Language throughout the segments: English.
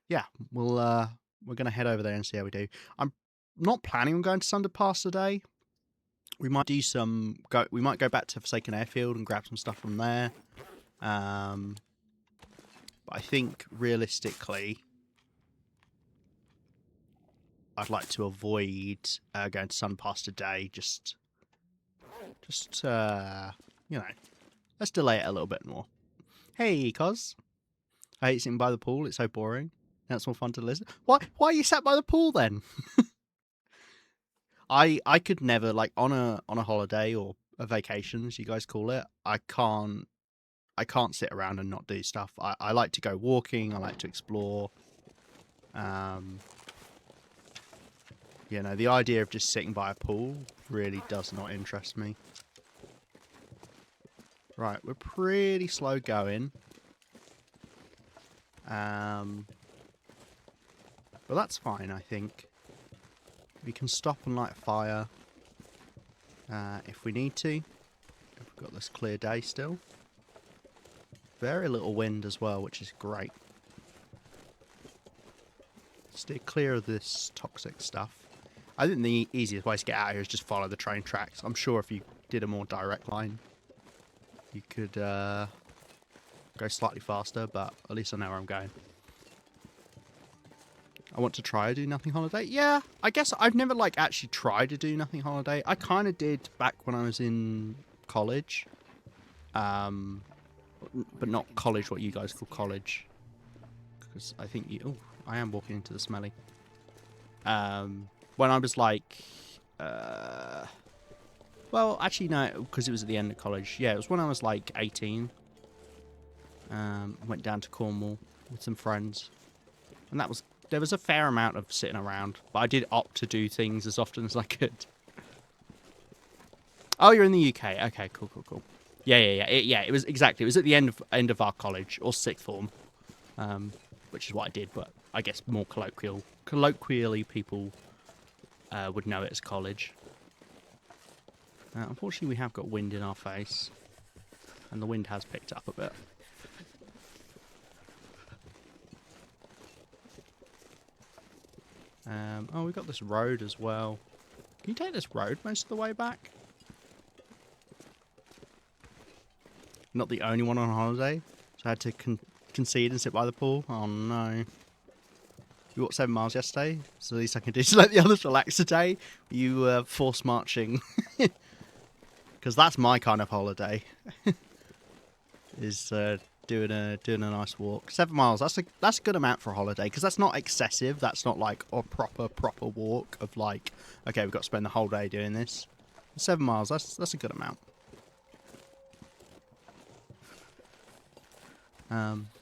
yeah, we're gonna head over there and see how we do. I'm not planning on going to Sunderpass today. We might do we might go back to Forsaken Airfield and grab some stuff from there. But I think realistically, I'd like to avoid going to Sunpass today. Just you know, let's delay it a little bit more. Hey, Cos. I hate sitting by the pool. It's so boring. That's more fun to listen. Why are you sat by the pool then? I could never, like, on a holiday or a vacation, as you guys call it. I can't sit around and not do stuff. I like to go walking. I like to explore. Um, the idea of just sitting by a pool really does not interest me. Right, we're pretty slow going. But that's fine, I think. We can stop and light a fire if we need to. If we've got this clear day still. Very little wind as well, which is great. Stay clear of this toxic stuff. I think the easiest way to get out of here is just follow the train tracks. I'm sure if you did a more direct line, you could go slightly faster, but at least I know where I'm going. I want to try a Do Nothing holiday. Yeah, I guess I've never, like, actually tried to do Nothing holiday. I kind of did back when I was in college. But not college, what you guys call college. Because I think you... Oh, I am walking into the smelly. When I was, like... well, actually, no, because it was at the end of college. Yeah, it was when I was, like, 18. Went down to Cornwall with some friends. And there was a fair amount of sitting around, but I did opt to do things as often as I could. Oh, you're in the UK. Okay, cool. Yeah. It was exactly. It was at the end of our college or sixth form, which is what I did. But I guess more colloquially, people would know it as college. Unfortunately, we have got wind in our face, and the wind has picked up a bit. Oh, we've got this road as well. Can you take this road most of the way back? Not the only one on holiday, so I had to concede and sit by the pool. Oh no. You walked 7 miles yesterday, so the least I can do is let the others relax today. You force marching. Because that's my kind of holiday. Is doing a nice walk. 7 miles. That's a good amount for a holiday because that's not excessive. That's not like a proper walk of like, okay, we've got to spend the whole day doing this. 7 miles. That's a good amount.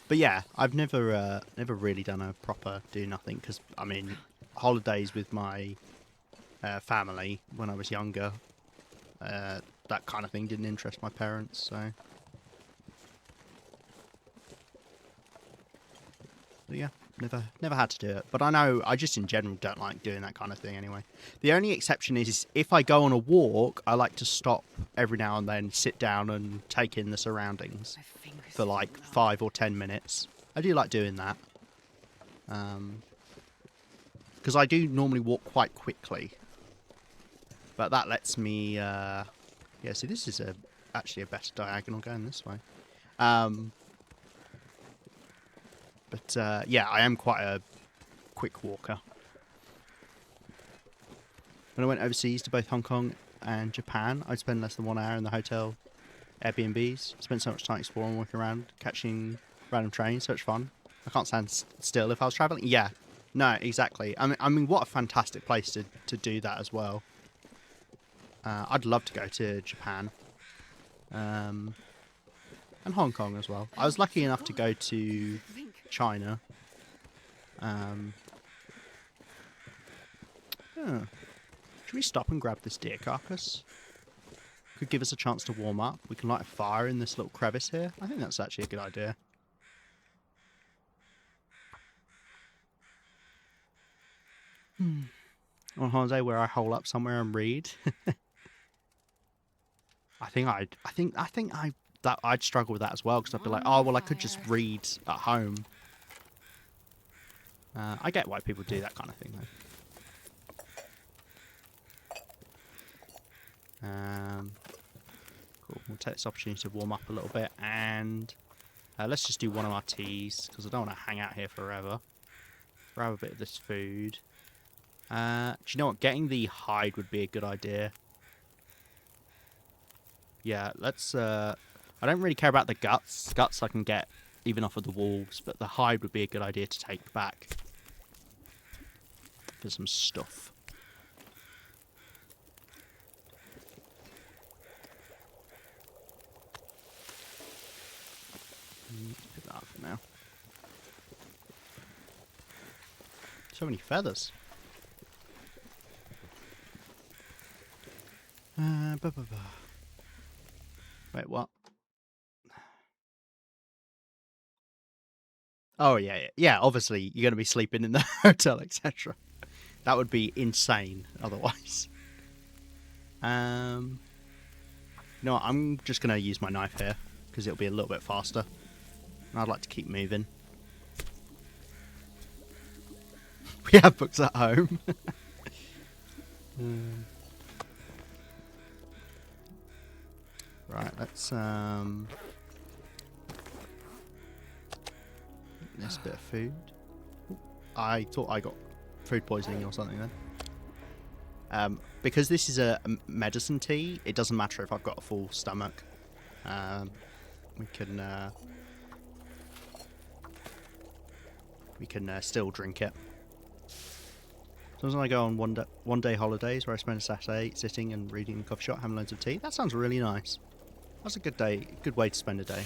But yeah, I've never really done a proper do nothing because I mean, holidays with my family when I was younger, that kind of thing didn't interest my parents, so. But yeah, never had to do it. But I just in general don't like doing that kind of thing anyway. The only exception is if I go on a walk, I like to stop every now and then, sit down and take in the surroundings for like 5 or 10 minutes. I do like doing that. Because I do normally walk quite quickly. But that lets me... yeah, see this is actually a better diagonal going this way. But yeah, I am quite a quick walker. When I went overseas to both Hong Kong and Japan, I'd spend less than 1 hour in the hotel Airbnbs. Spent so much time exploring, walking around, catching random trains. So much fun. I can't stand still if I was travelling. Yeah, no, exactly. I mean, what a fantastic place to do that as well. I'd love to go to Japan. And Hong Kong as well. I was lucky enough to go to China. Should we stop and grab this deer carcass? Could give us a chance to warm up. We can light a fire in this little crevice here. I think that's actually a good idea. On holiday where I hole up somewhere and read. I'd struggle with that as well because I'd be like, oh well, I could just read at home. I get why people do that kind of thing, though. Cool. We'll take this opportunity to warm up a little bit, and let's just do one of our teas, because I don't want to hang out here forever. Grab a bit of this food. Do you know what? Getting the hide would be a good idea. Yeah, let's... I don't really care about the guts. Guts I can get even off of the wolves, but the hide would be a good idea to take back for some stuff. Pick that up for now. So many feathers. Wait, what? Oh, yeah. Obviously, you're going to be sleeping in the hotel, etc. That would be insane otherwise. You know what? I'm just going to use my knife here, because it'll be a little bit faster. And I'd like to keep moving. We have books at home. Right, let's this bit of food. I thought I got food poisoning or something then. Because this is a medicine tea, it doesn't matter if I've got a full stomach. We can still drink it. Sometimes I go on one day holidays where I spend a Saturday sitting and reading in a coffee shop, having loads of tea. That sounds really nice. That's a good day, good way to spend a day.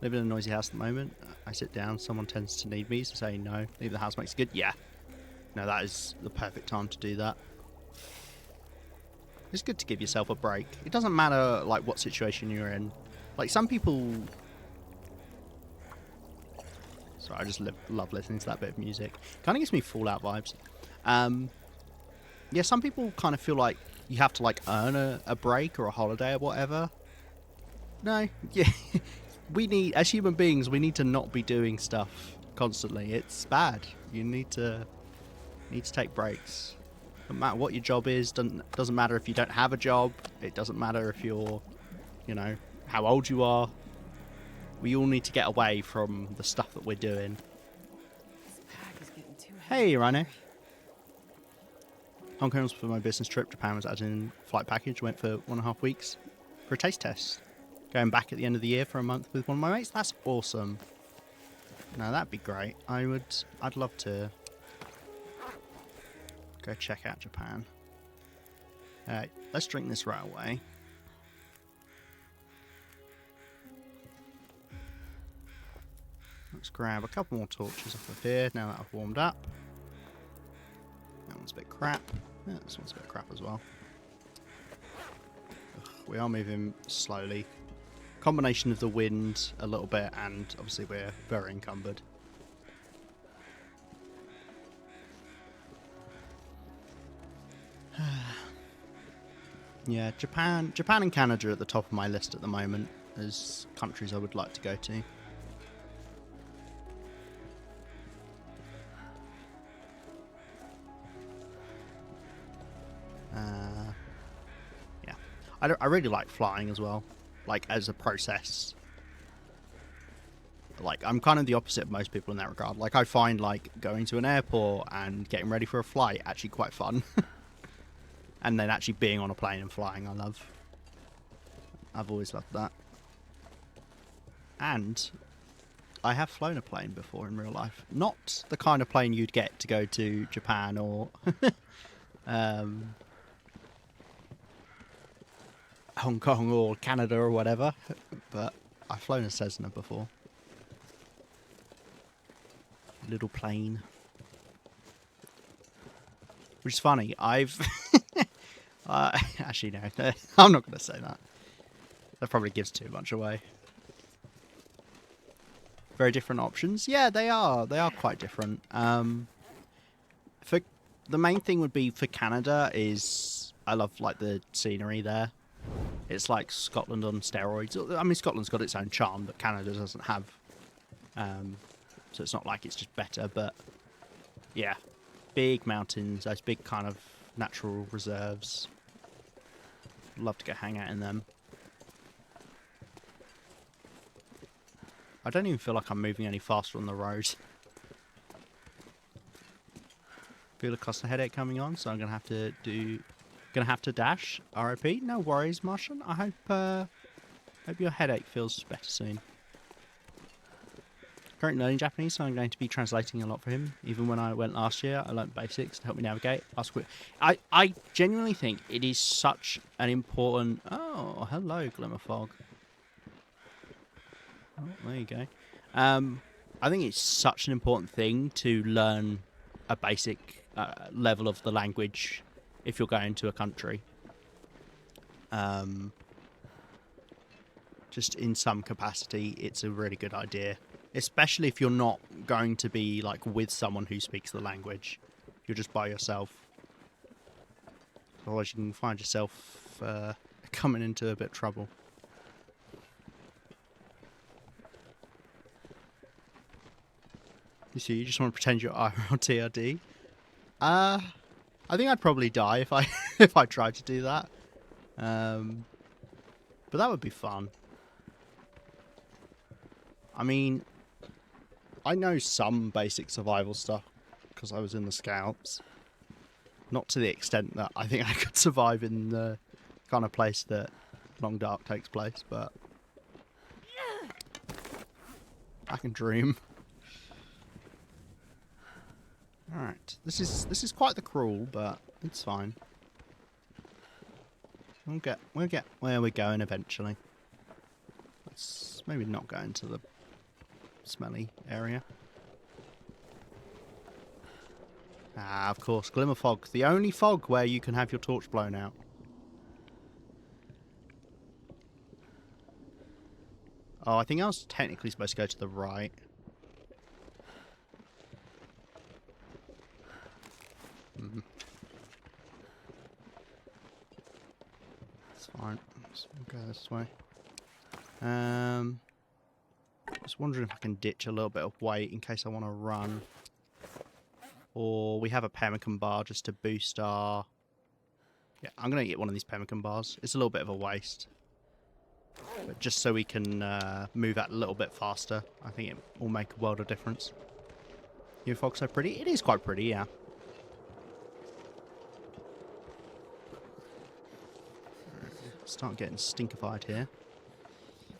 Live in a noisy house at the moment. I sit down, someone tends to need me to say no. Leave the house makes it good. Yeah. No, that is the perfect time to do that. It's good to give yourself a break. It doesn't matter like what situation you're in. Like some people... Sorry, I just love listening to that bit of music. Kind of gives me Fallout vibes. Yeah, some people kind of feel like you have to like earn a break or a holiday or whatever. No, yeah, we need, as human beings, we need to not be doing stuff constantly. It's bad. You need to take breaks. Doesn't matter what your job is. Doesn't matter if you don't have a job. It doesn't matter if you're, you know, how old you are. We all need to get away from the stuff that we're doing. Hey, Rhino. Hong Kong was for my business trip. Japan was added in flight package. Went for 1.5 weeks for a taste test. Going back at the end of the year for a month with one of my mates. That's awesome. No, that'd be great. I'd love to go check out Japan. Alright, let's drink this right away. Let's grab a couple more torches off of here now that I've warmed up. That one's a bit crap. Yeah, this one's a bit crap as well. Ugh, we are moving slowly. Combination of the wind a little bit, and obviously we're very encumbered. Yeah, Japan and Canada are at the top of my list at the moment as countries I would like to go to. Yeah, I really like flying as well, like as a process. Like I'm kind of the opposite of most people in that regard. Like I find like going to an airport and getting ready for a flight actually quite fun. And then actually being on a plane and flying, I love. I've always loved that. And I have flown a plane before in real life. Not the kind of plane you'd get to go to Japan or Hong Kong or Canada or whatever. But I've flown a Cessna before. Little plane. Which is funny. I've... actually, no. I'm not going to say that. That probably gives too much away. Very different options. Yeah, they are. They are quite different. For the main thing would be for Canada is I love like the scenery there. It's like Scotland on steroids. I mean, Scotland's got its own charm, but Canada doesn't have so it's not like it's just better, but yeah, big mountains, those big kind of natural reserves. Love to go hang out in them. I don't even feel like I'm moving any faster on the road. Feel a cluster headache coming on, so I'm gonna have to dash. RIP. No worries, Martian. I hope your headache feels better soon. Currently learning Japanese, so I'm going to be translating a lot for him. Even when I went last year, I learnt basics to help me navigate. I genuinely think it is such an important... Oh, hello, Glimmerfog. Oh, there you go. I think it's such an important thing to learn a basic level of the language if you're going to a country. Just in some capacity, it's a really good idea. Especially if you're not going to be like with someone who speaks the language. You're just by yourself. Otherwise you can find yourself coming into a bit of trouble. You see, you just want to pretend you're IRL TRD. I think I'd probably die if I if I tried to do that. But that would be fun. I mean, I know some basic survival stuff because I was in the Scouts. Not to the extent that I think I could survive in the kind of place that Long Dark takes place, but I can dream. Alright, this is quite the crawl, but it's fine. We'll get where we're going eventually. Let's maybe not go into the smelly area. Ah, of course, Glimmer Fog. The only fog where you can have your torch blown out. Oh, I think I was technically supposed to go to the right. It's fine. We'll go this way. I was wondering if I can ditch a little bit of weight in case I want to run. Or we have a pemmican bar just to boost our... Yeah, I'm going to get one of these pemmican bars. It's a little bit of a waste. But just so we can move that a little bit faster, I think it will make a world of difference. Your fog's so pretty? It is quite pretty, yeah. Start getting stinkified here.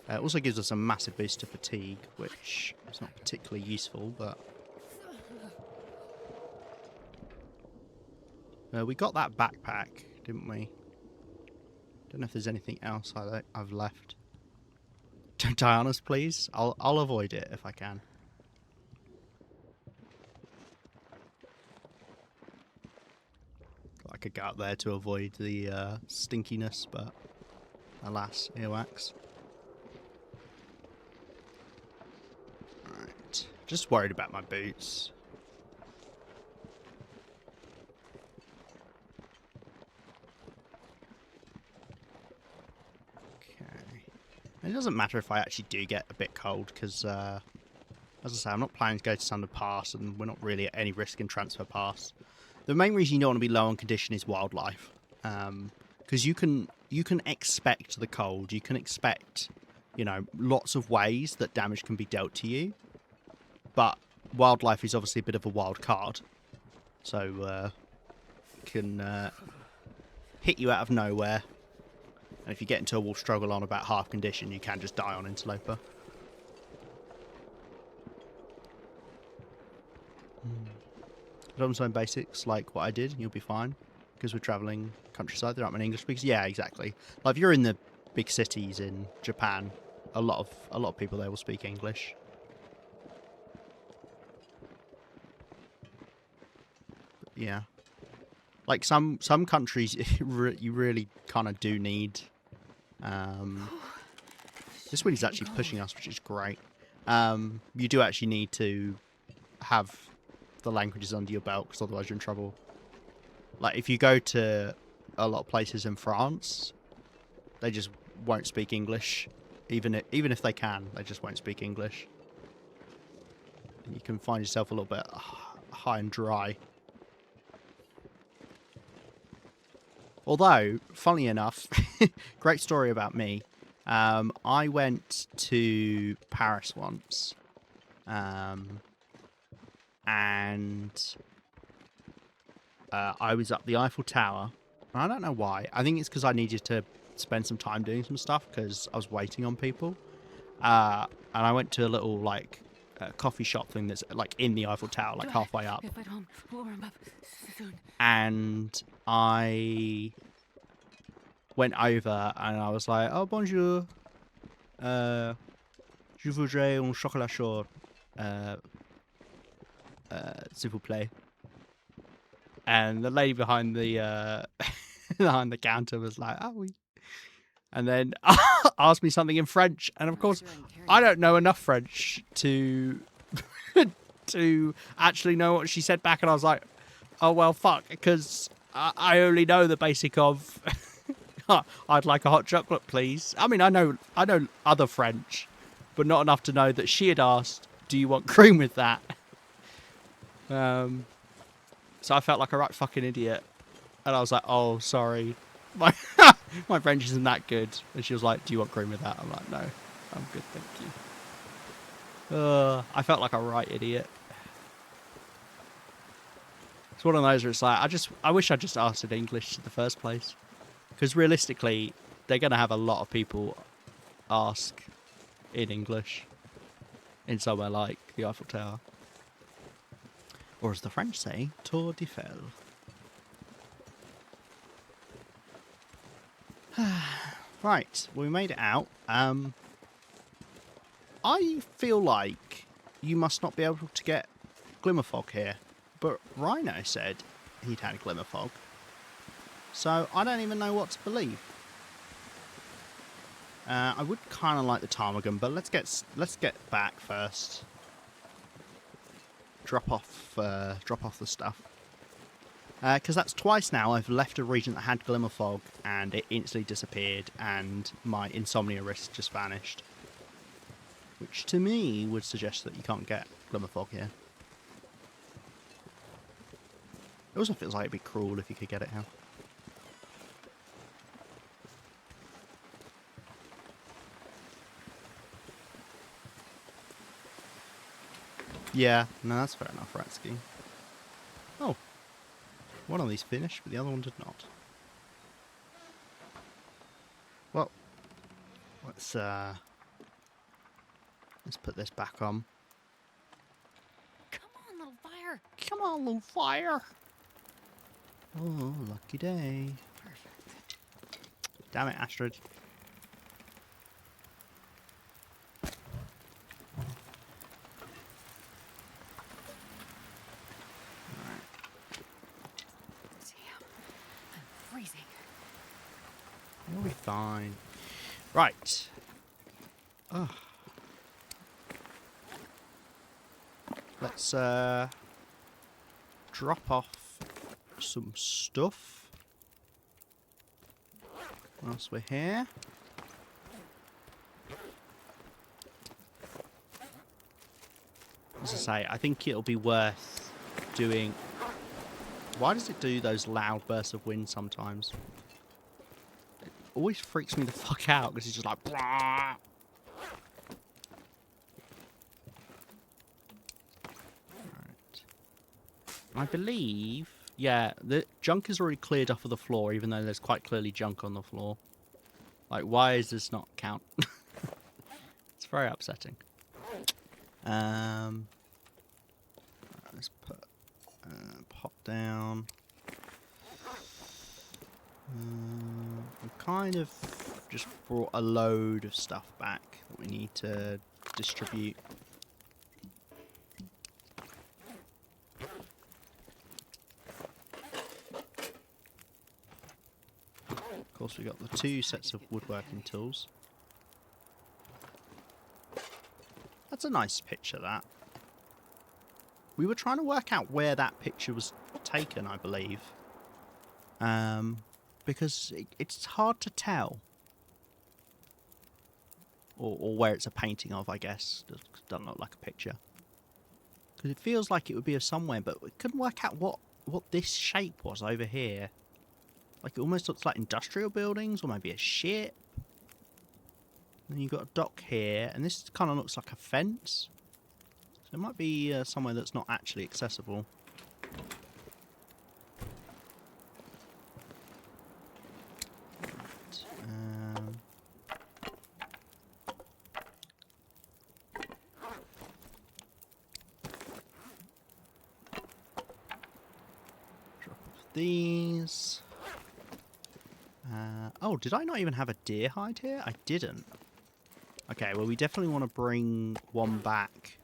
It also gives us a massive boost to fatigue, which is not particularly useful, but... we got that backpack, didn't we? Don't know if there's anything else I've left. Don't die on us, please. I'll avoid it if I can. I could go out there to avoid the stinkiness, but alas, earwax. Right, just worried about my boots. It doesn't matter if I actually do get a bit cold, because, as I say, I'm not planning to go to Standard Pass, and we're not really at any risk in Transfer Pass. The main reason you don't want to be low on condition is wildlife, because you can expect the cold. You can expect, you know, lots of ways that damage can be dealt to you, but wildlife is obviously a bit of a wild card, so can hit you out of nowhere. And if you get into a wolf struggle on about half condition, you can just die on Interloper. Problem zone basics, like what I did, you'll be fine. Because we're travelling countryside, there aren't many English speakers. Yeah, exactly. Like if you're in the big cities in Japan, a lot of people there will speak English. But yeah. Like some countries, you really kind of do need... this wind is actually pushing us, which is great. You do actually need to have the languages under your belt, because otherwise you're in trouble. Like, if you go to a lot of places in France, they just won't speak English. Even if they can, they just won't speak English. you can find yourself a little bit high and dry. Although, funnily enough, great story about me. I went to Paris once, and I was up the Eiffel Tower. I don't know why. I think it's because I needed to spend some time doing some stuff because I was waiting on people. And I went to a little like coffee shop thing that's like in the Eiffel Tower, like halfway up. And I went over and I was like, "Oh, bonjour. Je voudrais un chocolat chaud. S'il vous plaît." And the lady behind the behind the counter was like, "Oh, oui." And then asked me something in French, and of course, I don't know enough French to to actually know what she said back. And I was like, "Oh well, fuck," because I only know the basic of "I'd like a hot chocolate, please." I mean, I know other French, but not enough to know that she had asked, "Do you want cream with that?" So I felt like a right fucking idiot. And I was like, "Oh, sorry. My my French isn't that good." And she was like, "Do you want cream with that?" I'm like, "No, I'm good, thank you." I felt like a right idiot. It's one of those where it's like, I wish I just asked in English in the first place. Because realistically, they're going to have a lot of people ask in English in somewhere like the Eiffel Tower. Or as the French say, Tour d'Eiffel. Right, well, we made it out. I feel like you must not be able to get glimmer fog here. But Rhino said he'd had glimmer fog. So I don't even know what to believe. I would kind of like the ptarmigan, but let's get back first. Drop off the stuff. Because that's twice now I've left a region that had glimmer fog and it instantly disappeared and my insomnia risk just vanished. Which to me would suggest that you can't get glimmer fog here. It also feels like it'd be cruel if you could get it here. Yeah, no, that's fair enough, Ratsky. Oh. One of these finished, but the other one did not. Well, let's put this back on. Come on, little fire. Come on, little fire. Oh, lucky day. Perfect. Damn it, Astrid. Freezing. You'll be fine. Right. Oh. Let's drop off some stuff whilst we're here. As I say, I think it'll be worth doing. Why does it do those loud bursts of wind sometimes? It always freaks me the fuck out because it's just like. Blah. Right. I believe, yeah, the junk is already cleared off of the floor, even though there's quite clearly junk on the floor. Like, why does this not count? It's very upsetting. Let's put pop down. We kind of just brought a load of stuff back that we need to distribute. Of course, we got the 2 sets of woodworking tools. That's a nice picture, that. We were trying to work out where that picture was taken, I believe. Because it's hard to tell. Or where it's a painting of, I guess. It doesn't look like a picture. Because it feels like it would be of somewhere, but we couldn't work out what this shape was over here. Like, it almost looks like industrial buildings, or maybe a ship. Then you've got a dock here, and this kind of looks like a fence. So it might be somewhere that's not actually accessible. These. Oh, did I not even have a deer hide here? I didn't. Okay, well, we definitely want to bring one back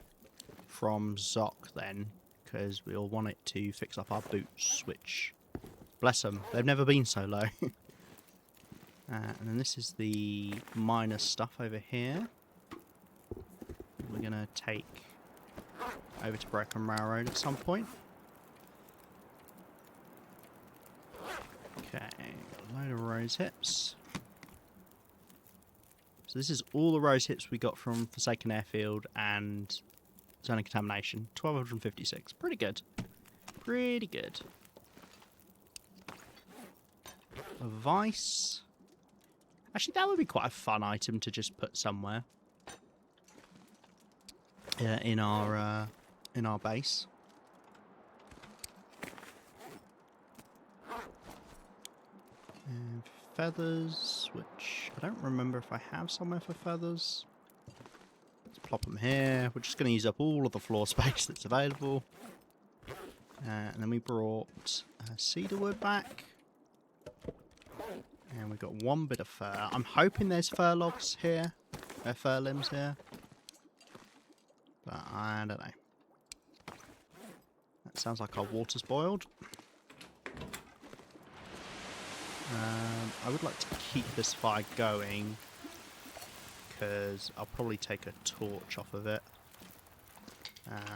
from Zoc then, because we'll want it to fix up our boots, which, bless them, they've never been so low. And then this is the minor stuff over here. We're going to take over to Broken Railroad at some point. Okay, got a load of rose hips. So this is all the rose hips we got from Forsaken Airfield and Zone of Contamination. 1256. Pretty good. Pretty good. A vice. Actually, that would be quite a fun item to just put somewhere. In our base. And feathers, which I don't remember if I have somewhere for feathers. Let's plop them here. We're just going to use up all of the floor space that's available. And then we brought cedar wood back. And we've got one bit of fur. I'm hoping there's fur logs here. Fur limbs here. But I don't know. That sounds like our water's boiled. I would like to keep this fire going because I'll probably take a torch off of it.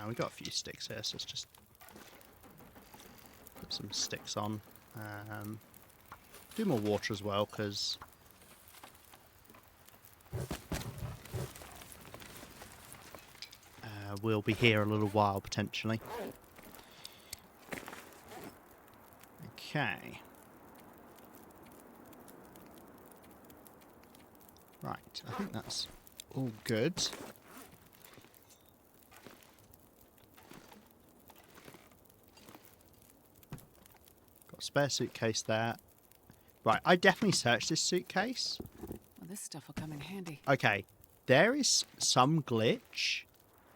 We've got a few sticks here, so let's just put some sticks on. Do more water as well because we'll be here a little while potentially. Okay. Right, I think that's all good. Got a spare suitcase there. Right, I definitely searched this suitcase. Well, this stuff will come in handy. Okay, there is some glitch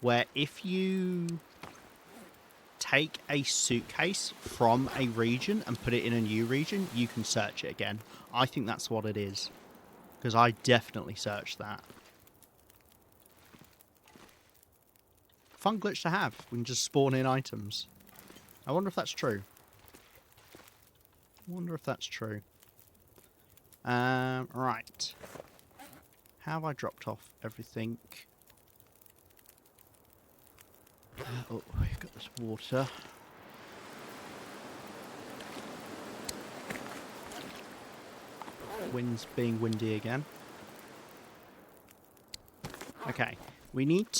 where if you take a suitcase from a region and put it in a new region, you can search it again. I think that's what it is. Because I definitely searched that. Fun glitch to have. We can just spawn in items. I wonder if that's true. Right. Have I dropped off everything? Oh, we've got this water. Wind's being windy again. Okay, we need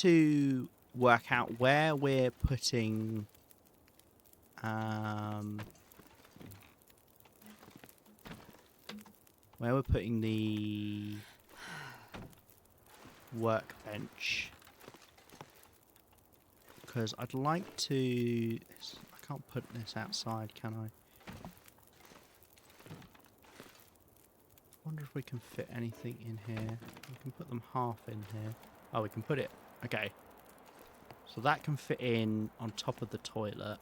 the workbench, because I'd like to. I can't put this outside, can I? I wonder if we can fit anything in here. We can put them half in here. Oh, we can put it. Okay. So that can fit in on top of the toilet.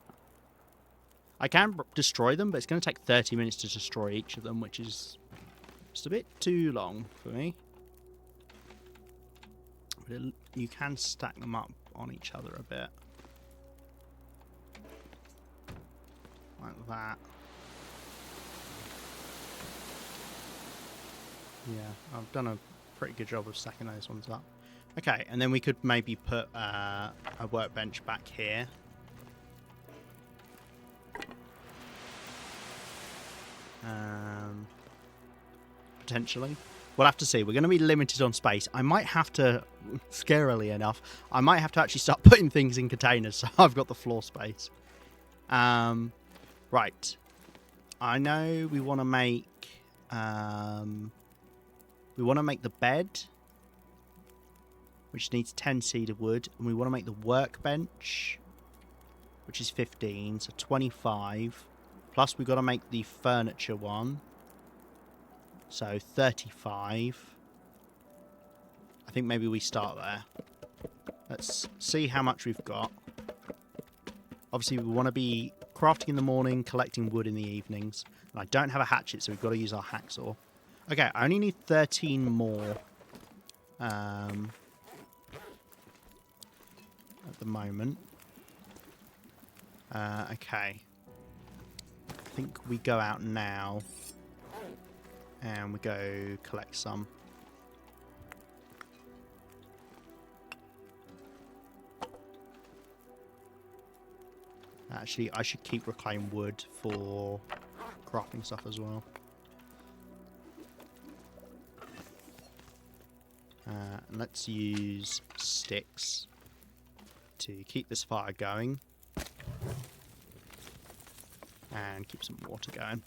I can destroy them, but it's going to take 30 minutes to destroy each of them, which is just a bit too long for me. But you can stack them up on each other a bit. Like that. Yeah, I've done a pretty good job of stacking those ones up. Okay, and then we could maybe put a workbench back here. Potentially. We'll have to see. We're going to be limited on space. I might have to, scarily enough, I might have to actually start putting things in containers so I've got the floor space. Right. I know we want to make the bed, which needs 10 cedar wood, and we want to make the workbench, which is 15, so 25. Plus we've got to make the furniture one, so 35. I think maybe we start there. Let's see how much we've got. Obviously, we want to be crafting in the morning, collecting wood in the evenings. And I don't have a hatchet, so we've got to use our hacksaw. Okay, I only need 13 more at the moment. Okay. I think we go out now and we go collect some. Actually, I should keep reclaim wood for crafting stuff as well. Let's use sticks to keep this fire going and keep some water going.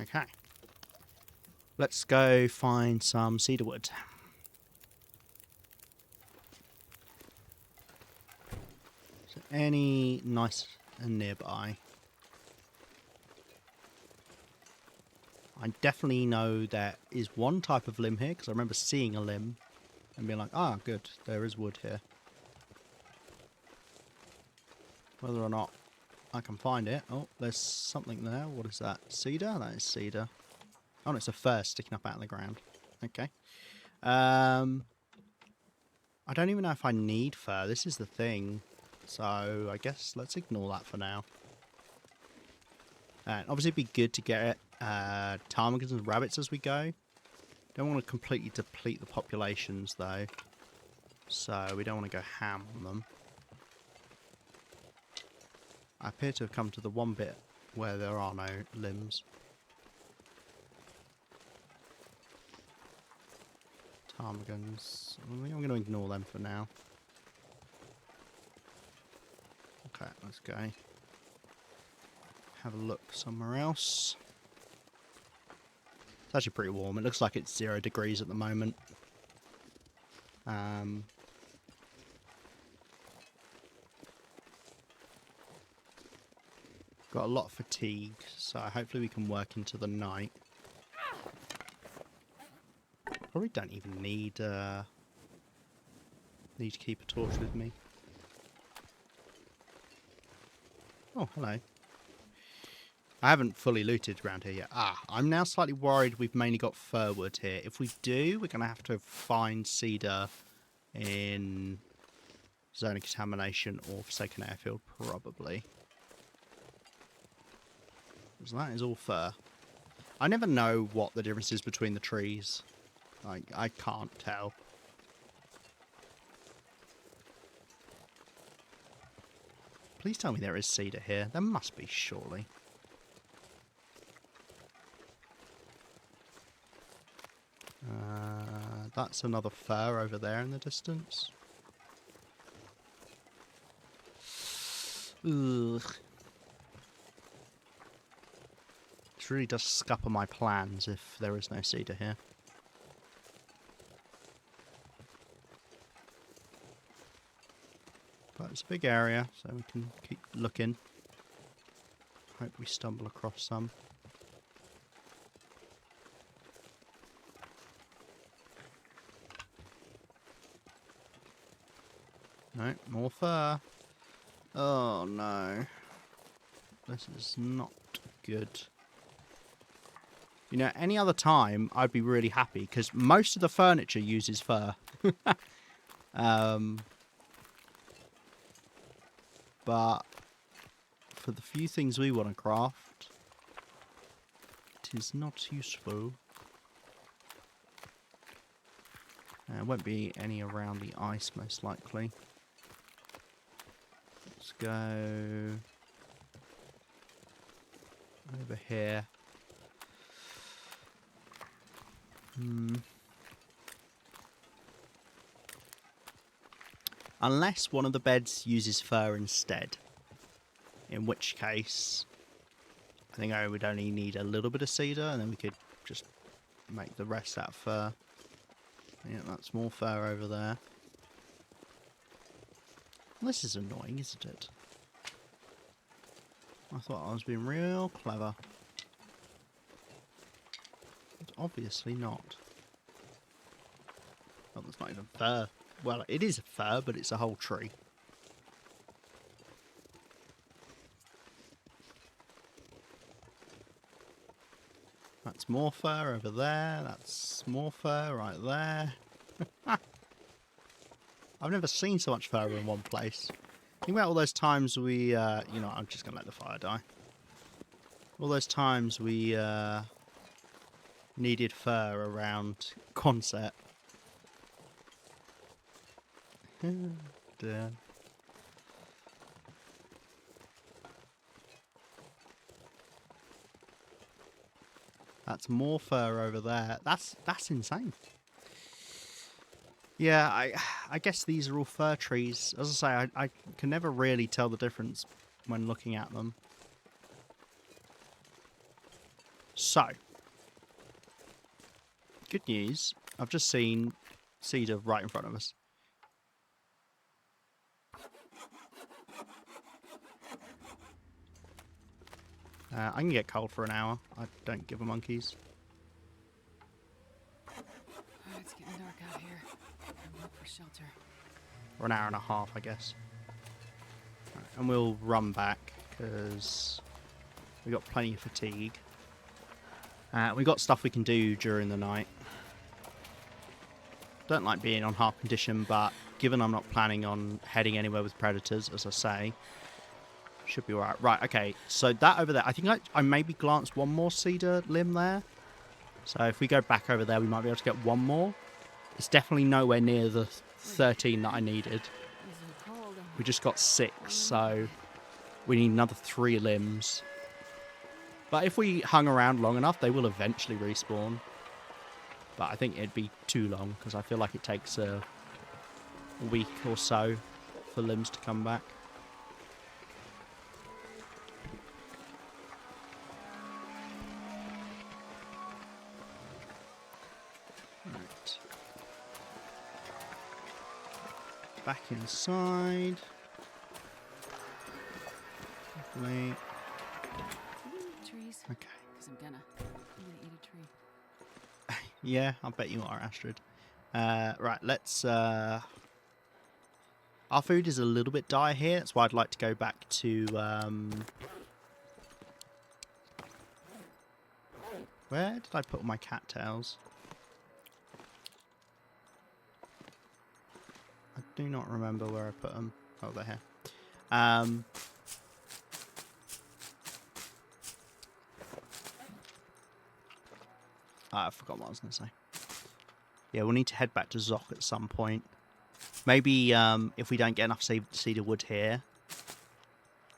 Okay. Let's go find some cedar wood. So any nice and nearby. I definitely know there is one type of limb here because I remember seeing a limb and being like, ah, good, there is wood here. Whether or not I can find it. Oh, there's something there. What is that? Cedar? That is cedar. Oh, no, it's a fir sticking up out of the ground. Okay. I don't even know if I need fur. This is the thing. So I guess let's ignore that for now. Obviously, it'd be good to get ptarmigans and rabbits as we go. Don't want to completely deplete the populations, though. So we don't want to go ham on them. I appear to have come to the one bit where there are no limbs. Ptarmigans. I think I'm going to ignore them for now. Okay, let's go. Have a look somewhere else. It's actually pretty warm. It looks like it's 0 degrees at the moment. Got a lot of fatigue, so hopefully we can work into the night. Probably don't even need to keep a torch with me. Oh, hello. I haven't fully looted around here yet. Ah, I'm now slightly worried we've mainly got fir wood here. If we do, we're going to have to find cedar in Zone of Contamination or Forsaken Airfield, probably. Because that is all fir. I never know what the difference is between the trees. I can't tell. Please tell me there is cedar here. There must be, surely. That's another fir over there in the distance. Ugh. This really does scupper my plans if there is no cedar here. But it's a big area, so we can keep looking. Hope we stumble across some. No, more fur. Oh no. This is not good. You know, any other time I'd be really happy because most of the furniture uses fur. But for the few things we want to craft, it is not useful. There won't be any around the ice, most likely. Let's go over here. Unless one of the beds uses fur instead. In which case, I think I would only need a little bit of cedar and then we could just make the rest out of fur. Yeah, that's more fur over there. This is annoying, isn't it? I thought I was being real clever. But obviously not. Oh, that's not even fur. Well, it is a fur, but it's a whole tree. That's more fur over there. That's more fur right there. I've never seen so much fur in one place. Think about all those times we, you know, I'm just going to let the fire die. All those times we needed fur around Quonset. Dear. That's more fur over there. That's insane. Yeah, I guess these are all fir trees. As I say, I can never really tell the difference when looking at them. So, good news. I've just seen cedar right in front of us. I can get cold for an hour. I don't give a monkeys. It's getting dark out here. I'm up for shelter. Or an hour and a half, I guess. Right, and we'll run back because we got plenty of fatigue. We got stuff we can do during the night. Don't like being on half condition, but given I'm not planning on heading anywhere with predators, as I say, should be alright. Right, okay, so that over there, I think I maybe glanced one more cedar limb there. So if we go back over there, we might be able to get one more. It's definitely nowhere near the 13 that I needed. We just got 6, so we need another 3 limbs. But if we hung around long enough, they will eventually respawn. But I think it'd be too long, because I feel like it takes a week or so for limbs to come back. Right. Back inside. Hopefully. Trees. Okay. Because I'm gonna eat a tree. Yeah, I bet you are, Astrid. Right, let's... Our food is a little bit dire here. That's why I'd like to go back to... Where did I put my cattails? I do not remember where I put them. Oh, they're here. I forgot what I was going to say. Yeah, we'll need to head back to Zoc at some point. Maybe if we don't get enough cedar wood here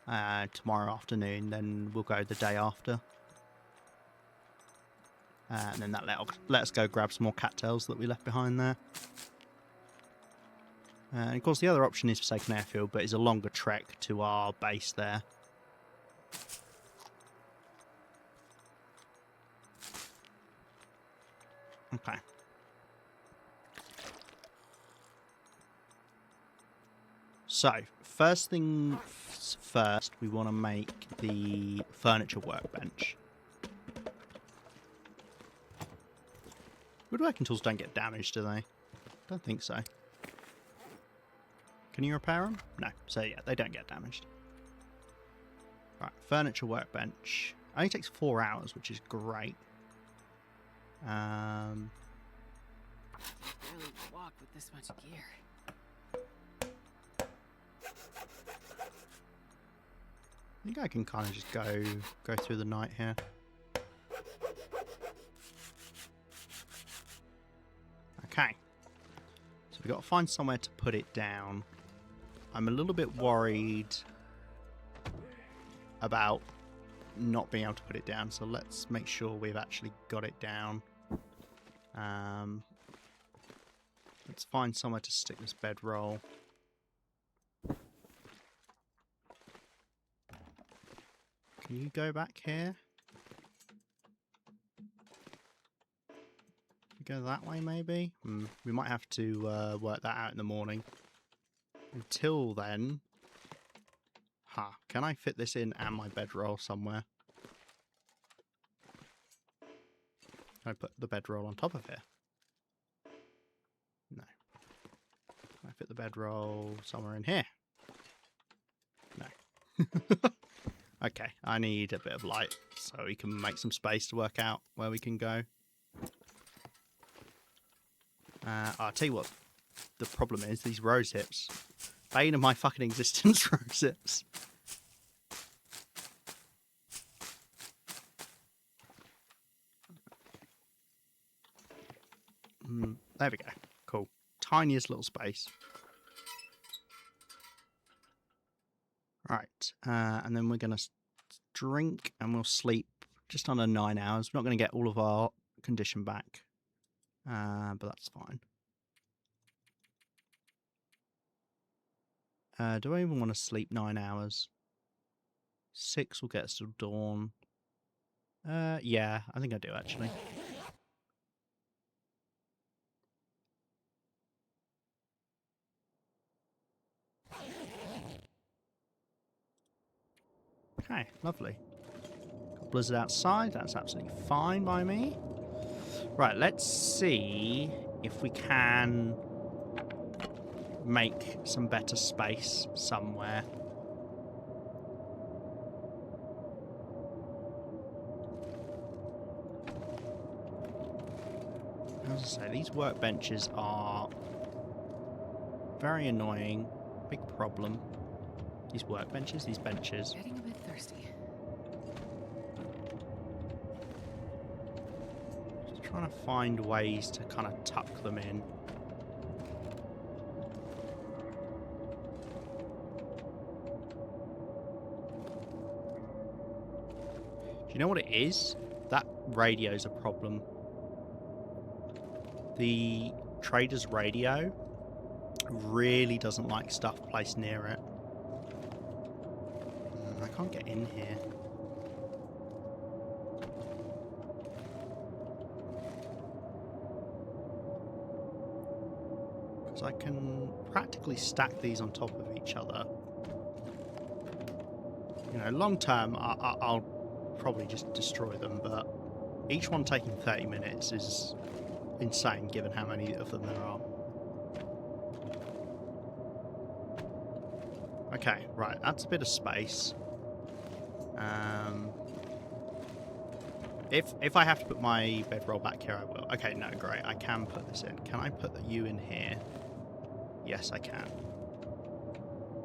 tomorrow afternoon, then we'll go the day after. And then that let us go grab some more cattails that we left behind there. And of course the other option is Forsaken Airfield, but it's a longer trek to our base there. Okay. So, first thing first, we want to make the furniture workbench. Woodworking tools don't get damaged, do they? Don't think so. Can you repair them? No. So yeah, they don't get damaged. Right, furniture workbench. Only takes 4 hours, which is great. Really walk with this much gear. I think I can kind of just go through the night here. Okay. So we've got to find somewhere to put it down. I'm a little bit worried about not being able to put it down, so let's make sure we've actually got it down. Let's find somewhere to stick this bedroll. Can you go back here? Go that way, maybe? We might have to work that out in the morning. Until then... can I fit this in and my bedroll somewhere? Can I put the bedroll on top of here? No. Can I fit the bedroll somewhere in here? No. Okay, I need a bit of light so we can make some space to work out where we can go. I'll tell you what the problem is, these rose hips. Bane of my fucking existence, rose hips. There we go. Cool. Tiniest little space. Right, and then we're going to drink and we'll sleep just under 9 hours. We're not going to get all of our condition back, but that's fine. Do I even want to sleep 9 hours? 6 will get us till dawn. Yeah, I think I do actually. Okay, lovely. Got blizzard outside, that's absolutely fine by me. Right, let's see if we can make some better space somewhere. As I say, these workbenches are very annoying. Big problem. These workbenches, these benches. Getting a bit thirsty. Just trying to find ways to kind of tuck them in. Do you know what it is? That radio's a problem. The trader's radio really doesn't like stuff placed near it. I can't get in here. Because I can practically stack these on top of each other. You know, long term, I'll probably just destroy them, but each one taking 30 minutes is insane given how many of them there are. Okay, right, that's a bit of space. If I have to put my bedroll back here, I will. Okay, no, great, I can put this in. Can I put you in here? Yes, I can.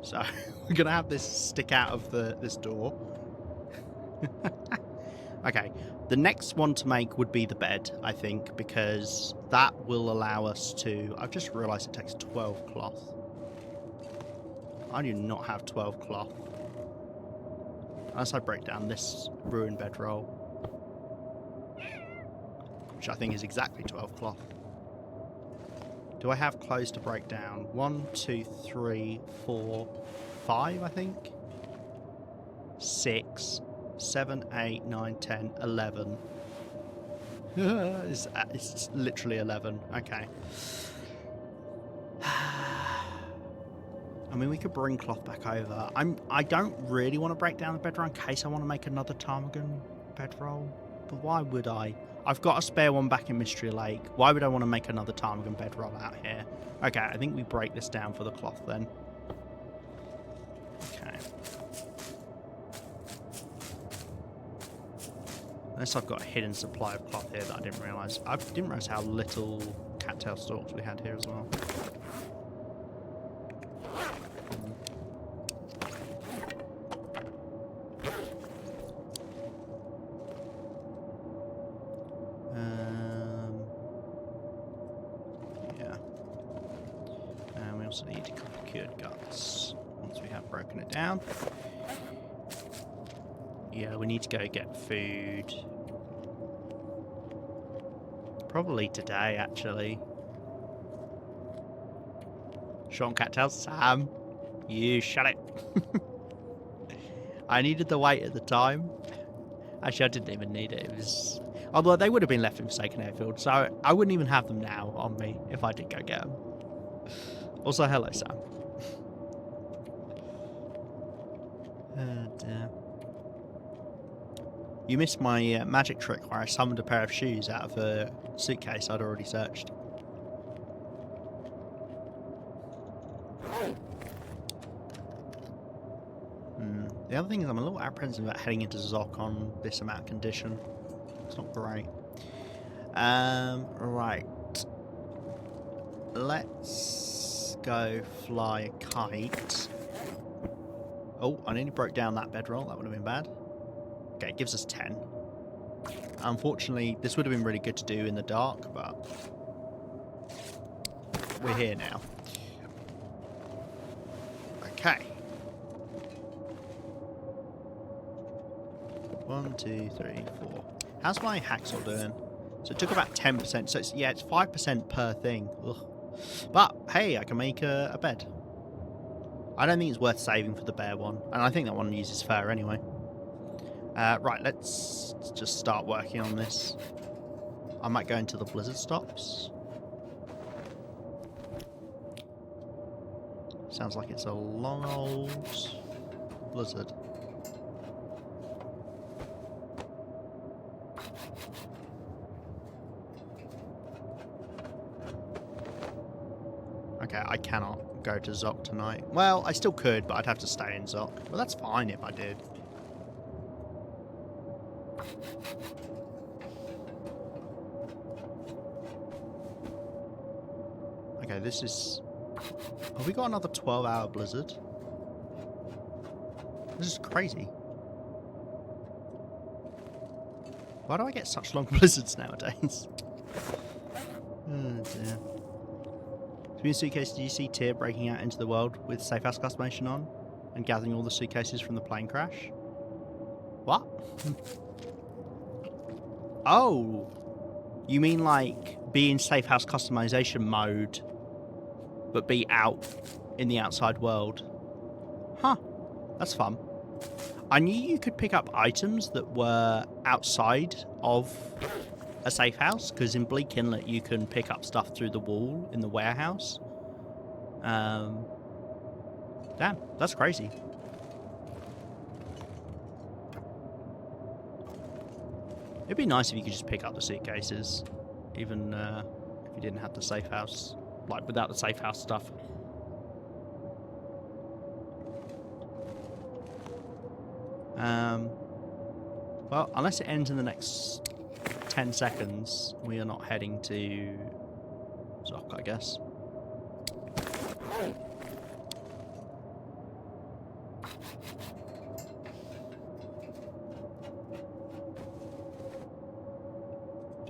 So, we're going to have this stick out of this door. Okay, the next one to make would be the bed, I think, because that will allow us to... I've just realised it takes 12 cloth. I do not have 12 cloth. Unless I break down this ruined bedroll. Which I think is exactly 12 cloth. Do I have clothes to break down? 1, 2, 3, 4, 5, I think? 6, 7, 8, 9, 10, 11. It's literally 11. Okay. I mean, we could bring cloth back over. I don't really want to break down the bedroll in case I want to make another ptarmigan bedroll. But why would I? I've got a spare one back in Mystery Lake. Why would I want to make another ptarmigan bedroll out here? Okay, I think we break this down for the cloth then. Okay. Unless I've got a hidden supply of cloth here that I didn't realise. I didn't realise how little cattail stalks we had here as well. Yeah. And we also need cured guts once we have broken it down. Yeah, we need to go get food. Probably today, actually. Sean Cat tells Sam, you shut it. I needed the weight at the time. Actually, I didn't even need it. It was... Although they would have been left in Forsaken Airfield, so I wouldn't even have them now on me if I did go get them. Also, hello, Sam. Dear. You missed my magic trick where I summoned a pair of shoes out of a suitcase I'd already searched. The other thing is I'm a little apprehensive about heading into Zoc on this amount of condition. It's not great. Right. Let's go fly a kite. Oh, I nearly broke down that bedroll. That would have been bad. Okay, it gives us 10. Unfortunately, this would have been really good to do in the dark, but we're here now. Okay. 1, 2, 3, 4. How's my hacksaw doing? So it took about 10%. So it's 5% per thing. Ugh. But hey, I can make a bed. I don't think it's worth saving for the bear one, and I think that one uses fur anyway. Right, let's just start working on this. I might go until the blizzard stops. Sounds like it's a long old blizzard. Okay, I cannot go to Zoc tonight. Well, I still could, but I'd have to stay in Zoc. Well, that's fine if I did. Okay, this is... Have we got another 12-hour blizzard? This is crazy. Why do I get such long blizzards nowadays? Oh dear. Between suitcases, do you see Tyr breaking out into the world with safe house customization on and gathering all the suitcases from the plane crash? What? Oh, you mean like be in safe house customization mode, but be out in the outside world? Huh, that's fun. I knew you could pick up items that were outside of a safe house, because in Bleak Inlet you can pick up stuff through the wall in the warehouse. Damn, that's crazy. It'd be nice if you could just pick up the suitcases, even if you didn't have the safe house, like without the safe house stuff. Well, unless it ends in the next 10 seconds, we are not heading to Zoc, I guess.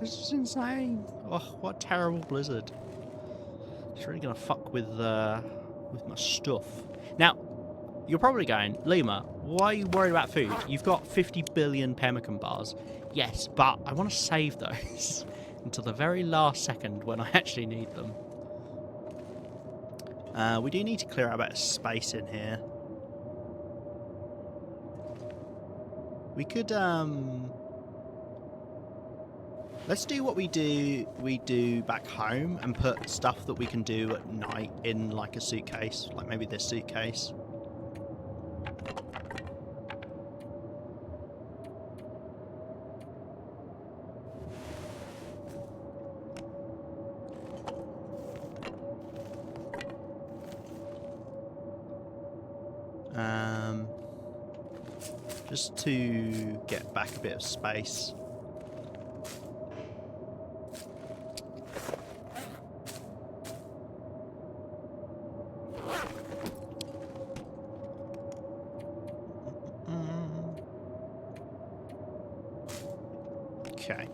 This is insane. Oh, what a terrible blizzard. It's really gonna fuck with my stuff. Now, you're probably going, Lima, why are you worried about food? You've got 50 billion pemmican bars. Yes, but I want to save those until the very last second when I actually need them. We do need to clear out a bit of space in here. We could, let's do what we do back home and put stuff that we can do at night in like a suitcase, like maybe this suitcase. Just to get back a bit of space. Okay.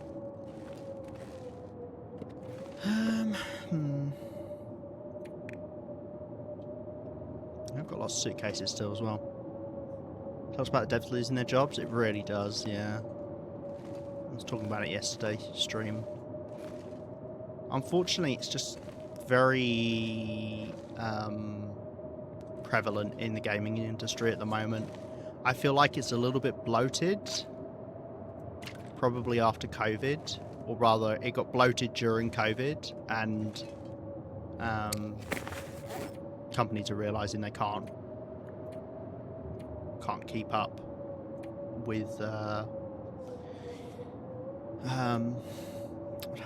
I've got lots of suitcases still as well. Talks about the devs losing their jobs. It really does, yeah. I was talking about it yesterday, stream. Unfortunately, it's just very prevalent in the gaming industry at the moment. I feel like it's a little bit bloated, probably after COVID, or rather, it got bloated during COVID, and companies are realizing they can't keep up with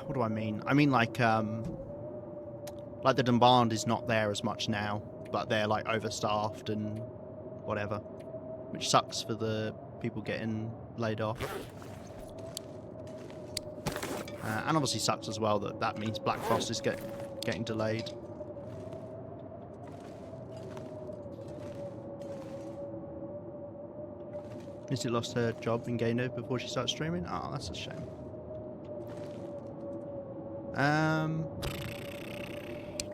what do I mean? I mean like the demand is not there as much now, but they're like overstaffed and whatever, which sucks for the people getting laid off. And obviously sucks as well that means Black Frost is getting delayed. Missy lost her job in Game Dev before she started streaming. Oh, that's a shame.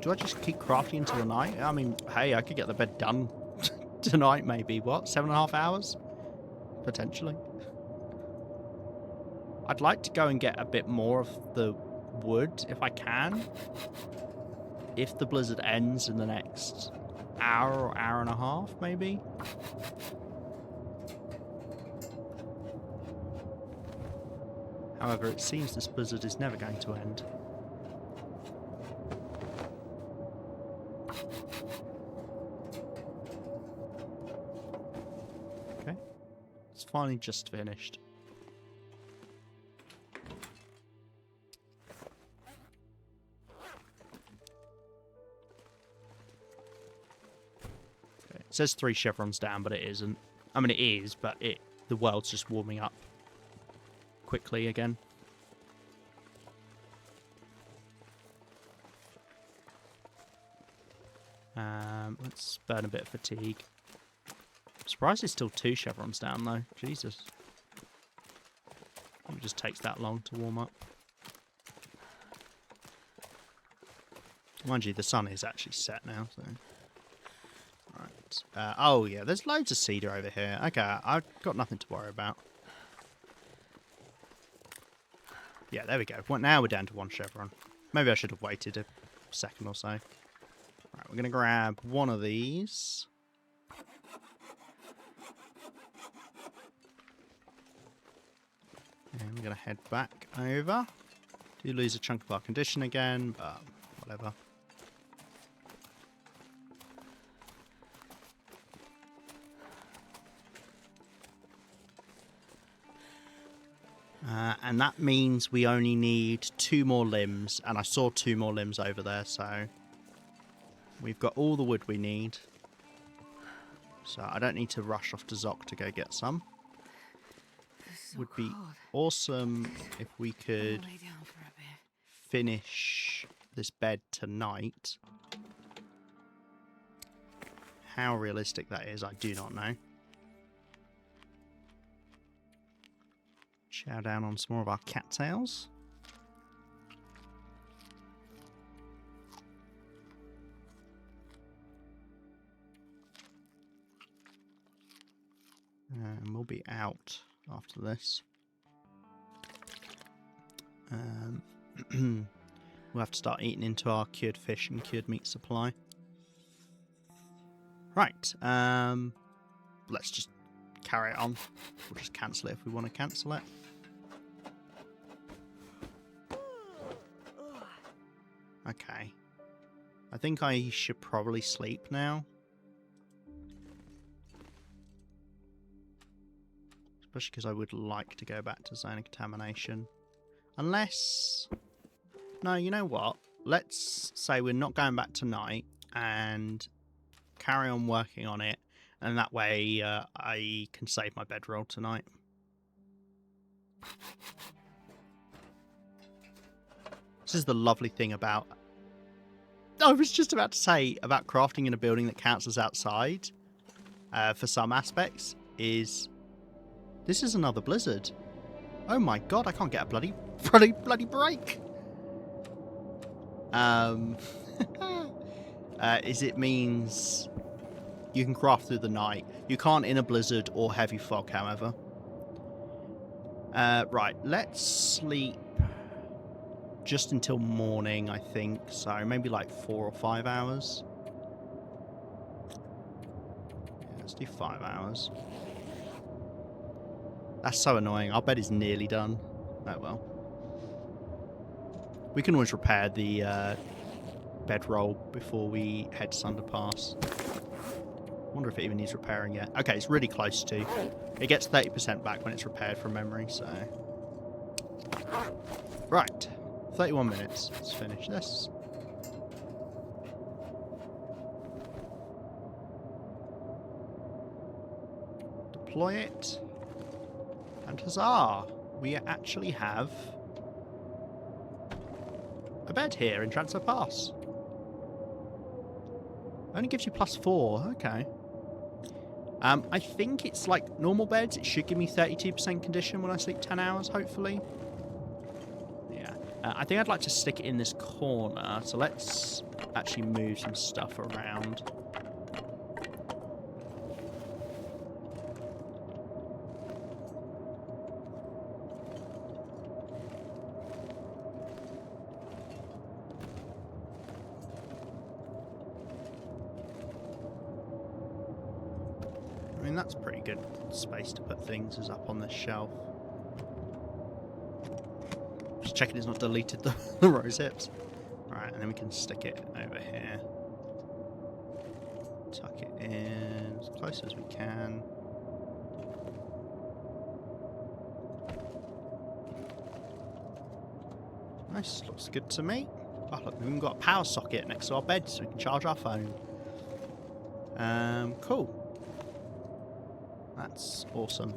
Do I just keep crafting until the night? I mean, hey, I could get the bed done tonight, maybe. What, 7.5 hours? Potentially. I'd like to go and get a bit more of the wood, if I can. If the blizzard ends in the next hour or hour and a half, maybe. However, it seems this blizzard is never going to end. Okay. It's finally just finished. Okay. It says 3 chevrons down, but it isn't. I mean, it is, but the world's just warming up quickly again. Let's burn a bit of fatigue. I'm surprised it's still 2 chevrons down though. Jesus. It just takes that long to warm up. Mind you, the sun is actually set now, so. Right. Oh yeah, there's loads of cedar over here. Okay, I've got nothing to worry about. Yeah, there we go. Well, now we're down to 1 chevron. Maybe I should have waited a second or so. Right, we're going to grab one of these. And we're going to head back over. Do lose a chunk of our condition again, but whatever. And that means we only need 2 more limbs, and I saw 2 more limbs over there, so we've got all the wood we need. So I don't need to rush off to Zoc to go get some. So Would be cold. awesome if we could Lay down for a bit. finish this bed tonight. How realistic that is, I do not know. Chow down on some more of our cattails. And we'll be out after this. We'll have to start eating into our cured fish and cured meat supply. Right. Let's just carry it on. We'll just cancel it if we want to cancel it. Okay. I think I should probably sleep now. Especially because I would like to go back to zone of contamination. Unless... No, you know what? Let's say we're not going back tonight and carry on working on it. And that way I can save my bedroll tonight. This is the lovely thing about... I was just about to say about crafting in a building that counts as outside for some aspects is... This is another blizzard. Oh my god, I can't get a bloody break. It means you can craft through the night. You can't in a blizzard or heavy fog, however. Right, let's sleep just until morning, I think. So maybe like 4 or 5 hours. Yeah, let's do 5 hours. That's so annoying. Our bed is nearly done. Oh well. We can always repair the bedroll before we head to Underpass. Wonder if it even needs repairing yet. Okay, it's really close to. It gets 30% back when it's repaired from memory, so... Right. 31 minutes. Let's finish this. Deploy it. And huzzah! We actually have a bed here in Transfer Pass. Only gives you +4. Okay. I think it's like normal beds. It should give me 32% condition when I sleep 10 hours, hopefully. Yeah. I think I'd like to stick it in this corner. So let's actually move some stuff around. I mean, that's pretty good space to put things, is up on this shelf. Just checking it's not deleted the rose hips. Alright, and then we can stick it over here. Tuck it in as close as we can. Nice, looks good to me. Oh look, we've even got a power socket next to our bed so we can charge our phone. Cool. That's awesome.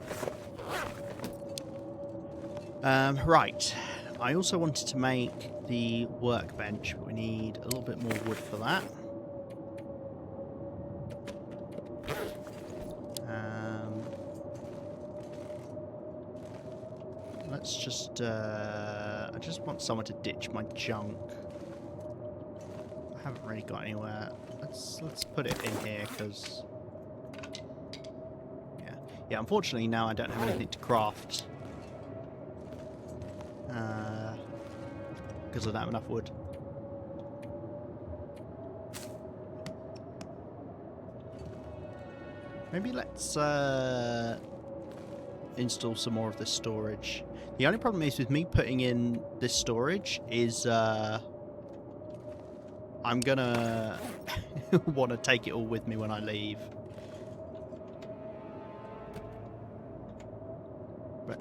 Right. I also wanted to make the workbench, but we need a little bit more wood for that. Let's just... I just want someone to ditch my junk. I haven't really got anywhere. Let's put it in here, because... Yeah, unfortunately now I don't have anything to craft. Because I don't have enough wood. Maybe let's install some more of this storage. The only problem is with me putting in this storage is I'm gonna want to take it all with me when I leave. But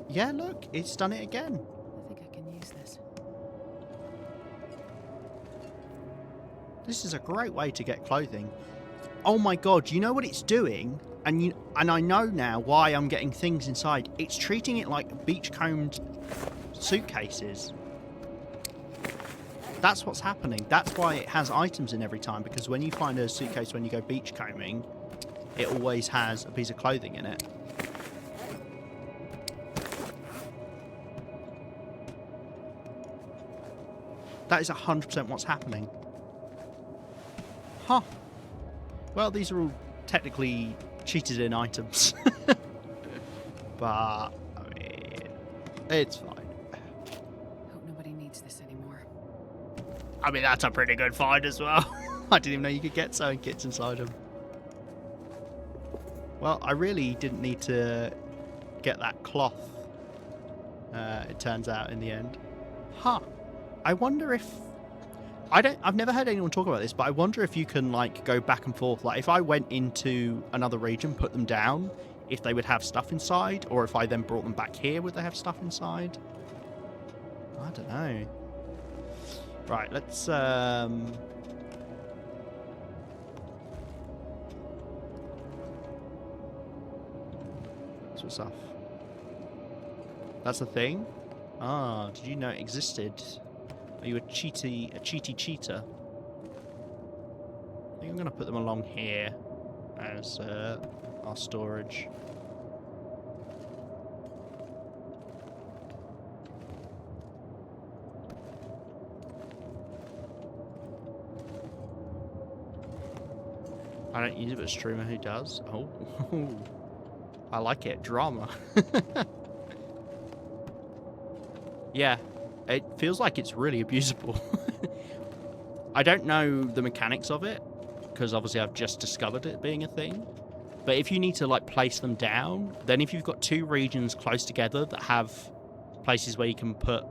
yeah, look, it's done it again. I think I can use this. This is a great way to get clothing. Oh my god, you know what it's doing? And I know now why I'm getting things inside. It's treating it like beachcombed suitcases. That's what's happening. That's why it has items in every time, because when you find a suitcase when you go beachcombing, it always has a piece of clothing in it. That is 100% what's happening. Huh. Well, these are all technically cheated in items. But, I mean, it's fine. Hope nobody needs this anymore. I mean, that's a pretty good find as well. I didn't even know you could get sewing kits inside them. Well, I really didn't need to get that cloth, it turns out, in the end. Huh. I wonder if... I've never heard anyone talk about this, but I wonder if you can, like, go back and forth. Like, if I went into another region, put them down, if they would have stuff inside, or if I then brought them back here, would they have stuff inside? I don't know. Right, let's, what's up? That's a thing? Ah, did you know it existed? Are you a cheaty cheater? I think I'm going to put them along here as our storage. I don't use it, but a streamer who does. Oh, I like it. Drama. Yeah. It feels like it's really abusable. I don't know the mechanics of it, because obviously I've just discovered it being a thing. But if you need to like place them down, then if you've got two regions close together that have places where you can put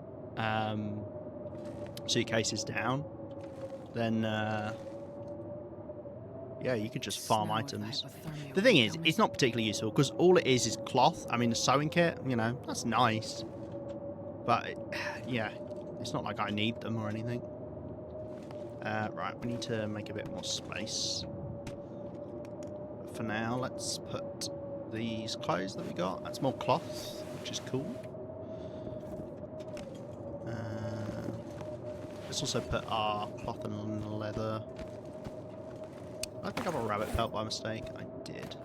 suitcases down, then yeah, you could just farm Snow with items. hypothermia The thing won't is, kill me. it's not particularly useful because all it is cloth. I mean, the sewing kit, you know, that's nice, but yeah, it's not like I need them or anything. Right, we need to make a bit more space. But for now, let's put these clothes that we got. That's more cloth, which is cool. Let's also put our cloth and leather. I think I have a rabbit pelt by mistake. I did.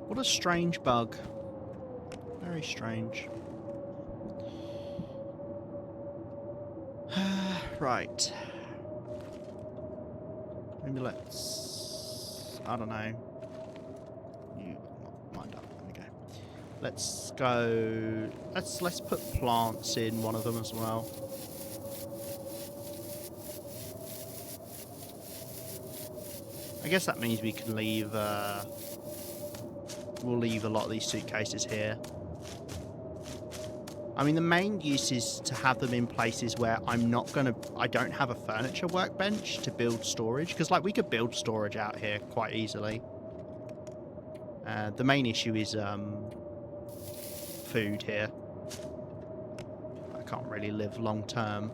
What a strange bug. Very strange. Right. Maybe let's... I don't know. You lined up. There we go. Let's go... Let's put plants in one of them as well. I guess that means we can leave... we'll leave a lot of these suitcases here. I mean, the main use is to have them in places where I don't have a furniture workbench to build storage, because like we could build storage out here quite easily. The main issue is food here. I can't really live long term.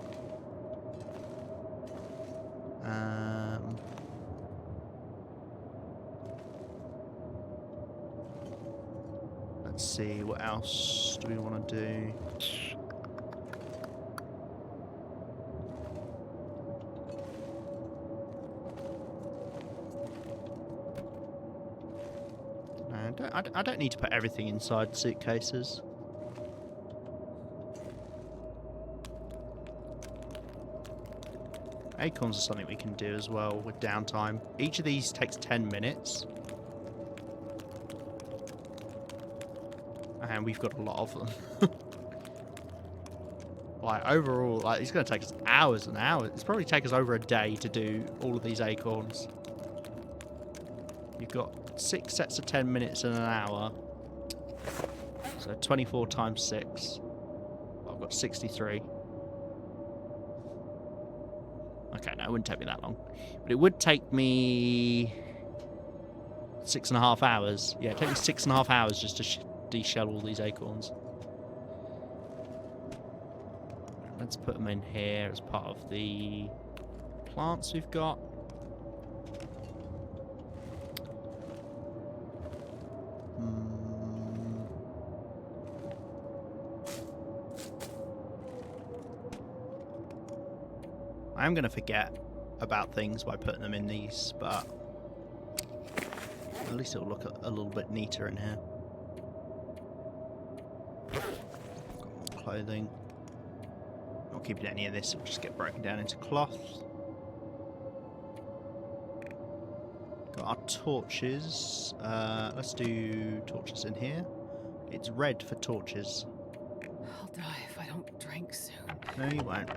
Let's see, what else do we want to do? No, I don't need to put everything inside suitcases. Acorns are something we can do as well with downtime. Each of these takes 10 minutes. And we've got a lot of them. Like, overall, like, it's going to take us hours and hours. It's probably take us over a day to do all of these acorns. You've got 6 sets of 10 minutes in an hour. So 24 times 6. I've got 63. Okay, no, it wouldn't take me that long. But it would take me 6.5 hours. Yeah, it'd take me 6.5 hours just to de-shell all these acorns. Let's put them in here as part of the plants we've got. I am going to forget about things by putting them in these, but at least it'll look a little bit neater in here. Got more clothing. Not keeping any of this, it'll just get broken down into cloth. Got our torches. Let's do torches in here. It's red for torches. I'll die if I don't drink soon. No, you won't.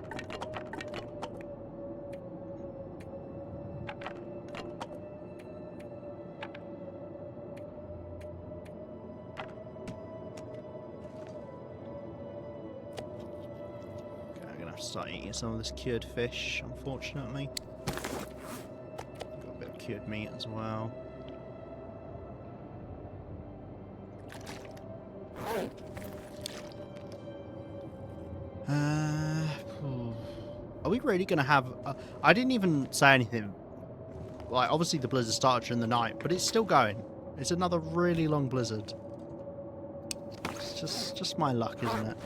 Start eating some of this cured fish, unfortunately. Got a bit of cured meat as well. Are we really going to have... I didn't even say anything. Like, obviously the blizzard started during the night, but it's still going. It's another really long blizzard. It's just my luck, isn't it?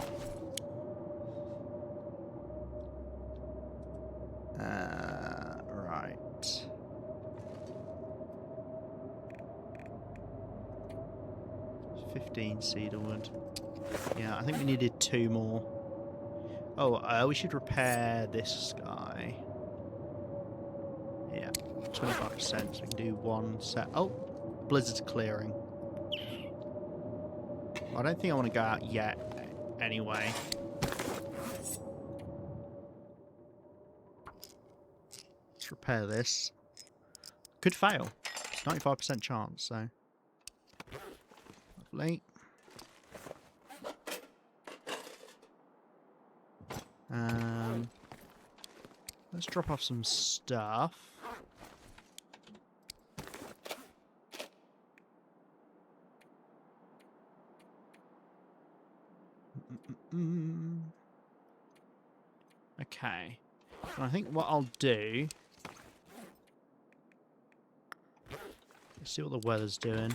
Right. 15 cedarwood. Yeah, I think we needed 2 more. Oh, we should repair this guy. Yeah, 25%, so we can do one set. Oh, blizzard's clearing. I don't think I want to go out yet anyway. Let's repair this. Could fail. It's 95% chance, so. Lovely. Let's drop off some stuff. Okay. And I think what I'll do... Let's see what the weather's doing.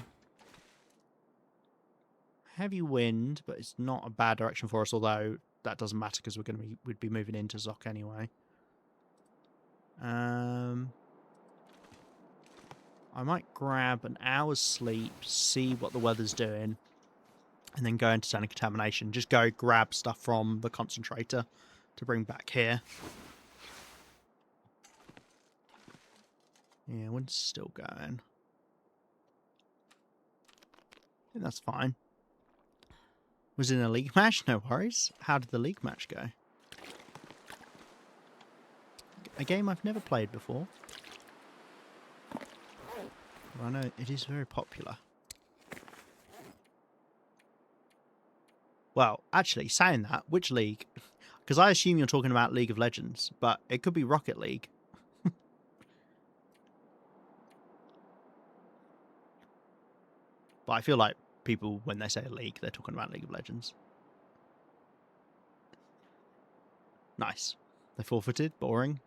Heavy wind, but it's not a bad direction for us, although that doesn't matter because we'd be moving into Zoc anyway. I might grab an hour's sleep, see what the weather's doing, and then go into sonic contamination. Just go grab stuff from the concentrator to bring back here. Yeah, wind's still going. I think that's fine. Was it in a league match? No worries. How did the league match go? A game I've never played before. But I know it is very popular. Well, actually, saying that, which league? Because I assume you're talking about League of Legends, but it could be Rocket League. But I feel like people, when they say a league, they're talking about League of Legends. Nice. They forfeited. Boring.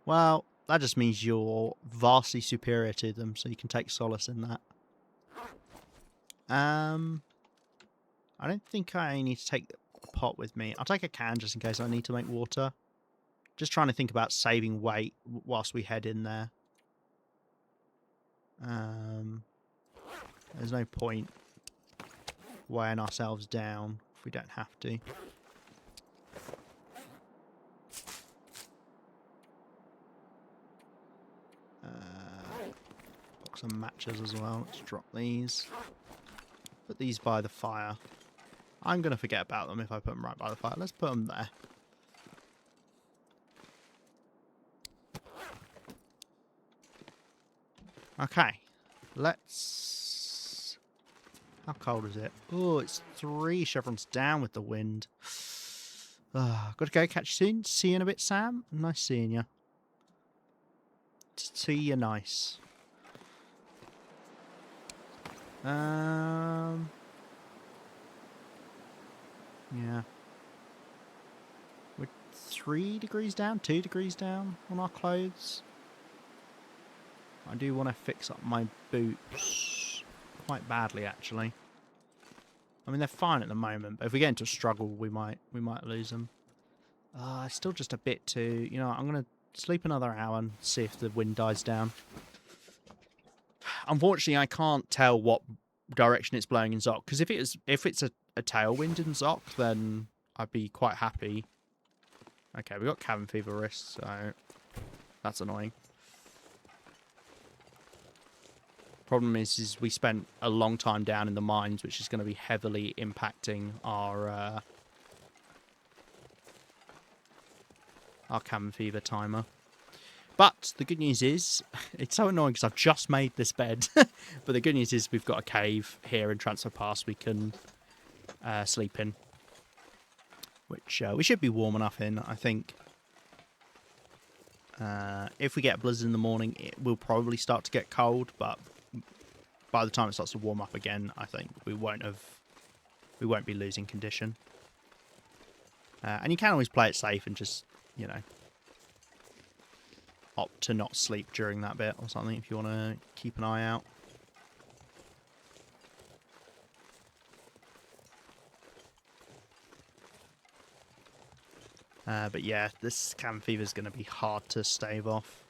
Well, that just means you're vastly superior to them, so you can take solace in that. I don't think I need to take the pot with me. I'll take a can just in case I need to make water. Just trying to think about saving weight whilst we head in there. There's no point weighing ourselves down if we don't have to. Box some matches as well. Let's drop these. Put these by the fire. I'm going to forget about them if I put them right by the fire. Let's put them there. Okay. Let's... How cold is it? Oh, it's 3 chevrons down with the wind. Got to go. Catch you soon. See you in a bit, Sam. Nice seeing you. See you nice. Yeah. We're 3 degrees down, 2 degrees down on our clothes. I do want to fix up my boots quite badly, actually. I mean, they're fine at the moment, but if we get into a struggle, we might lose them. Still just a bit too... You know, I'm going to sleep another hour and see if the wind dies down. Unfortunately, I can't tell what direction it's blowing in Zoc, because if it's a tailwind in Zoc, then I'd be quite happy. Okay, we got cabin fever wrist, so that's annoying. Problem is we spent a long time down in the mines, which is going to be heavily impacting our cabin fever timer. But the good news is, it's so annoying because I've just made this bed. But the good news is we've got a cave here in Transfer Pass we can sleep in. Which we should be warm enough in, I think. If we get a blizzard in the morning, it will probably start to get cold. But by the time it starts to warm up again, I think we won't be losing condition. And you can always play it safe and just, you know, opt to not sleep during that bit or something if you want to keep an eye out. But yeah, this cabin fever is going to be hard to stave off.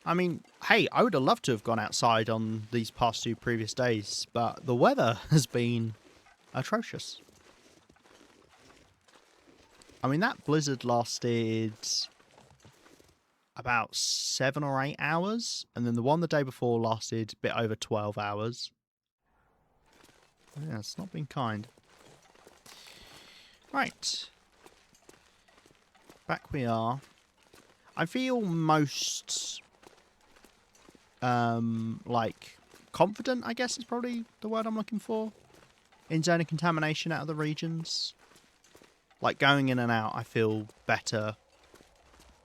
I mean, hey, I would have loved to have gone outside on these past 2 previous days, but the weather has been atrocious. I mean, that blizzard lasted about 7 or 8 hours, and then the one the day before lasted a bit over 12 hours. Yeah, it's not been kind. Right. Back we are. I feel most, like, confident, I guess is probably the word I'm looking for, in zone of contamination out of the regions. Like, going in and out, I feel better.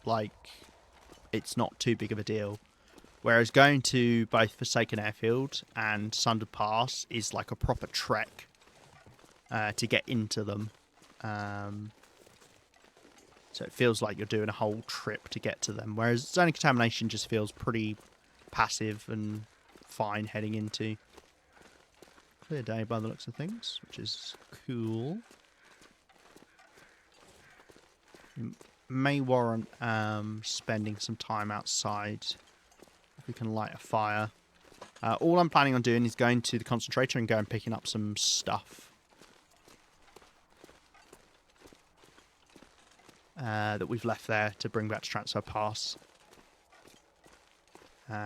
Like, it's not too big of a deal. Whereas going to both Forsaken Airfield and Sundered Pass is like a proper trek to get into them. So it feels like you're doing a whole trip to get to them. Whereas zone of contamination just feels pretty passive and fine heading into. Clear day by the looks of things, which is cool. May warrant spending some time outside if we can light a fire. All I'm planning on doing is going to the concentrator and going picking up some stuff that we've left there to bring back to Transfer Pass,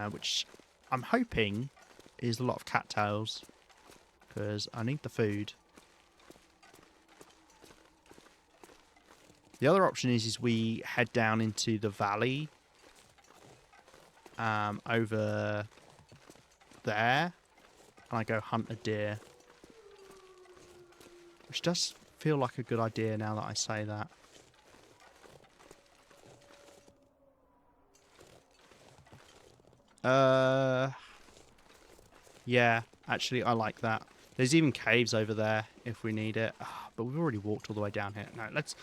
which I'm hoping is a lot of cattails because I need the food. The other option is we head down into the valley over there, and I go hunt a deer. Which does feel like a good idea now that I say that. Yeah, actually I like that. There's even caves over there if we need it. But we've already walked all the way down here. No, let's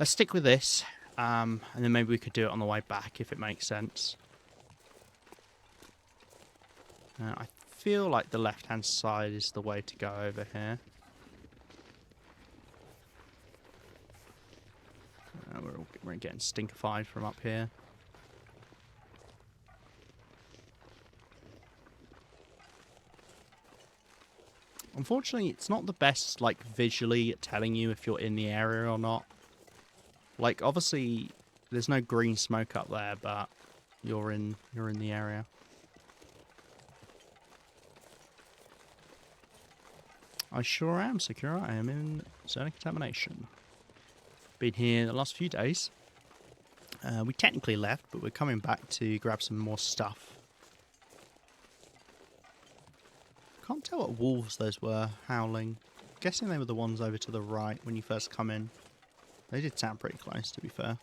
stick with this. And then maybe we could do it on the way back if it makes sense. I feel like the left-hand side is the way to go over here. We're getting stinkified from up here. Unfortunately, it's not the best, like, visually at telling you if you're in the area or not. Like, obviously, there's no green smoke up there, but you're in the area. I sure am secure. I am in zone of contamination. Been here the last few days. We technically left, but we're coming back to grab some more stuff. Can't tell what wolves those were howling. I'm guessing they were the ones over to the right when you first come in. They did sound pretty close, to be fair.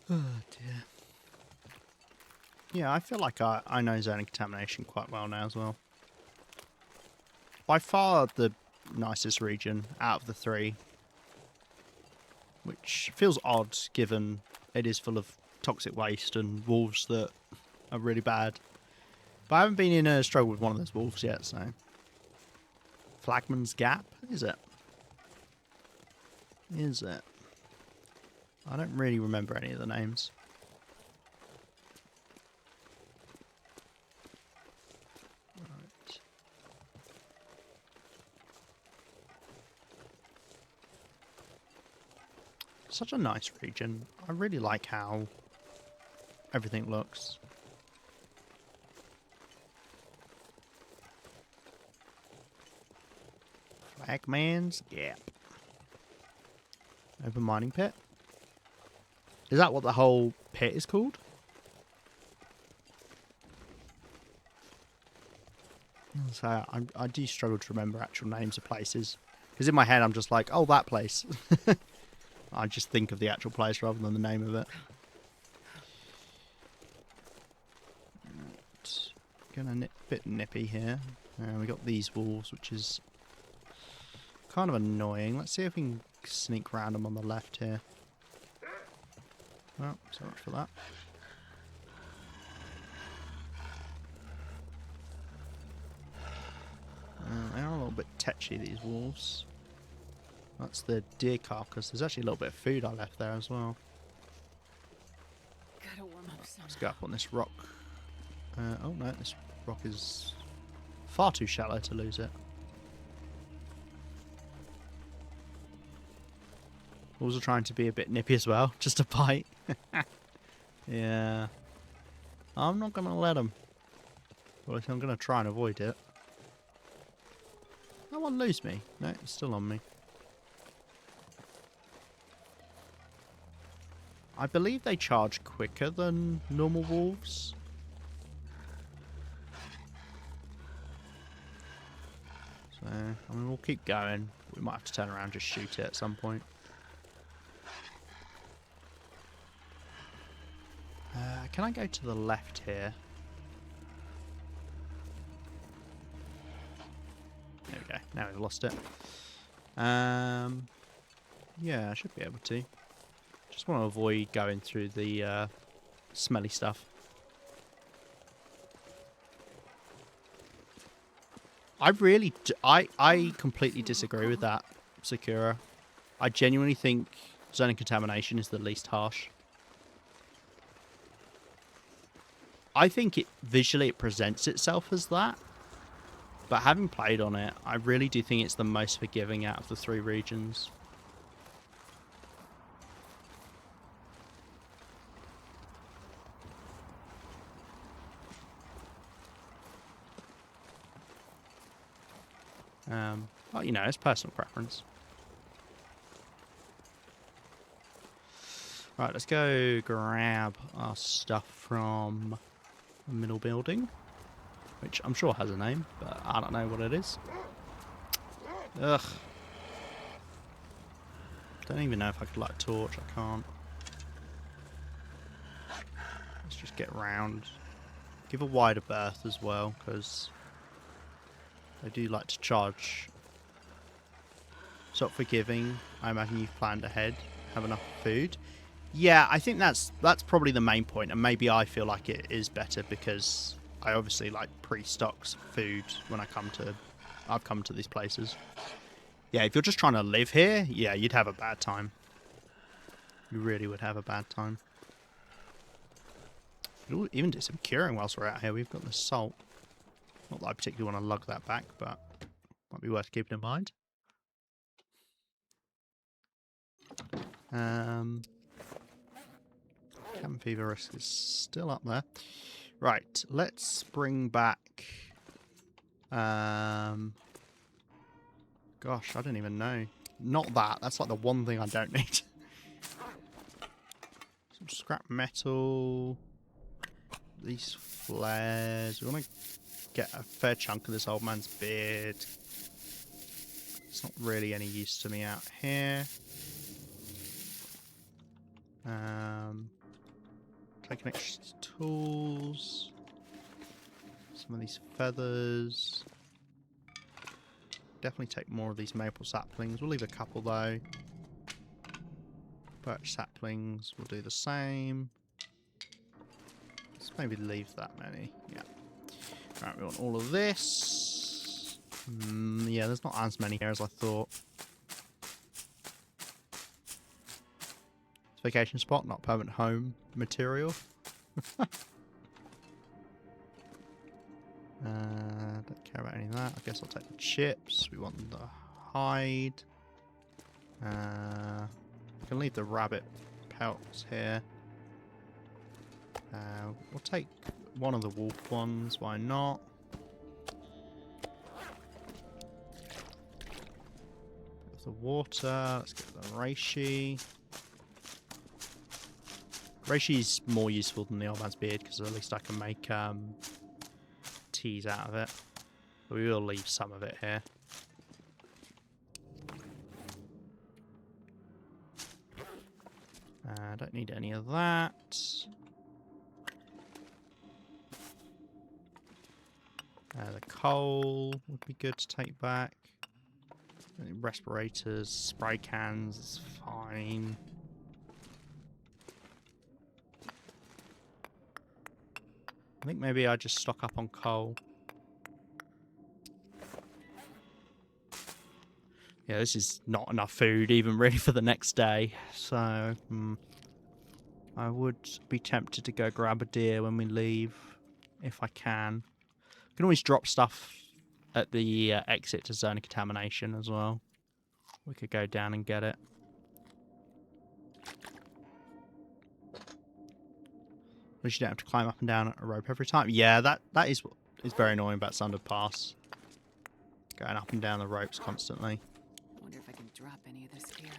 Oh dear. Yeah, I feel like I know zone of contamination quite well now as well. By far the nicest region out of the three. Which feels odd given it is full of toxic waste and wolves that are really bad. But I haven't been in a struggle with one of those wolves yet, so... Flagman's Gap, is it? Is it? I don't really remember any of the names. Right. Such a nice region. I really like how everything looks. Flagman's Gap. Open mining pit. Is that what the whole pit is called? So I do struggle to remember actual names of places. Because in my head I'm just like, oh, that place. I just think of the actual place rather than the name of it. Right. Getting a bit nippy here. We got these wolves, which is kind of annoying. Let's see if we can sneak around them on the left here. Well, so much for that. They are a little bit tetchy, these wolves. That's the deer carcass. There's actually a little bit of food I left there as well. Gotta warm up some. Let's go up on this rock. Oh no, this rock is far too shallow to lose it. Also trying to be a bit nippy as well, just a bite. Yeah. I'm not going to let him. Well, I'm going to try and avoid it. That one lose me. No, it's still on me. I believe they charge quicker than normal wolves. So, I mean, we'll keep going. We might have to turn around and just shoot it at some point. Can I go to the left here? There we go. Now we've lost it. Yeah, I should be able to. Just want to avoid going through the smelly stuff. I completely disagree with that, Sakura. I genuinely think zone of contamination is the least harsh. I think visually it presents itself as that. But having played on it, I really do think it's the most forgiving out of the 3 regions. Well, you know, it's personal preference. Right, let's go grab our stuff from the middle building, which I'm sure has a name, but I don't know what it is. Ugh. Don't even know if I could light a torch. I can't. Let's just get round. Give a wider berth as well, because they do like to charge. Sort of forgiving. I imagine you've planned ahead. Have enough food. Yeah, I think that's probably the main point, and maybe I feel like it is better because I obviously like pre-stocks food when I've come to these places. Yeah, if you're just trying to live here, yeah, you'd have a bad time. You really would have a bad time. We'll even do some curing whilst we're out here. We've got the salt. Not that I particularly want to lug that back, but might be worth keeping in mind. Cabin fever risk is still up there. Right, let's bring back... gosh, I don't even know. Not that. That's like the one thing I don't need. Some scrap metal. These flares. We want to get a fair chunk of this old man's beard. It's not really any use to me out here. Taking extra tools. Some of these feathers. Definitely take more of these maple saplings. We'll leave a couple though. Birch saplings, we'll do the same. Let's maybe leave that many. Yeah. Right, we want all of this. Yeah, there's not as many here as I thought. It's vacation spot, not permanent home material. Don't care about any of that. I guess I'll take the chips. We want the hide. We can leave the rabbit pelts here. We'll take one of the wolf ones. Why not? The water. Let's get the reishi. Reishi's more useful than the old man's beard because at least I can make teas out of it. But we will leave some of it here. I don't need any of that. The coal would be good to take back. Respirators, spray cans, it's fine. I think maybe I just stock up on coal. Yeah, this is not enough food even really for the next day. So, I would be tempted to go grab a deer when we leave, if I can. I can always drop stuff at the exit to zone of contamination as well. We could go down and get it. At least you don't have to climb up and down a rope every time. Yeah, that is what is very annoying about Sundered Pass. Going up and down the ropes constantly. I wonder if I can drop any of this gear.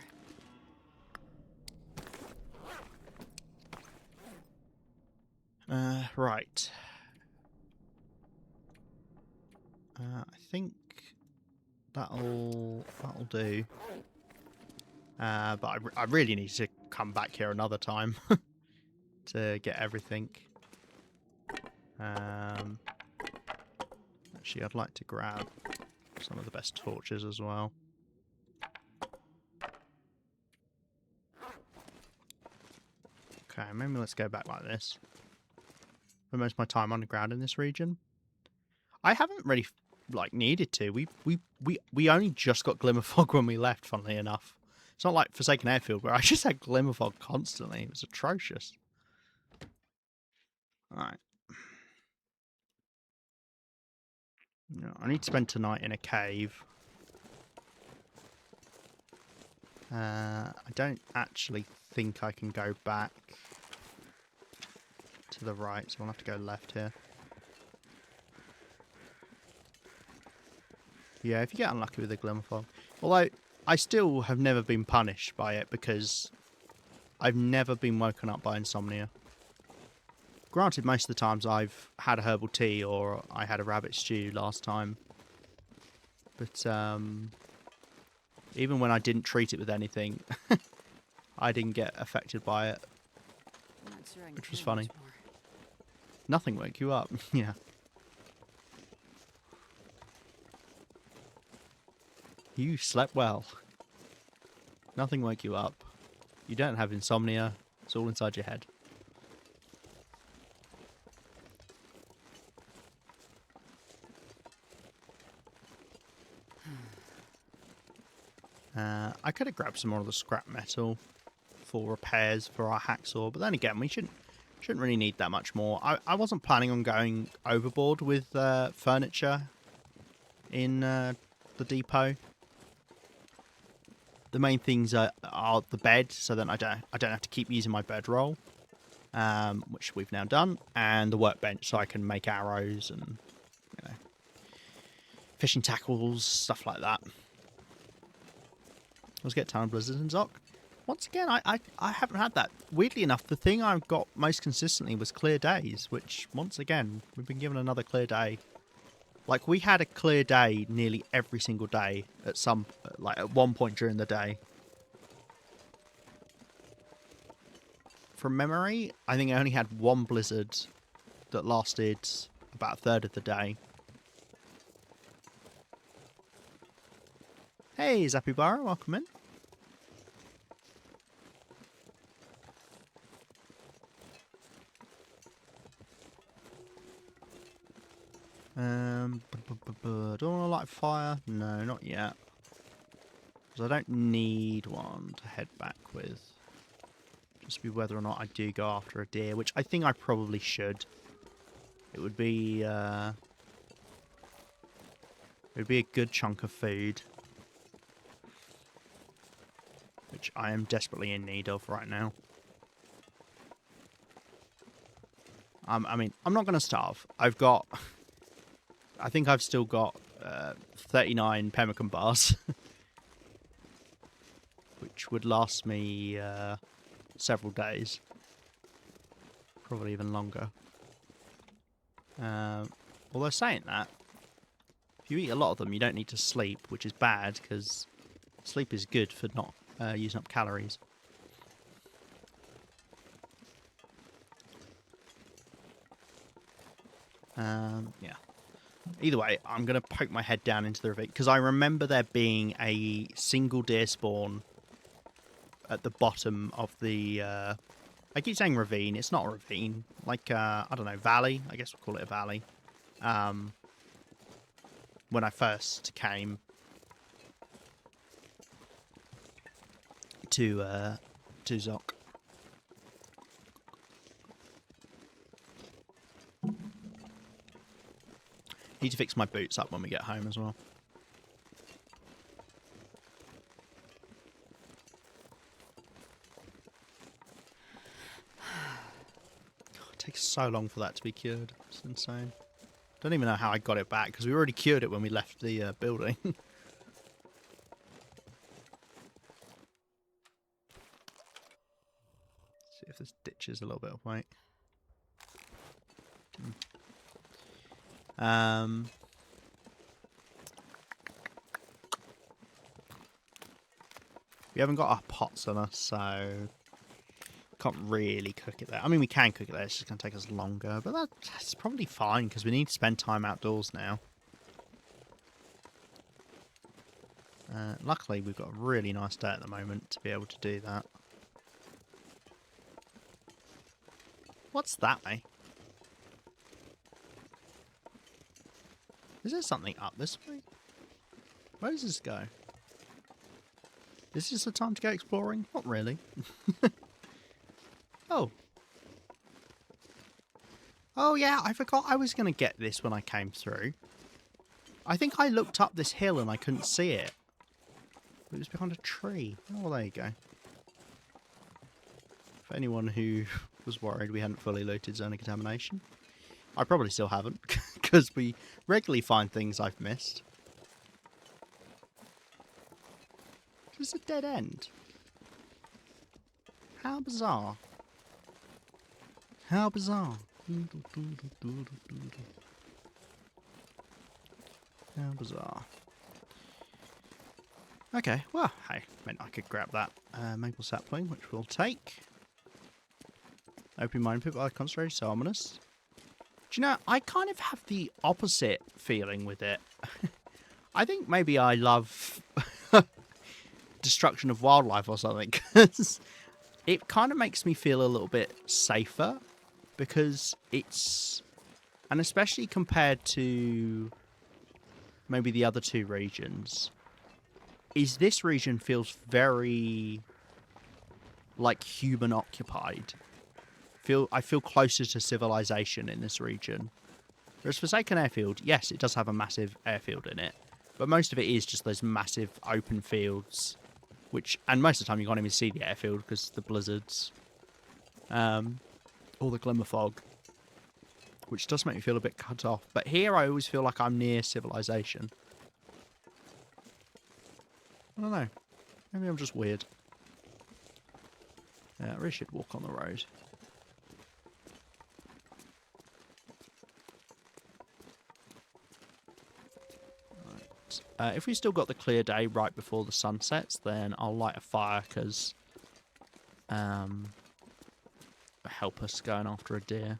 Right. I think that'll do. But I really need to come back here another time to get everything. Actually, I'd like to grab some of the best torches as well. Okay, maybe let's go back like this. For most of my time underground in this region, I haven't really needed to. We only just got glimmer fog when we left. Funnily enough, it's not like Forsaken Airfield where I just had glimmer fog constantly. It was atrocious. All right. No, I need to spend tonight in a cave. I don't actually think I can go back to the right, so I'll have to go left here. Yeah, if you get unlucky with the glimmer fog. Although, I still have never been punished by it because I've never been woken up by insomnia. Granted, most of the times I've had a herbal tea or I had a rabbit stew last time. But, even when I didn't treat it with anything, I didn't get affected by it. I'm not sure I can Which was carry funny. much more. Nothing woke you up. Yeah. You slept well. Nothing woke you up. You don't have insomnia. It's all inside your head. I could have grabbed some more of the scrap metal for repairs for our hacksaw, but then again, we shouldn't really need that much more. I wasn't planning on going overboard with furniture in the depot. The main things are the bed, so then I don't have to keep using my bedroll, which we've now done, and the workbench, so I can make arrows and fishing tackles, stuff like that. Let's get Town Blizzards and Zoc. Once again, I haven't had that. Weirdly enough, the thing I've got most consistently was clear days, which, once again, we've been given another clear day. Like, we had a clear day nearly every single day at one point during the day. From memory, I think I only had one blizzard that lasted about a third of the day. Hey, Zappy Barra, welcome in. Do I want to light a fire? No, not yet. Because I don't need one to head back with. Just be whether or not I do go after a deer, which I think I probably should. It would be a good chunk of food, which I am desperately in need of right now. I mean, I'm not going to starve. I think I've still got 39 pemmican bars, which would last me several days, probably even longer. Although saying that, if you eat a lot of them, you don't need to sleep, which is bad because sleep is good for not using up calories. Yeah. Either way, I'm going to poke my head down into the ravine, because I remember there being a single deer spawn at the bottom of the... I keep saying ravine, it's not a ravine. Like, I don't know, valley? I guess we'll call it a valley. When I first came to Zoc. Need to fix my boots up when we get home as well. so long for that to be cured. It's insane. Don't even know how I got it back, because we already cured it when we left the building. See if this ditches a little bit of weight. We haven't got our pots on us, so can't really cook it there. I mean, we can cook it there. It's just going to take us longer, but that's probably fine because we need to spend time outdoors now. Luckily, we've got a really nice day at the moment to be able to do that. What's that, mate? Is there something up this way? Where does this go? Is this the time to go exploring? Not really. Oh. Oh, yeah, I forgot I was going to get this when I came through. I think I looked up this hill and I couldn't see it. It was behind a tree. Oh, there you go. For anyone who was worried we hadn't fully looted zone of contamination. I probably still haven't, because we regularly find things I've missed. This is a dead end. How bizarre. How bizarre. How bizarre. Okay, well, hey, meant I could grab that maple sapling, which we'll take. Open mine pit by concentrate, so ominous. Do you know, I kind of have the opposite feeling with it. I think maybe I love destruction of wildlife or something, because it kind of makes me feel a little bit safer, because it's, and especially compared to maybe the other two regions, is this region feels very like human occupied. I feel closer to civilization in this region. Whereas Forsaken Airfield, yes, it does have a massive airfield in it, but most of it is just those massive open fields, and most of the time you can't even see the airfield because the blizzards, or the glimmer fog, which does make me feel a bit cut off. But here I always feel like I'm near civilization. I don't know. Maybe I'm just weird. I really should walk on the road. Right. If we still got the clear day right before the sun sets, then I'll light a fire, because help us going after a deer.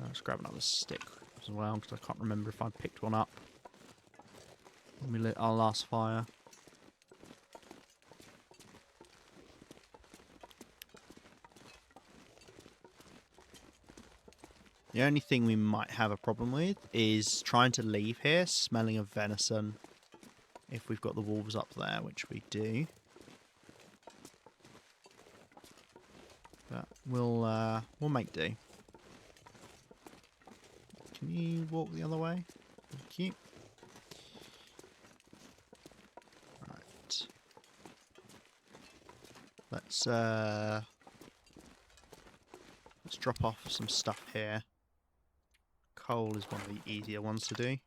Let's grab another stick as well, because I can't remember if I picked one up when we lit our last fire. The only thing we might have a problem with is trying to leave here smelling of venison if we've got the wolves up there, which we do. But we'll make do. Can you walk the other way? Thank you. Right. Let's drop off some stuff here. Coal is one of the easier ones to do.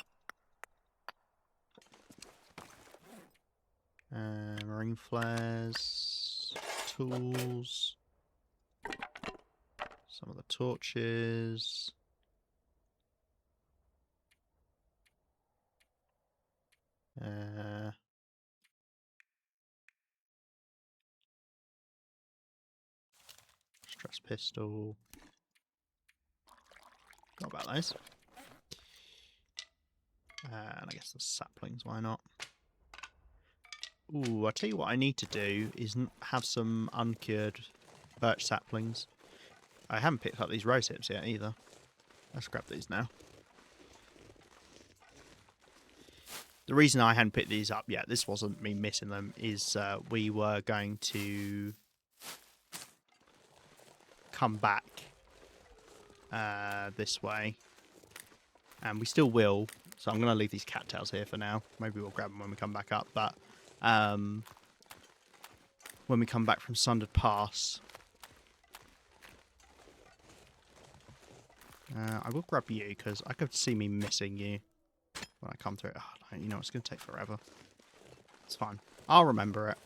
Marine flares, tools, some of the torches. Stress pistol. Not about those. And I guess the saplings, why not? Ooh, I'll tell you what I need to do is have some uncured birch saplings. I haven't picked up these rose hips yet either. Let's grab these now. The reason I hadn't picked these up yet, this wasn't me missing them, is we were going to come back this way. And we still will. So I'm going to leave these cattails here for now. Maybe we'll grab them when we come back up. But when we come back from Sundered Pass, I will grab you, because I could see me missing you when I come through. Oh, no, you know, it's going to take forever. It's fine. I'll remember it.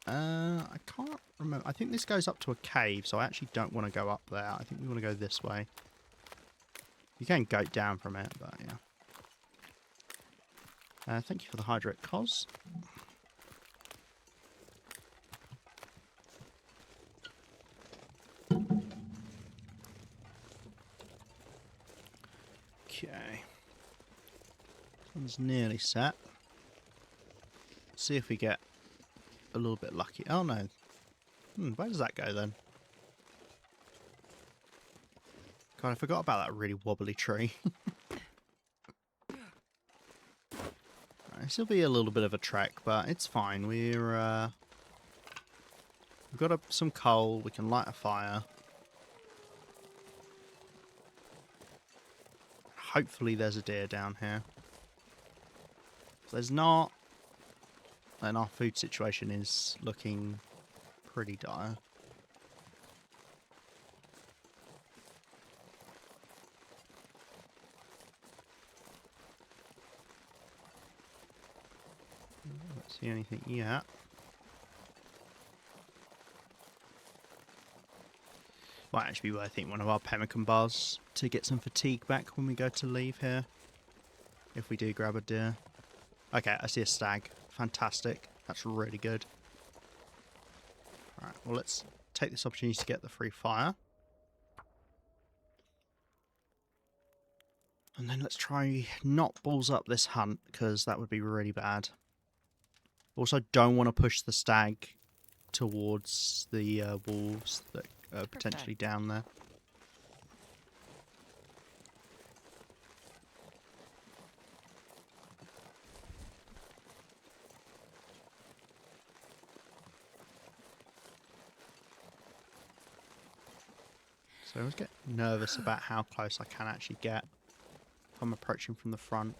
I can't remember. I think this goes up to a cave, so I actually don't want to go up there. I think we want to go this way. You can go down from it, but yeah. Thank you for the hydrate, Cos. Okay. One's nearly set. See if we get a little bit lucky. Oh no. Where does that go then? God, I forgot about that really wobbly tree. This will be a little bit of a trek, but it's fine. We've got some coal. We can light a fire. Hopefully there's a deer down here. If there's not, then our food situation is looking pretty dire. Don't see anything yet. Might actually be worth eating one of our pemmican bars to get some fatigue back when we go to leave here. If we do grab a deer. Okay, I see a stag. Fantastic. That's really good. Alright, well let's take this opportunity to get the free fire. And then let's try not balls up this hunt, because that would be really bad. Also, don't want to push the stag towards the wolves that are potentially down there. So I always get nervous about how close I can actually get if I'm approaching from the front.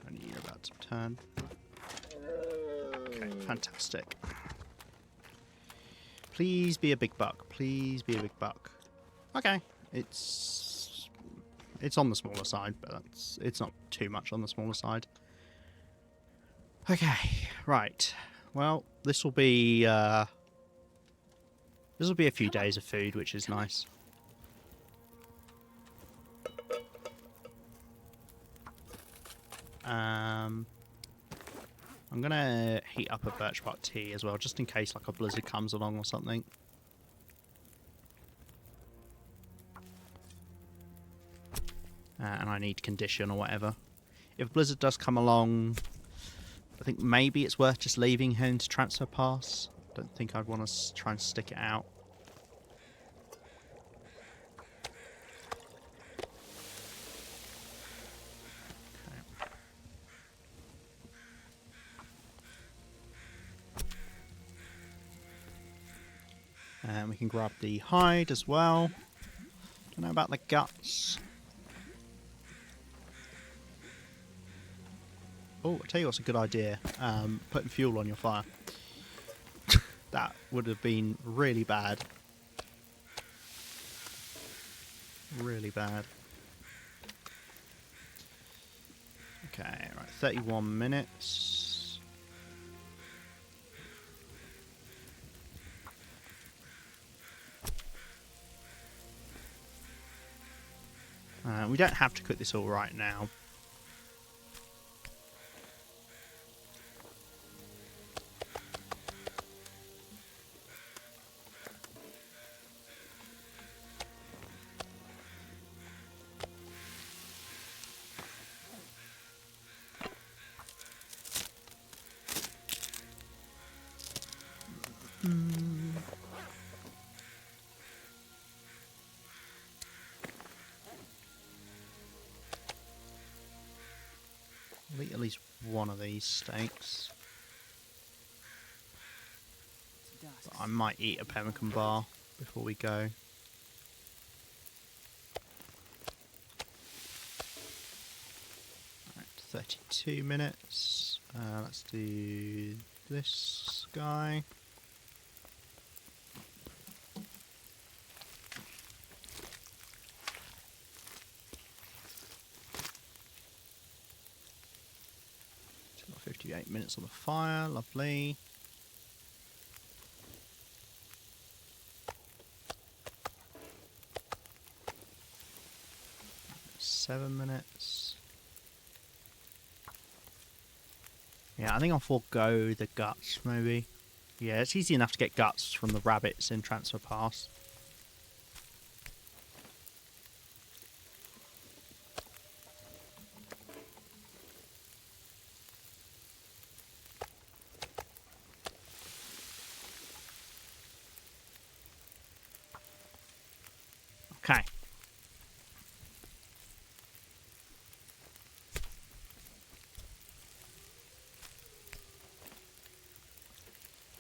I need you about to turn. Okay, fantastic. Please be a big buck. Please be a big buck. Okay, it's on the smaller side, but it's not too much on the smaller side. Okay, right. Well, this will be a few days of food, which is nice. I'm gonna heat up a birch bark tea as well, just in case like a blizzard comes along or something. And I need condition or whatever. If a blizzard does come along, I think maybe it's worth just leaving him to transfer pass. Don't think I'd want to try and stick it out. And we can grab the hide as well. Don't know about the guts. Oh, I tell you what's a good idea. Putting fuel on your fire. That would have been really bad. Really bad. Okay, right, 31 minutes. We don't have to cook this all right now. I'll eat at least one of these steaks. It's dusk. But I might eat a pemmican bar before we go. Alright, 32 minutes. Let's do this guy. Still got 58 minutes on the fire, lovely. 7 minutes. Yeah, I think I'll forego the guts, maybe. Yeah, it's easy enough to get guts from the rabbits in Transfer Pass. Okay.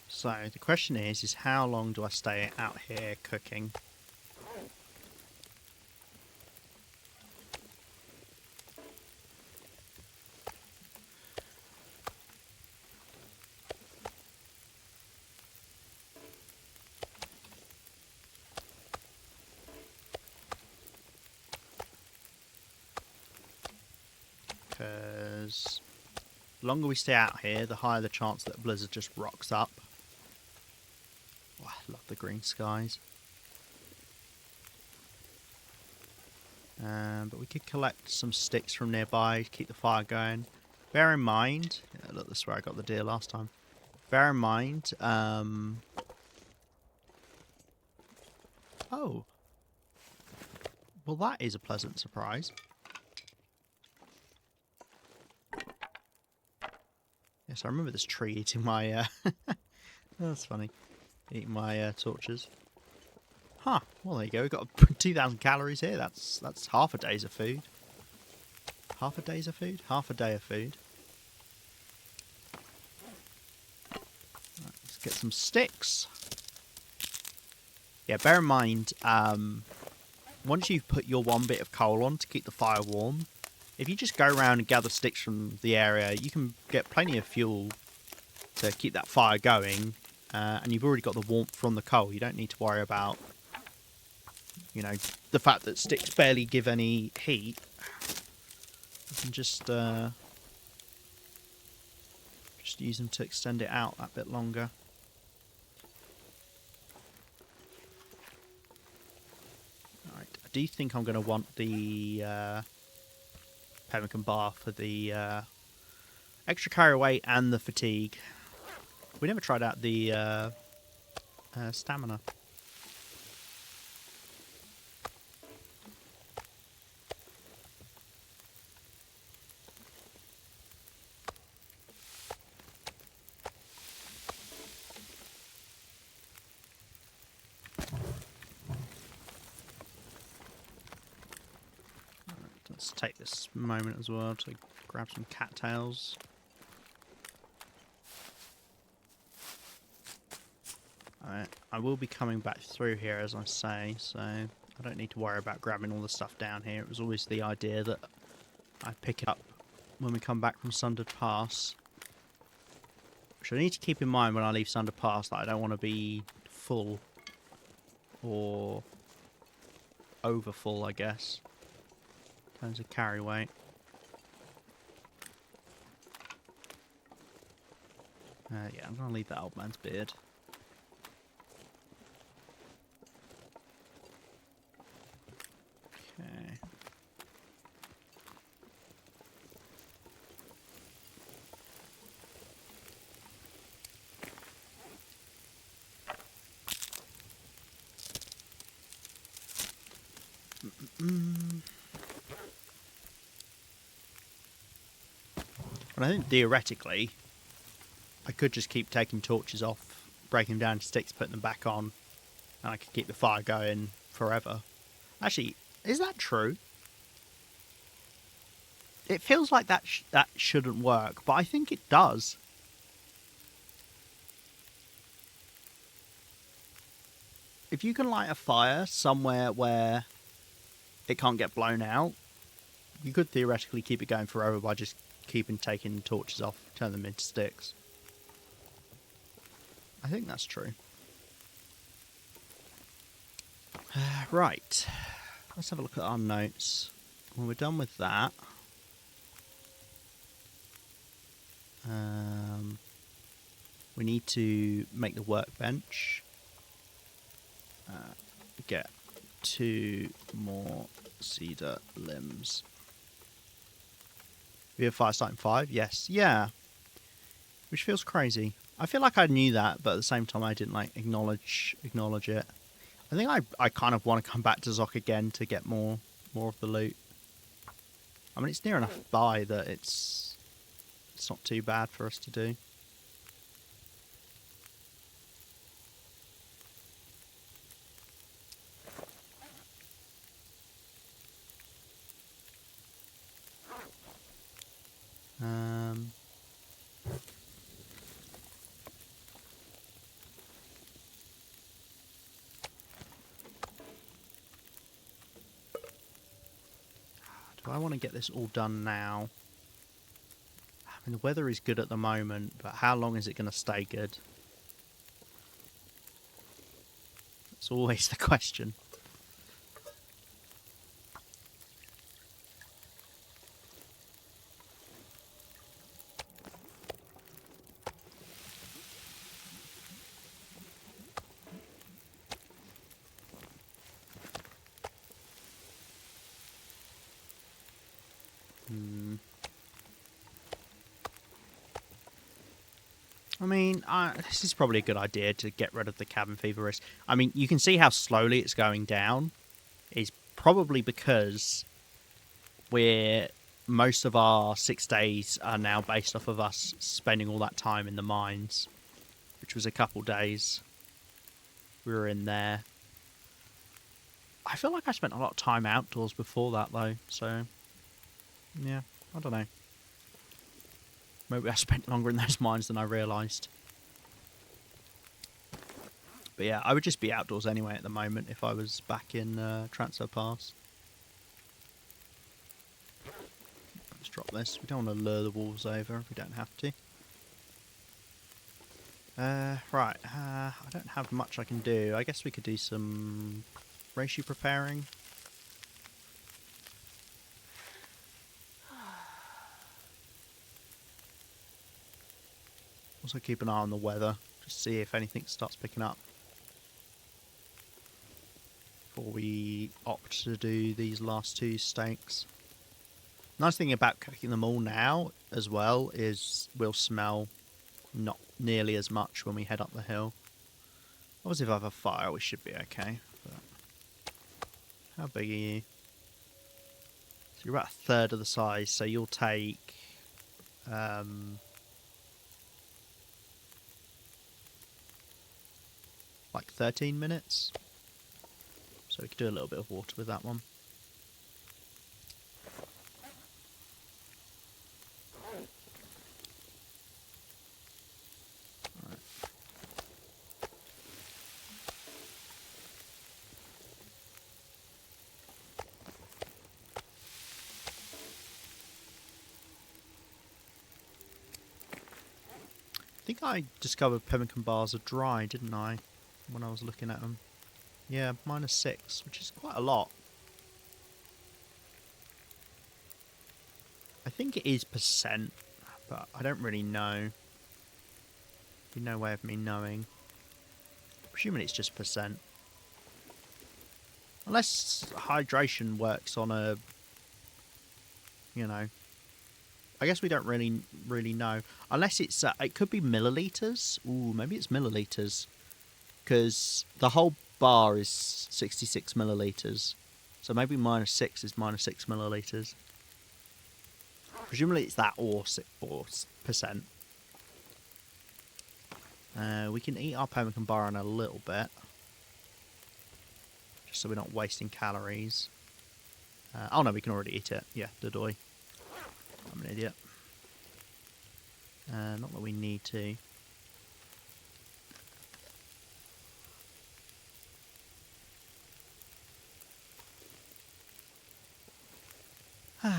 So the question is how long do I stay out here cooking? Because the longer we stay out here, the higher the chance that a blizzard just rocks up. Oh, I love the green skies. But we could collect some sticks from nearby to keep the fire going. Bear in mind, look, this is where I got the deer last time. Bear in mind, oh. Well, that is a pleasant surprise. Yes, I remember this tree eating my, that's funny. Eating my torches. Huh, well there you go, we've got 2,000 calories here, that's half a day's of food. Half a day's of food? Half a day of food. Right, let's get some sticks. Yeah, bear in mind, once you've put your one bit of coal on to keep the fire warm, if you just go around and gather sticks from the area, you can get plenty of fuel to keep that fire going, and you've already got the warmth from the coal. You don't need to worry about, you know, the fact that sticks barely give any heat. You can just use them to extend it out that bit longer. Alright, I do think I'm going to want the pemmican bar for the extra carry weight and the fatigue. We never tried out the stamina. Let's take this moment as well to grab some cattails. Alright, I will be coming back through here as I say, so I don't need to worry about grabbing all the stuff down here. It was always the idea that I pick it up when we come back from Sundered Pass. Which I need to keep in mind when I leave Sundered Pass, that I don't want to be full or over full, I guess. In terms of carry weight. Yeah, I'm going to leave that old man's beard. Okay. And I think theoretically, I could just keep taking torches off, breaking them down to sticks, putting them back on, and I could keep the fire going forever. Actually, is that true? It feels like that shouldn't work, but I think it does. If you can light a fire somewhere where it can't get blown out, you could theoretically keep it going forever by just taking the torches off, turn them into sticks. I think that's true. Right. Let's have a look at our notes. When we're done with that, we need to make the workbench. Get 2 more cedar limbs. We have fire starting 5? Yes. Yeah. Which feels crazy. I feel like I knew that, but at the same time I didn't like acknowledge it. I think I kind of want to come back to Zoc again to get more of the loot. I mean, it's near enough by that it's not too bad for us to do. Do I want to get this all done now? I mean, the weather is good at the moment, but how long is it going to stay good? That's always the question. I mean, this is probably a good idea to get rid of the cabin fever risk. I mean, you can see how slowly it's going down. It's probably because most of our 6 days are now based off of us spending all that time in the mines, which was a couple days. We were in there. I feel like I spent a lot of time outdoors before that, though, so yeah, I don't know. Maybe I spent longer in those mines than I realised. But yeah, I would just be outdoors anyway at the moment if I was back in Transfer Pass. Let's drop this. We don't want to lure the wolves over if we don't have to. Right, I don't have much I can do. I guess we could do some ratio preparing. Also keep an eye on the weather, just see if anything starts picking up before we opt to do these last 2 steaks. Nice thing about cooking them all now as well is we'll smell not nearly as much when we head up the hill. Obviously if I have a fire we should be okay. But how big are you? So you're about 1/3 of the size, so you'll take like 13 minutes. So we could do a little bit of water with that one. Right. I think I discovered pemmican bars are dry, didn't I? When I was looking at them. Yeah, -6, which is quite a lot. I think it is percent, but I don't really know. There's no way of me knowing. I'm presuming it's just percent. Unless hydration works on a, you know, I guess we don't really know. Unless it's, it could be milliliters. Ooh, maybe it's milliliters. Because the whole bar is 66 milliliters. So maybe -6 is -6 milliliters. Presumably it's that or percent. We can eat our pemmican bar in a little bit. Just so we're not wasting calories. Oh no, we can already eat it. Yeah, dodoy. I'm an idiot. Not that we need to. One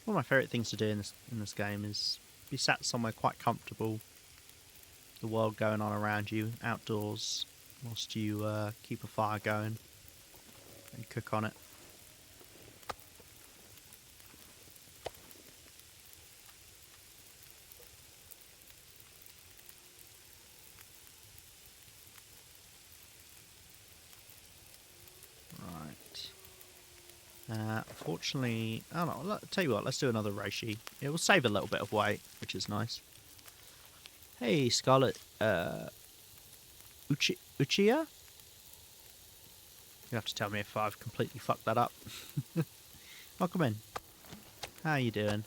of my favourite things to do in this game is be sat somewhere quite comfortable, the world going on around you, outdoors, whilst you keep a fire going and cook on it. Unfortunately, oh no, I'll tell you what, let's do another reishi. It will save a little bit of weight, which is nice. Hey, Scarlet, Uchiha? You have to tell me if I've completely fucked that up. Welcome in. How are you doing?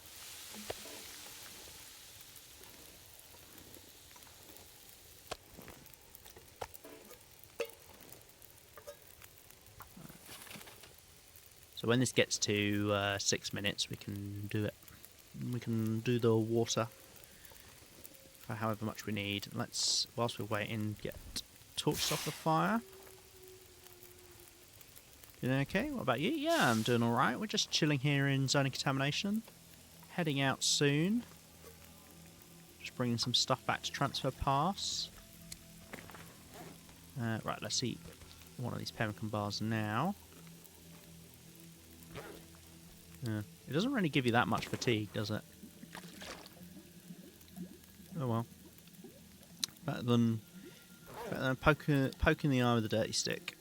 So when this gets to 6 minutes, we can do it. We can do the water for however much we need. Let's, whilst we're waiting, get torches off the fire. Doing okay? What about you? Yeah, I'm doing alright. We're just chilling here in zone of contamination. Heading out soon. Just bringing some stuff back to transfer pass. Right, let's eat one of these pemmican bars now. It doesn't really give you that much fatigue, does it? Oh well. Better than poking the eye with a dirty stick.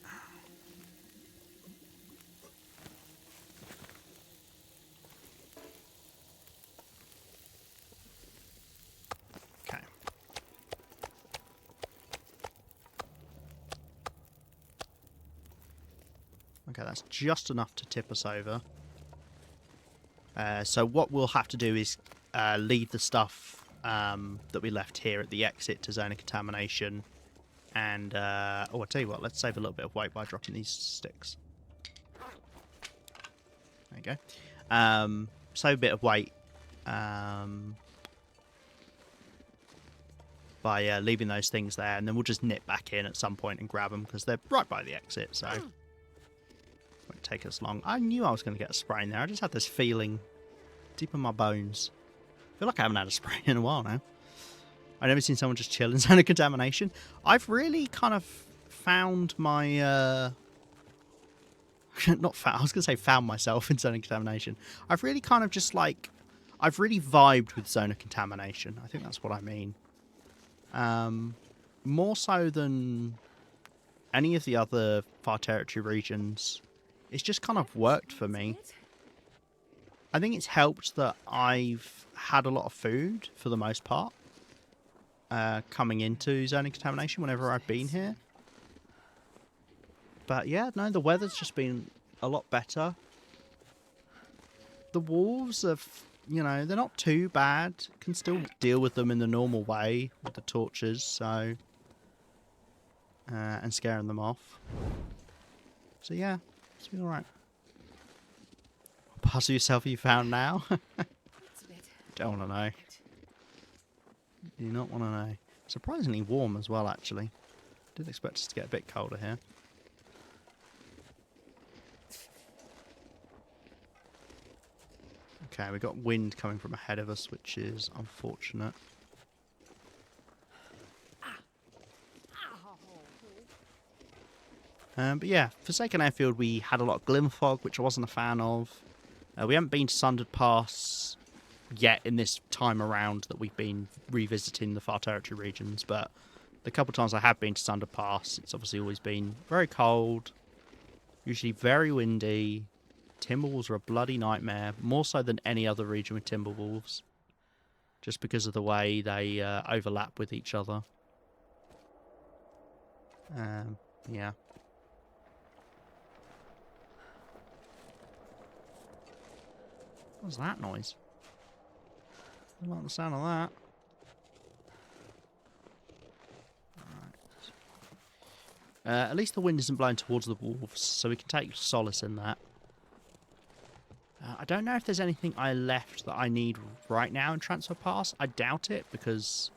Okay. Okay, that's just enough to tip us over. So what we'll have to do is leave the stuff that we left here at the exit to zone of contamination. And, oh, I'll tell you what, let's save a little bit of weight by dropping these sticks. There you go. Save a bit of weight by leaving those things there. And then we'll just nip back in at some point and grab them because they're right by the exit, so won't take us long. I knew I was going to get a sprain there. I just had this feeling deep in my bones. I feel like I haven't had a sprain in a while now. I've never seen someone just chill in zone of contamination. I've really kind of found my... I was going to say found myself in zone of contamination. I've really kind of just like... I've really vibed with zone of contamination. I think that's what I mean. More so than any of the other Far Territory regions. It's just kind of worked for me. I think it's helped that I've had a lot of food for the most part coming into zone of contamination whenever I've been here. But yeah, no, the weather's just been a lot better. The wolves have, you know, they're not too bad. Can still deal with them in the normal way with the torches, so and scaring them off. So yeah, it's been alright. What parts of yourself you found now? Don't want to know. Do not want to know. Surprisingly warm as well, actually. Didn't expect us to get a bit colder here. Okay, we got wind coming from ahead of us, which is unfortunate. But yeah, Forsaken Airfield, we had a lot of glimmer fog, which I wasn't a fan of. We haven't been to Sundered Pass yet in this time around that we've been revisiting the Far Territory regions, but the couple of times I have been to Sundered Pass, it's obviously always been very cold, usually very windy. Timberwolves are a bloody nightmare, more so than any other region with Timberwolves, just because of the way they overlap with each other. Yeah. What's that noise? I don't like the sound of that. Alright. At least the wind isn't blowing towards the wolves, so we can take solace in that. I I don't know if there's anything I left that I need right now in Transfer Pass. I doubt it, because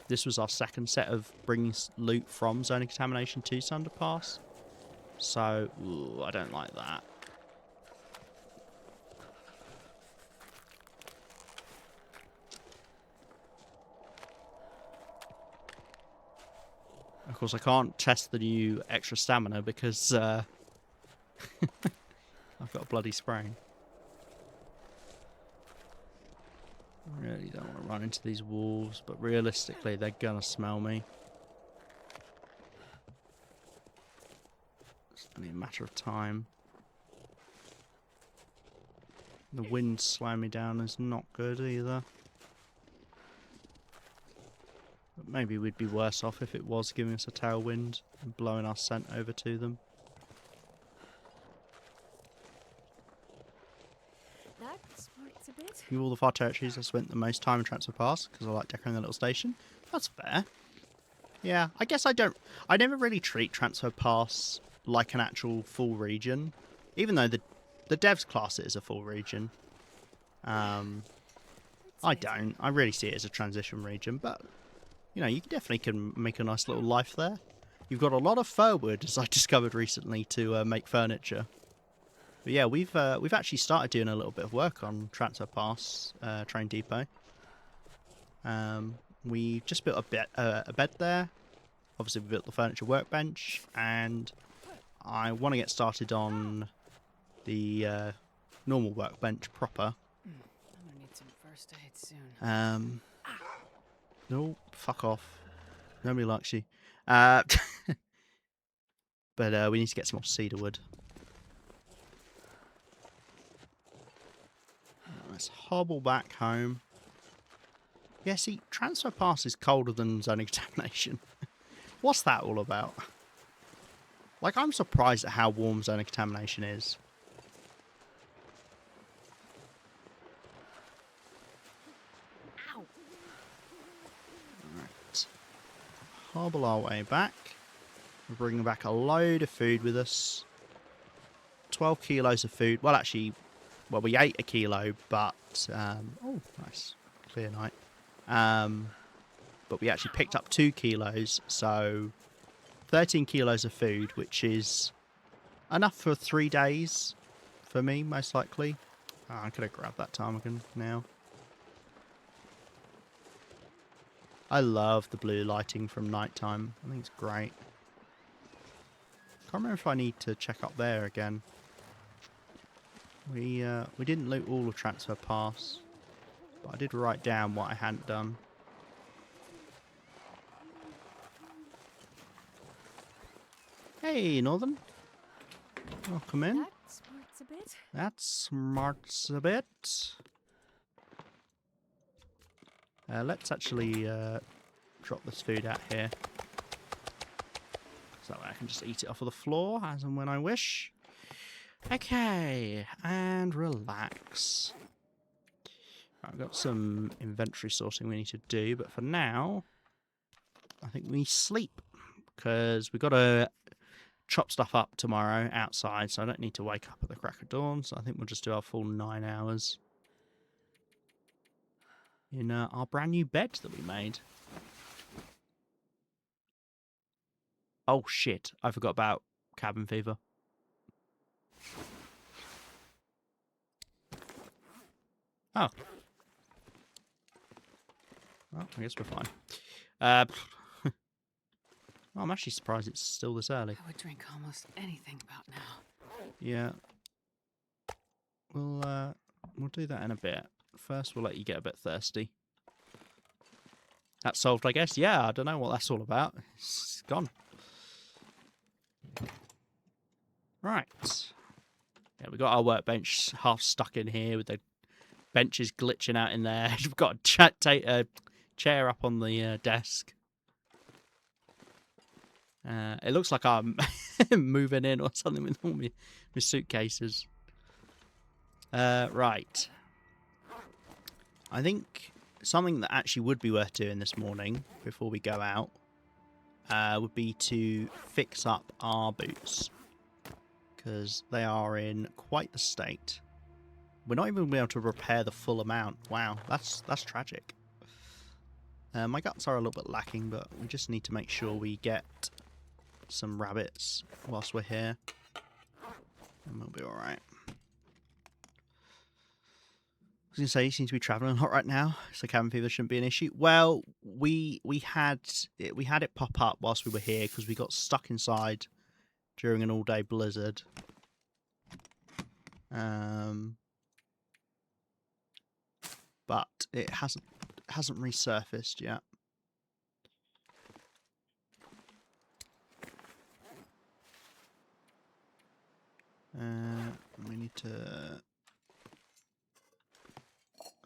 this was our second set of bringing loot from Zone of Contamination to Sunder Pass. So, ooh, I don't like that. Of course, I can't test the new extra stamina because I've got a bloody sprain. I really don't want to run into these wolves, but realistically, they're gonna smell me. It's only a matter of time. The wind slowing me down is not good either. But maybe we'd be worse off if it was giving us a tailwind and blowing our scent over to them. That smarts a bit. In all the far territories, I spent the most time in Transfer Pass because I like decorating the little station. That's fair. Yeah, I guess I never really treat Transfer Pass like an actual full region, even though the devs class it as a full region. I don't. I really see it as a transition region, but you know, you definitely can make a nice little life there. You've got a lot of fir wood, as I discovered recently, to make furniture. But yeah, we've actually started doing a little bit of work on Transfer Pass Train Depot. We just built a bed there. Obviously, we built the furniture workbench, and I want to get started on the normal workbench proper. I'm gonna need some first aid soon. No, fuck off. Nobody likes you. But we need to get some more cedar wood. Let's hobble back home. Yeah, see, Transfer Pass is colder than Zone of Contamination. What's that all about? Like, I'm surprised at how warm Zone of Contamination is. Ow! Right. Hobble our way back. We're bringing back a load of food with us. 12 kilos of food. Well, actually, well, we ate a kilo, but... oh, nice. Clear night. But we actually picked up 2 kilos, so 13 kilos of food, which is enough for 3 days for me, most likely. Oh, I could have grabbed that ptarmigan now. I love the blue lighting from nighttime. I think it's great. Can't remember if I need to check up there again. We didn't loot all of Transfer Pass, but I did write down what I hadn't done. Hey, Northern. Welcome in. That smarts a bit. That smarts a bit. Let's actually drop this food out here. So that way I can just eat it off of the floor as and when I wish. Okay, and relax. Right, I've got some inventory sorting we need to do, but for now, I think we sleep. Because we've got to chop stuff up tomorrow outside, so I don't need to wake up at the crack of dawn, so I think we'll just do our full 9 hours in our brand new bed that we made. Oh shit, I forgot about cabin fever. Oh. Well, I guess we're fine. Well, I'm actually surprised it's still this early. I would drink almost anything about now. Yeah. We'll do that in a bit. First, we'll let you get a bit thirsty. That's solved, I guess. Yeah, I don't know what that's all about. It's gone. Right. Yeah, we got our workbench half stuck in here with the benches glitching out in there. We've got a chair up on the desk. It looks like I'm moving in or something with all my suitcases. Right. I think something that actually would be worth doing this morning before we go out would be to fix up our boots. because they are in quite the state. We're not even going to be able to repair the full amount. Wow, that's tragic. My guts are a little bit lacking, but we just need to make sure we get some rabbits whilst we're here, and we'll be alright. I was going to say, you seem to be travelling a lot right now, so cabin fever shouldn't be an issue. Well, we had it pop up whilst we were here because we got stuck inside during an all-day blizzard. But it hasn't resurfaced yet. We need to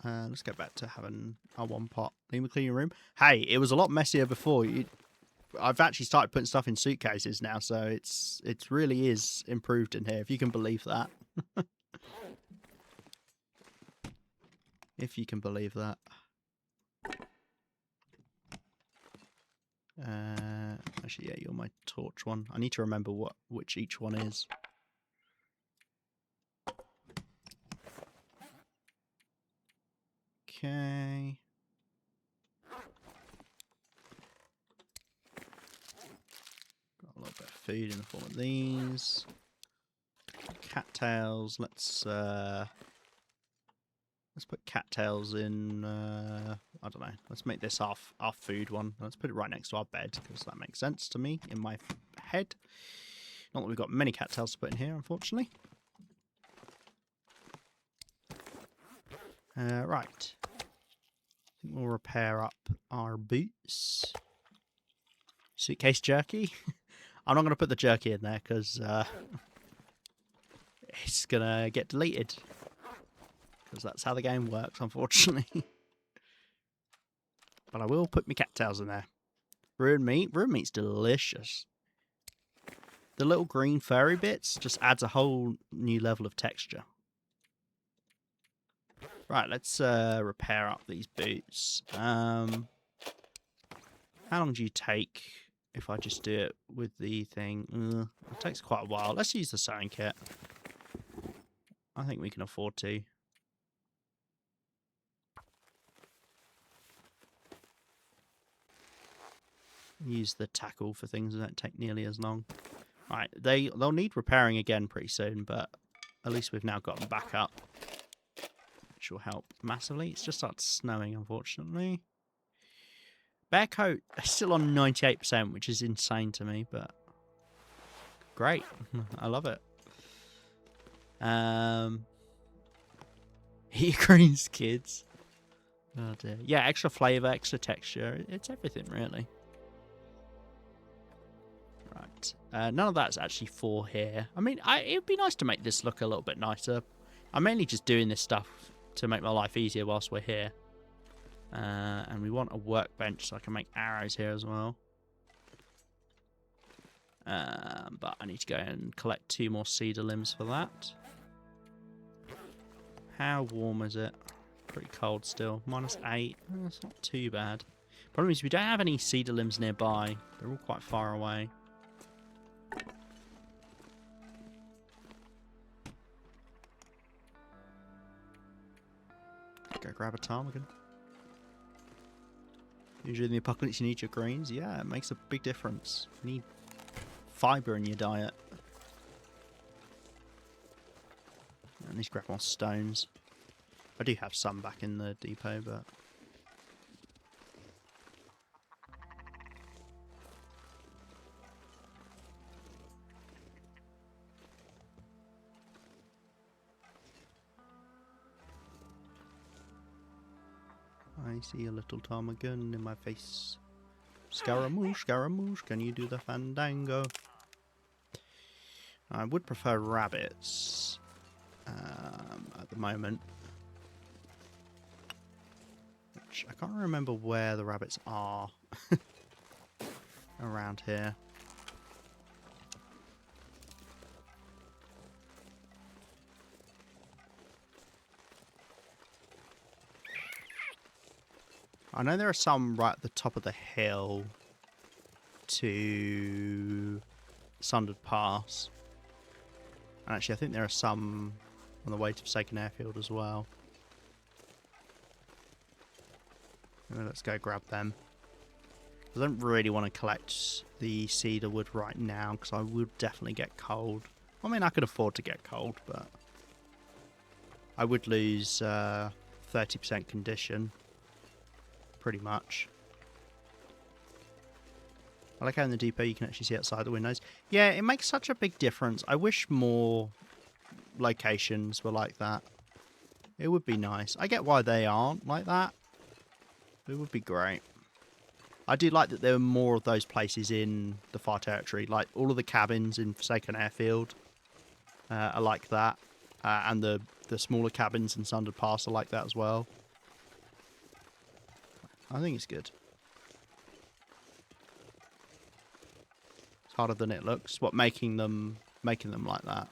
let's go back to having our one pot in the cleaning room. Hey, it was a lot messier before. I've actually started putting stuff in suitcases now, so it really is improved in here, if you can believe that. If you can believe that. Actually, yeah, you're my torch one. I need to remember which each one is. Okay. Got a little bit of food in the form of these. Cattails. Let's put cattails in. I don't know. Let's make this our food one. Let's put it right next to our bed because that makes sense to me in my head. Not that we've got many cattails to put in here, unfortunately. Right. I think we'll repair up our boots. Suitcase jerky. I'm not going to put the jerky in there because it's going to get deleted. Because that's how the game works, unfortunately. But I will put my cattails in there. Ruined meat. Ruined meat's delicious. The little green furry bits just adds a whole new level of texture. Right, let's repair up these boots. How long do you take if I just do it with the thing? It takes quite a while. Let's use the sewing kit. I think we can afford to. Use the tackle for things that don't take nearly as long. Right, they'll need repairing again pretty soon, but at least we've now got them back up. Which will help massively. It's just started snowing, unfortunately. Bear coat is still on 98%, which is insane to me, but great. I love it. Eat greens, kids. Oh dear. Yeah, extra flavour, extra texture. It's everything, really. Right. None of that's actually for here. I mean, it'd be nice to make this look a little bit nicer. I'm mainly just doing this stuff to make my life easier whilst we're here. And we want a workbench so I can make arrows here as well. But I need to go and collect 2 more cedar limbs for that. How warm is it? Pretty cold still. -8. That's not too bad. Problem is we don't have any cedar limbs nearby. They're all quite far away. Go grab a ptarmigan. Usually in the apocalypse you need your greens. Yeah, it makes a big difference. You need fibre in your diet. I need to grab more stones. I do have some back in the depot, but... I see a little ptarmigan in my face. Scaramouche, Scaramouche, can you do the fandango? I would prefer rabbits at the moment. Which I can't remember where the rabbits are around here. I know there are some right at the top of the hill to Sundered Pass. And actually, I think there are some on the way to Forsaken Airfield as well. Let's go grab them. I don't really want to collect the cedar wood right now because I would definitely get cold. I mean, I could afford to get cold, but I would lose 30% condition, pretty much. I like how in the depot you can actually see outside the windows. Yeah, it makes such a big difference. I wish more locations were like that. It would be nice. I get why they aren't like that. It would be great. I do like that there are more of those places in the Far Territory. Like, all of the cabins in Forsaken Airfield are like that. And the smaller cabins in Sundered Pass are like that as well. I think it's good. It's harder than it looks. What, making them like that?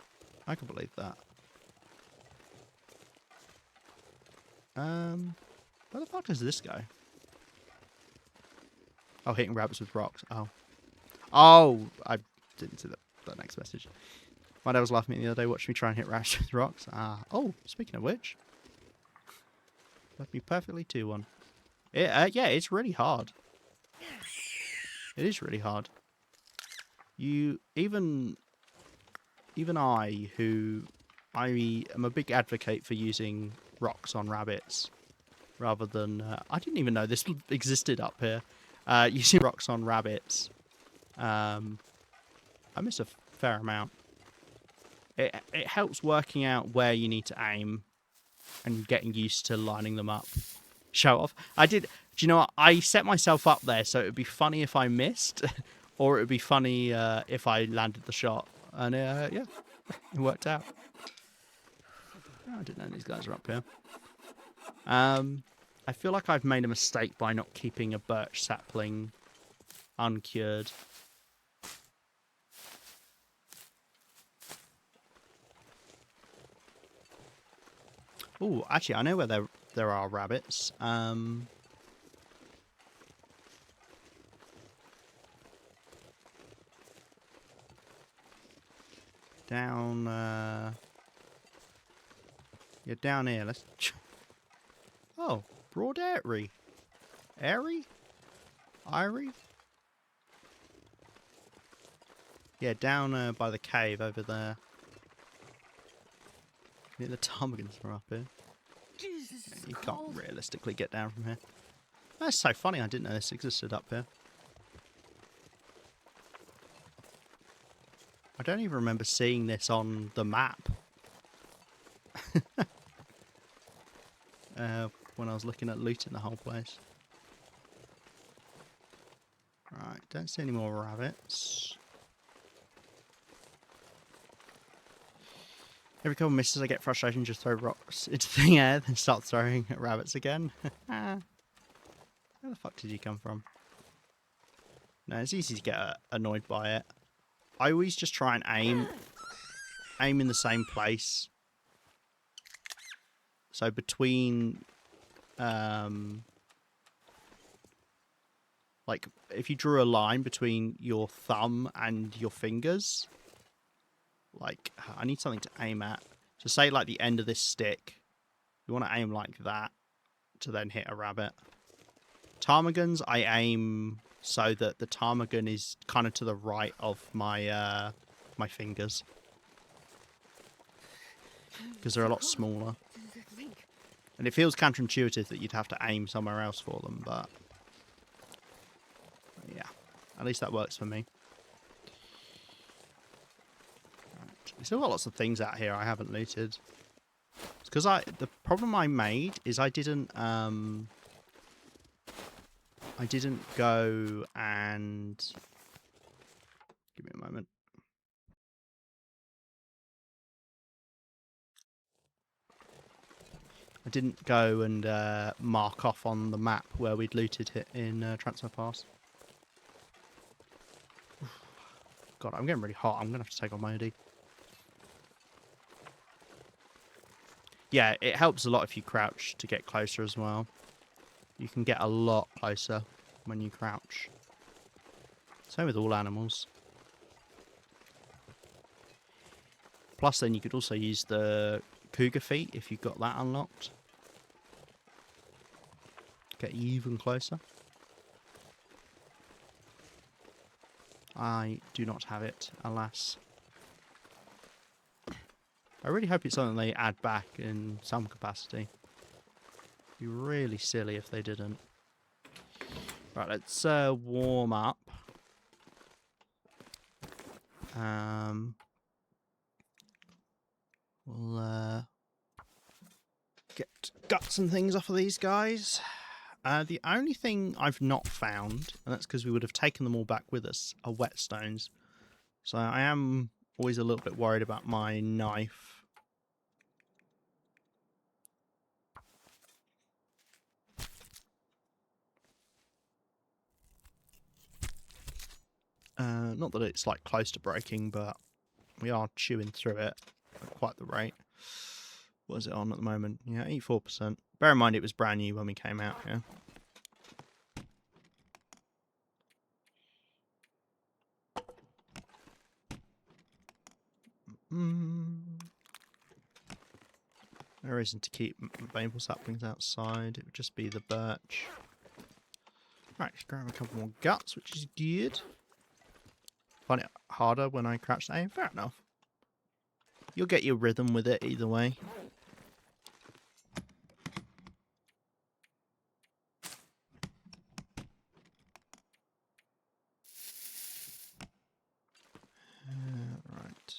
I can believe that. Where the fuck does this go? Oh, hitting rabbits with rocks. Oh. Oh! I didn't see that next message. My dad was laughing at me the other day watching me try and hit rabbits with rocks. Ah. Oh, speaking of which. Left me perfectly 2-1. Yeah, it's really hard. It is really hard. Even I, who I am a big advocate for using rocks on rabbits rather than I didn't even know this existed up here. Using rocks on rabbits, I miss a fair amount. It helps working out where you need to aim and getting used to lining them up. Show off. Do you know what? I set myself up there so it would be funny if I missed, or it would be funny if I landed the shot. And yeah, it worked out. Oh, I didn't know these guys are up here. I feel like I've made a mistake by not keeping a birch sapling uncured. Oh, actually, I know where there are rabbits. Down, yeah, down here. Let's. Oh, Broad Airy. Airy? Irie? Yeah, down by the cave over there. Yeah, the ptarmigans are up here. Jesus, You can't realistically get down from here. That's so funny, I didn't know this existed up here. I don't even remember seeing this on the map. When I was looking at looting the whole place. Right, don't see any more rabbits. Every couple of misses I get frustrated and just throw rocks into the air, then start throwing at rabbits again. Where the fuck did you come from? No, it's easy to get annoyed by it. I always just try and aim in the same place. So between, like, if you drew a line between your thumb and your fingers, like, I need something to aim at. So say, like, the end of this stick. You want to aim like that to then hit a rabbit. Ptarmigans, I aim so that the ptarmigan is kind of to the right of my my fingers. Because they're a lot smaller. And it feels counterintuitive that you'd have to aim somewhere else for them, but yeah, at least that works for me. Right. We've still got lots of things out here I haven't looted. It's because the problem I made is I didn't go and give me a moment. I didn't go and mark off on the map where we'd looted it in Transfer Pass. God, I'm getting really hot. I'm going to have to take off my hoodie. Yeah, it helps a lot if you crouch to get closer as well. You can get a lot closer when you crouch. Same with all animals. Plus, then you could also use the cougar feet if you've got that unlocked. Get even closer. I do not have it, alas. I really hope it's something they add back in some capacity. It'd be really silly if they didn't. Right, let's warm up. We'll get guts and things off of these guys. The only thing I've not found, and that's because we would have taken them all back with us, are whetstones. So I am always a little bit worried about my knife. Not that it's like close to breaking, but we are chewing through it at quite the rate. What is it on at the moment? Yeah, 84%. Bear in mind it was brand new when we came out here. There isn't to keep maple saplings outside. It would just be the birch. Right, grab a couple more guts, which is good. Find it harder when I crouch aim. Fair enough. You'll get your rhythm with it either way. Right.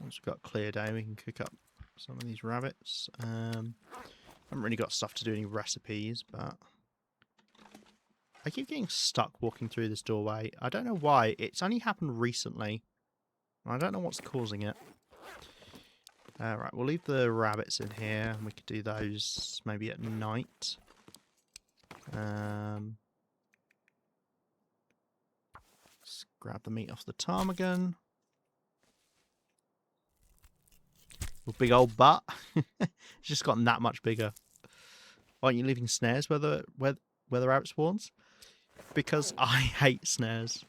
Once we've got a clear day, we can cook up some of these rabbits. Haven't really got stuff to do any recipes, but I keep getting stuck walking through this doorway. I don't know why. It's only happened recently. I don't know what's causing it. Right, we'll leave the rabbits in here, and we could do those maybe at night. Let's grab the meat off the ptarmigan. With big old butt. It's just gotten that much bigger. Why aren't you leaving snares where the rabbit spawns? Because I hate snares.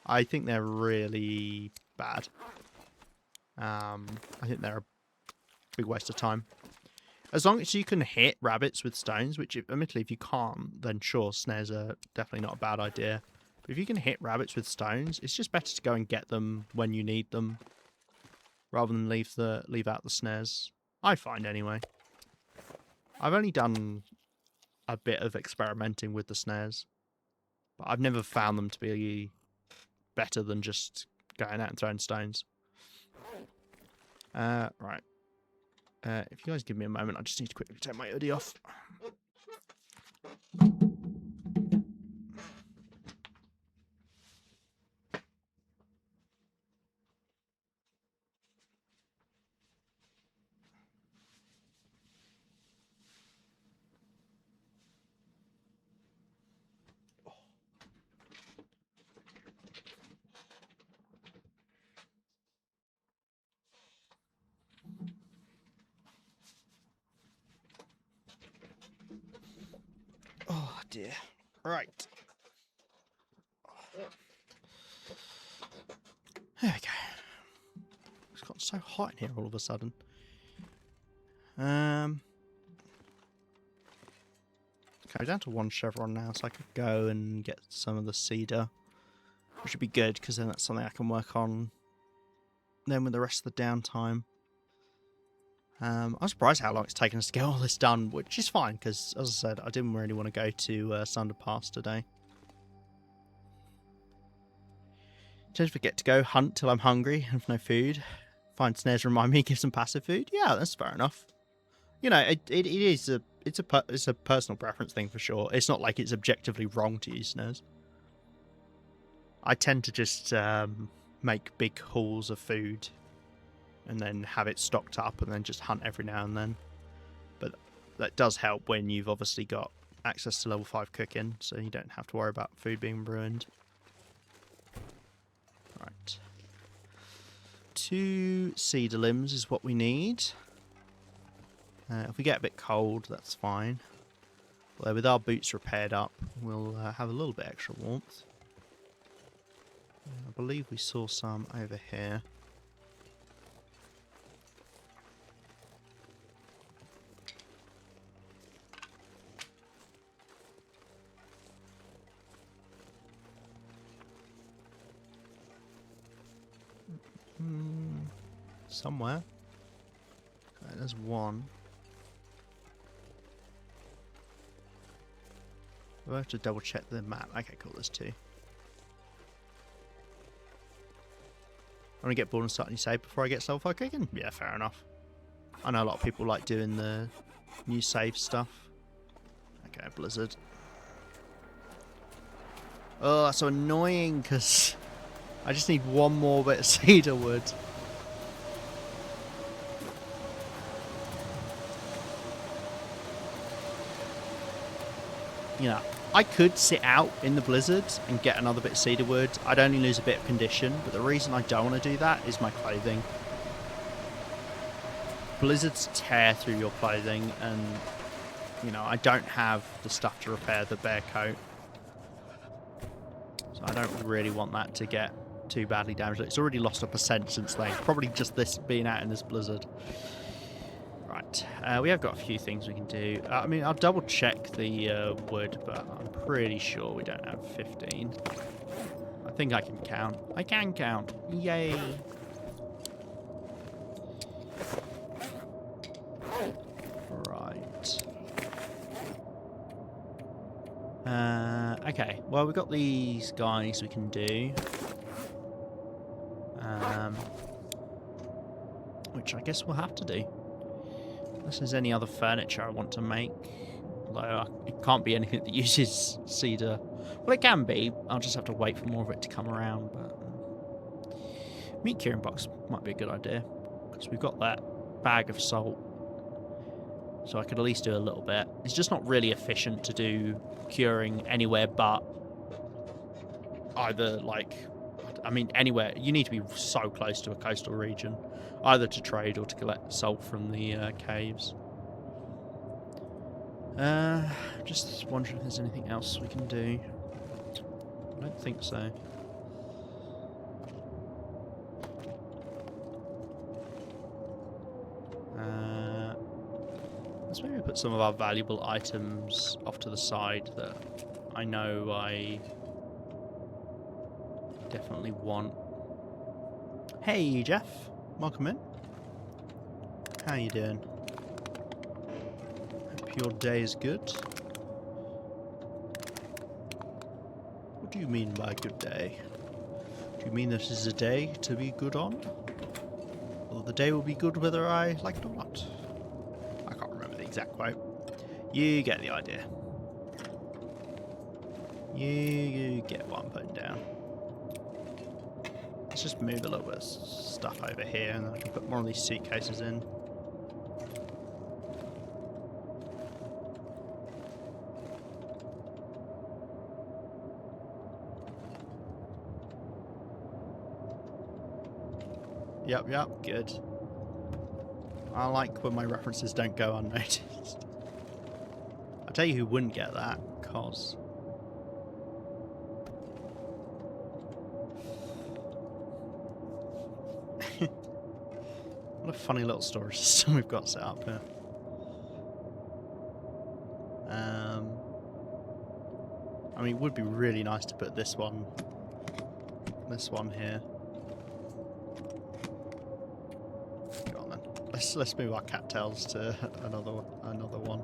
I think they're really bad. I think they're a big waste of time. As long as you can hit rabbits with stones, which admittedly if you can't, then sure, snares are definitely not a bad idea. But if you can hit rabbits with stones, it's just better to go and get them when you need them, rather than leave out the snares. I find anyway. I've only done a bit of experimenting with the snares, but I've never found them to be better than just going out and throwing stones. Right. If you guys give me a moment, I just need to quickly take my hoodie off. Oh dear. Right. There we go. It's got so hot in here all of a sudden. Okay, we're down to one chevron now, so I could go and get some of the cedar, which would be good because then that's something I can work on then with the rest of the downtime. I'm surprised how long it's taken us to get all this done, which is fine because, as I said, I didn't really want to go to Sunder Pass today. Don't forget to go hunt till I'm hungry and have no food. Find snares, remind me, give some passive food. Yeah, that's fair enough. You know, it's a personal preference thing for sure. It's not like it's objectively wrong to use snares. I tend to just make big hauls of food and then have it stocked up and then just hunt every now and then. But that does help when you've obviously got access to level 5 cooking, so you don't have to worry about food being ruined. Right. 2 cedar limbs is what we need. If we get a bit cold, that's fine. Although with our boots repaired up, we'll have a little bit extra warmth. I believe we saw some over here. Somewhere. Okay, there's one. We'll have to double check the map. Okay, cool, there's two. I want to get bored and start a new save before I get self-focusing? Yeah, fair enough. I know a lot of people like doing the new save stuff. Okay, Blizzard. Oh, that's so annoying because I just need one more bit of cedar wood. You know, I could sit out in the blizzard and get another bit of cedar wood. I'd only lose a bit of condition, but the reason I don't want to do that is my clothing. Blizzards tear through your clothing, and you know, I don't have the stuff to repair the bare coat. So I don't really want that to get too badly damaged. It's already lost 1% since then. Probably just this being out in this blizzard. Right, we have got a few things we can do. I mean, I'll double check the wood, but I'm pretty sure we don't have 15. I think I can count. I can count. Yay. Right. Okay, well, we've got these guys we can do. Which I guess we'll have to do. Unless there's any other furniture I want to make. Although it can't be anything that uses cedar. Well, it can be. I'll just have to wait for more of it to come around. But meat curing box might be a good idea. Because we've got that bag of salt. So I could at least do a little bit. It's just not really efficient to do curing anywhere but either, like, I mean, anywhere. You need to be so close to a coastal region, either to trade or to collect salt from the caves. Just wondering if there's anything else we can do. I don't think so. Let's maybe put some of our valuable items off to the side that I know I definitely want. Hey, Jeff. Welcome in. How you doing? Hope your day is good. What do you mean by good day? Do you mean this is a day to be good on? Or the day will be good whether I like it or not? I can't remember the exact quote. You get the idea. You get what I'm putting down. Let's just move a little bit of stuff over here and then I can put more of these suitcases in. Yep, good. I like when my references don't go unnoticed. I'll tell you who wouldn't get that, cause... What a funny little storage system we've got set up here. I mean, it would be really nice to put this one here. Go on then. Let's move our cattails to another one.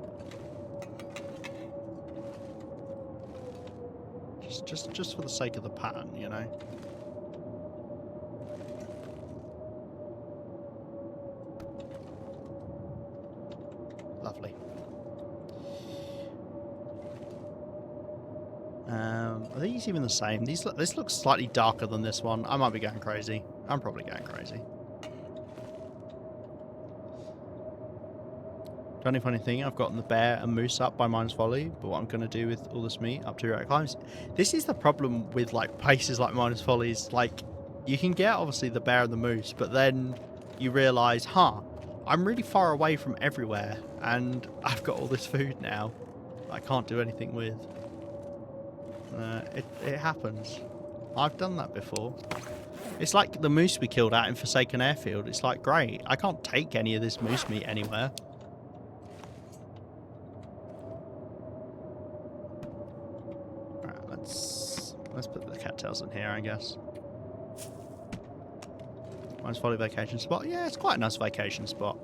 Just for the sake of the pattern, you know. Lovely. Are these even the same? This looks slightly darker than this one. I might be going crazy. I'm probably going crazy. The only funny thing, I've gotten the bear and moose up by Mine's Folly, but what I'm going to do with all this meat up to Heroic Climbs... This is the problem with like places like Mine's Follies. Like, you can get obviously the bear and the moose, but then you realise, I'm really far away from everywhere, and I've got all this food now I can't do anything with. It happens. I've done that before. It's like the moose we killed out in Forsaken Airfield. It's like, great, I can't take any of this moose meat anywhere. Right, let's put the cattails in here, I guess. Nice folly vacation spot. Yeah, it's quite a nice vacation spot.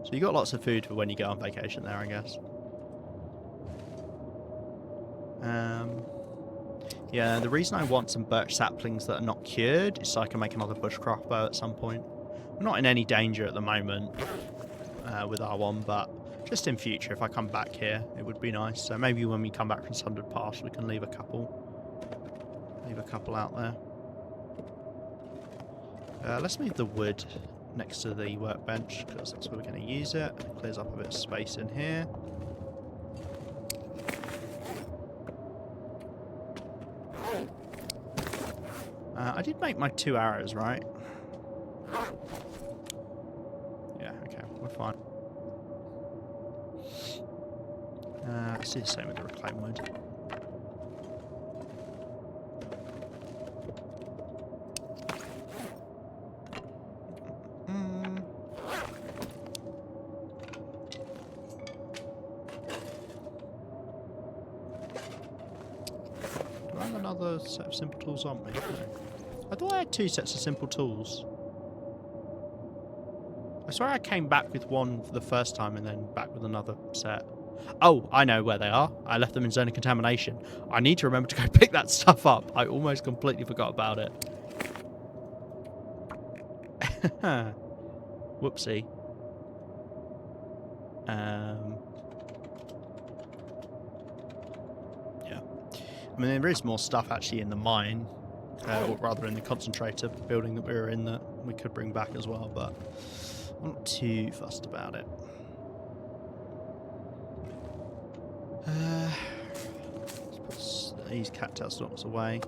So you got lots of food for when you go on vacation there, I guess. Yeah, the reason I want some birch saplings that are not cured is so I can make another bush crossbow at some point. We're not in any danger at the moment with R1, but just in future, if I come back here, it would be nice. So maybe when we come back from Sundered Pass, we can leave a couple out there. Let's move the wood next to the workbench, because that's where we're going to use it. It clears up a bit of space in here. I did make my 2 arrows, right? Yeah, okay, we're fine. It's the same with the reclaimed wood. Do I have another set of simple tools on me? No. I thought I had 2 sets of simple tools. I swear I came back with one for the first time and then back with another set. Oh, I know where they are. I left them in zone of contamination. I need to remember to go pick that stuff up. I almost completely forgot about it. Whoopsie. Yeah. I mean, there is more stuff actually in the mine. Or rather in the concentrator building that we were in that we could bring back as well, but I'm not too fussed about it. Let's put these cattail stalks away.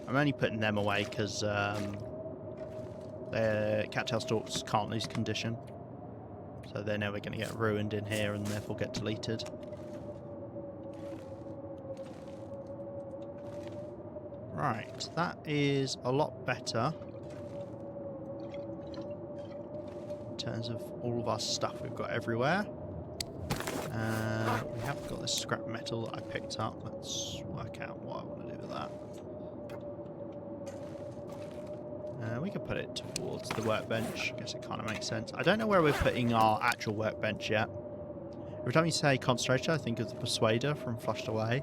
I'm only putting them away because their cattail stalks can't lose condition. So they're never going to get ruined in here and therefore get deleted. Right, that is a lot better in terms of all of our stuff we've got everywhere. We have got this scrap metal that I picked up. Let's work out what I want to do with that. We can put it towards the workbench. I guess it kind of makes sense. I don't know where we're putting our actual workbench yet. Every time you say concentrator, I think of the Persuader from Flushed Away.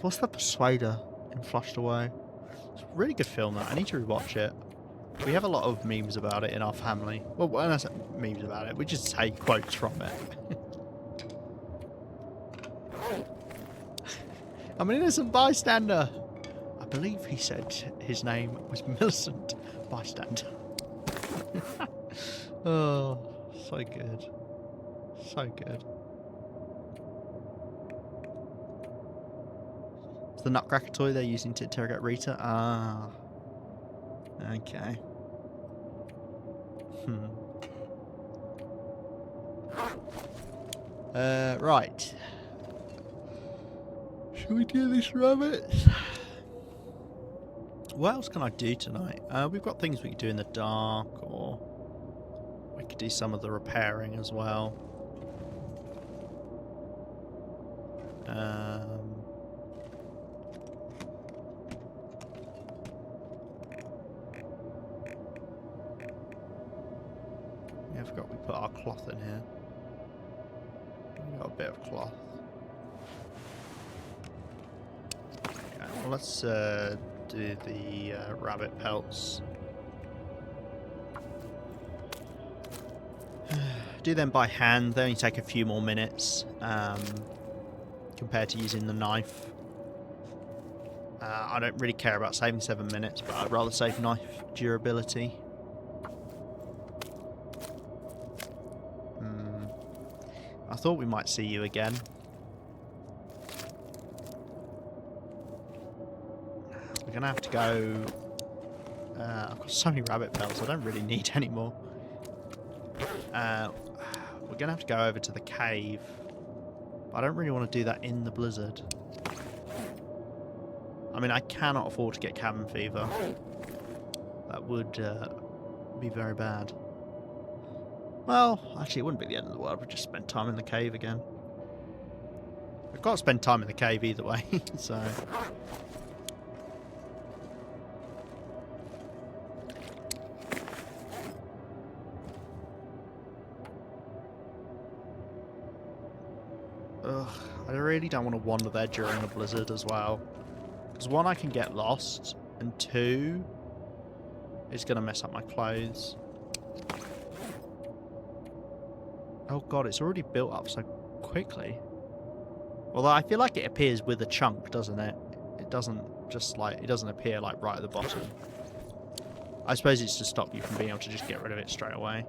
What's the Persuader in Flushed Away? It's a really good film, that. I need to rewatch it. We have a lot of memes about it in our family. Well, when I say memes about it, we just say quotes from it. I'm an innocent bystander. I believe he said his name was Millicent Bystander. Oh, so good. So good. It's the Nutcracker toy they're using to interrogate Rita. Ah. Okay. Right. Shall we do this rabbit? What else can I do tonight? We've got things we could do in the dark, or we could do some of the repairing as well. Yeah, I forgot we put our cloth in here. We've got a bit of cloth. Okay, well, let's do the rabbit pelts. Do them by hand. They only take a few more minutes compared to using the knife. I don't really care about saving 7 minutes, but I'd rather save knife durability. I thought we might see you again. We're going to have to go... I've got so many rabbit pelts, I don't really need any more. We're going to have to go over to the cave But I don't really want to do that in the blizzard. I mean, I cannot afford to get cabin fever. That would be very bad. Well, actually, it wouldn't be the end of the world. We'd just spend time in the cave again. We've got to spend time in the cave either way, so... Ugh, I really don't want to wander there during a blizzard as well. Because one, I can get lost, and two, it's going to mess up my clothes. Oh god, it's already built up so quickly. Although I feel like it appears with a chunk, doesn't it? It doesn't just like, it doesn't appear like right at the bottom. I suppose it's to stop you from being able to just get rid of it straight away.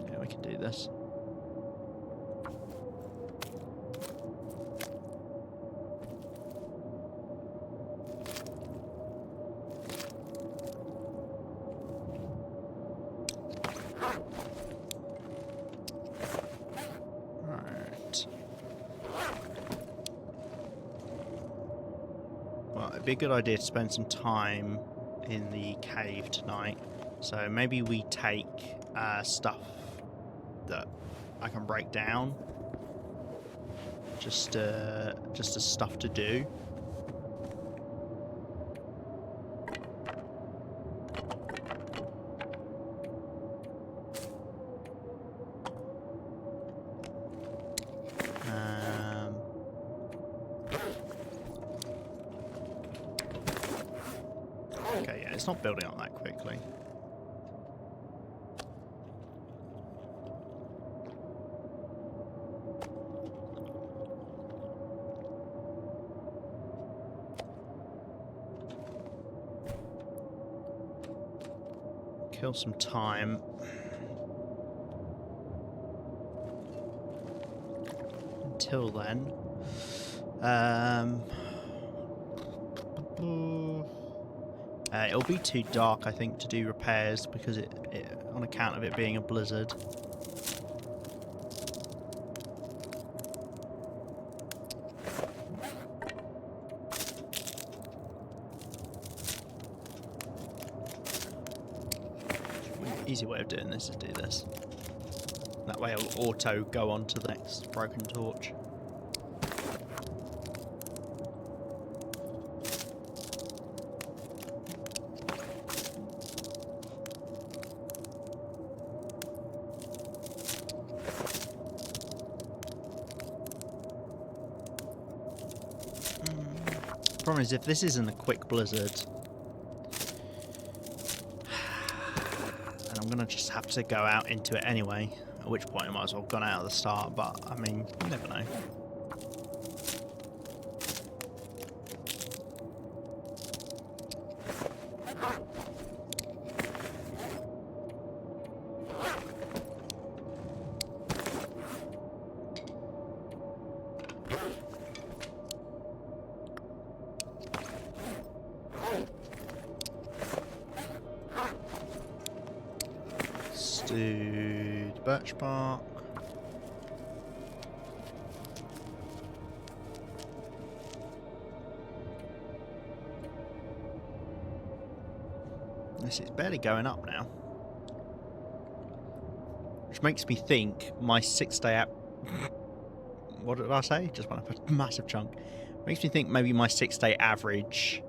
Yeah, we can do this. Right. Well, it'd be a good idea to spend some time in the cave tonight. So maybe we take stuff that I can break down. Just as stuff to do. Okay, yeah, it's not building up that quickly. Kill some time. Until then. It'll be too dark, I think, to do repairs because it on account of it being a blizzard. Easy way of doing this is do this. That way it'll auto go on to the next broken torch. Problem is, if this isn't a quick blizzard, then I'm gonna just have to go out into it anyway. At which point I might as well have gone out at the start, but I mean, you never know. Stewed birch bark. This is barely going up now. Which makes me think my 6-day app. What did I say? Just went up a massive chunk. Makes me think maybe my 6-day average.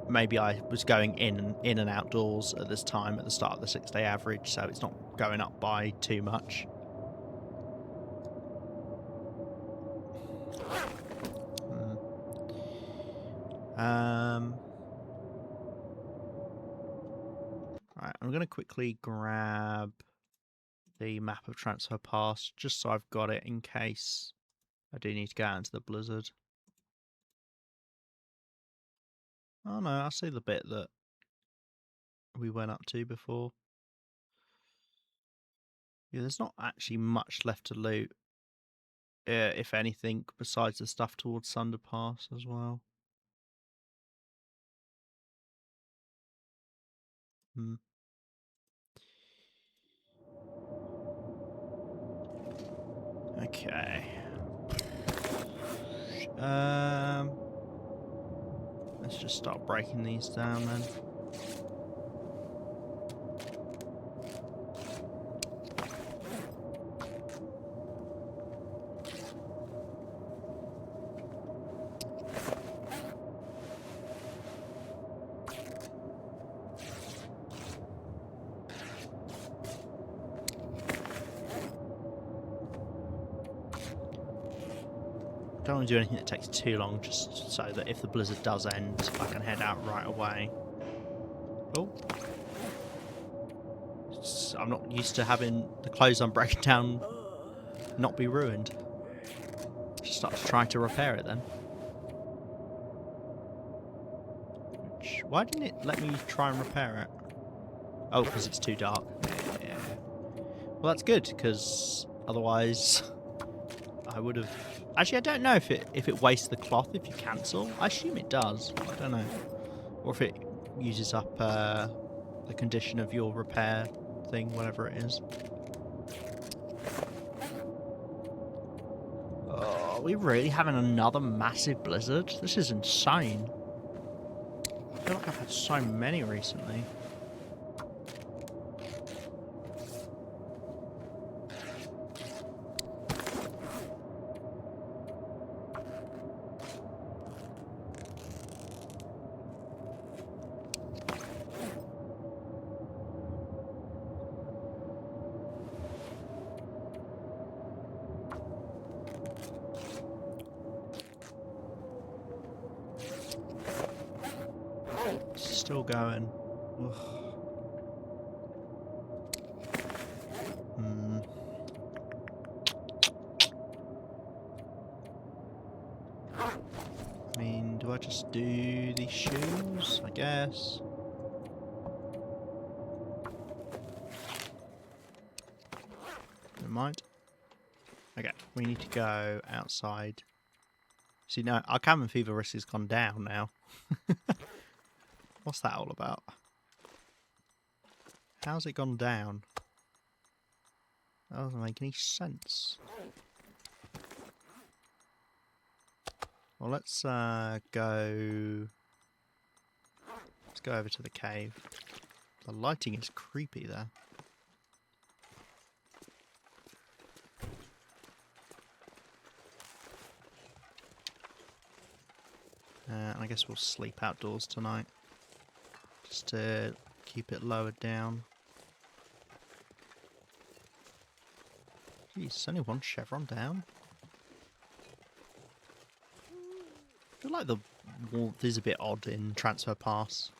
Maybe I was going in and outdoors at this time at the start of the 6-day average, so it's not going up by too much. Right, I'm going to quickly grab the map of Transfer Pass just so I've got it in case I do need to go out into the blizzard. Oh no, I see the bit that we went up to before. Yeah, there's not actually much left to loot, if anything, besides the stuff towards Thunder Pass as well. Hmm. Okay. Let's just start breaking these down then. Don't want to do anything that takes too long, just so that if the blizzard does end, I can head out right away. Oh. I'm not used to having the clothes I'm breaking down not be ruined. Just start to try to repair it then. Why didn't it let me try and repair it? Oh, because it's too dark. Yeah. Well, that's good, because otherwise I would have... Actually, I don't know if it wastes the cloth if you cancel. I assume it does. I don't know. Or if it uses up the condition of your repair thing, whatever it is. Oh, are we really having another massive blizzard? This is insane. I feel like I've had so many recently. Still going. Ugh. Hmm. I mean, do I just do these shoes? I guess. Never mind. Okay, we need to go outside. See, no, our cabin fever risk has gone down now. What's that all about? How's it gone down? That doesn't make any sense. Well, let's go... Let's go over to the cave. The lighting is creepy there. And I guess we'll sleep outdoors tonight. Just to keep it lowered down. Geez, it's only one chevron down. I feel like the warmth is a bit odd in Transfer Pass.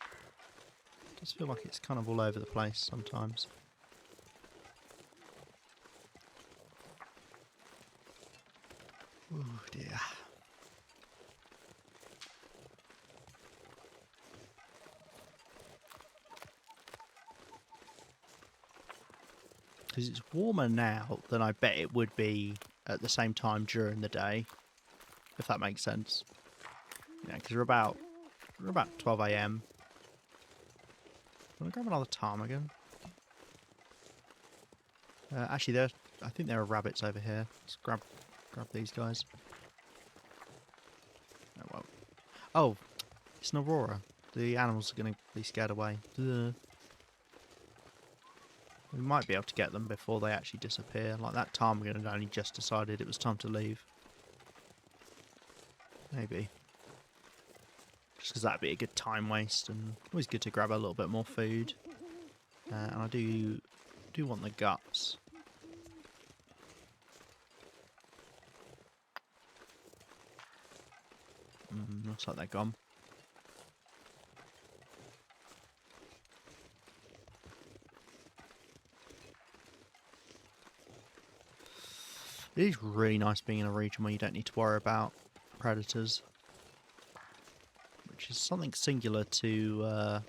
It does feel like it's kind of all over the place sometimes. Oh dear. Because it's warmer now than I bet it would be at the same time during the day, if that makes sense. Yeah, because we're about 12 AM. Want to grab another ptarmigan? Actually, I think there are rabbits over here. Let's grab these guys. Oh, well. Oh, it's an aurora. The animals are going to be scared away. Ugh. We might be able to get them before they actually disappear. Like that ptarmigan had only just decided it was time to leave. Maybe. Just because that'd be a good time waste, and always good to grab a little bit more food. And I do want the guts. Looks like they're gone. It is really nice being in a region where you don't need to worry about predators. Which is something singular to...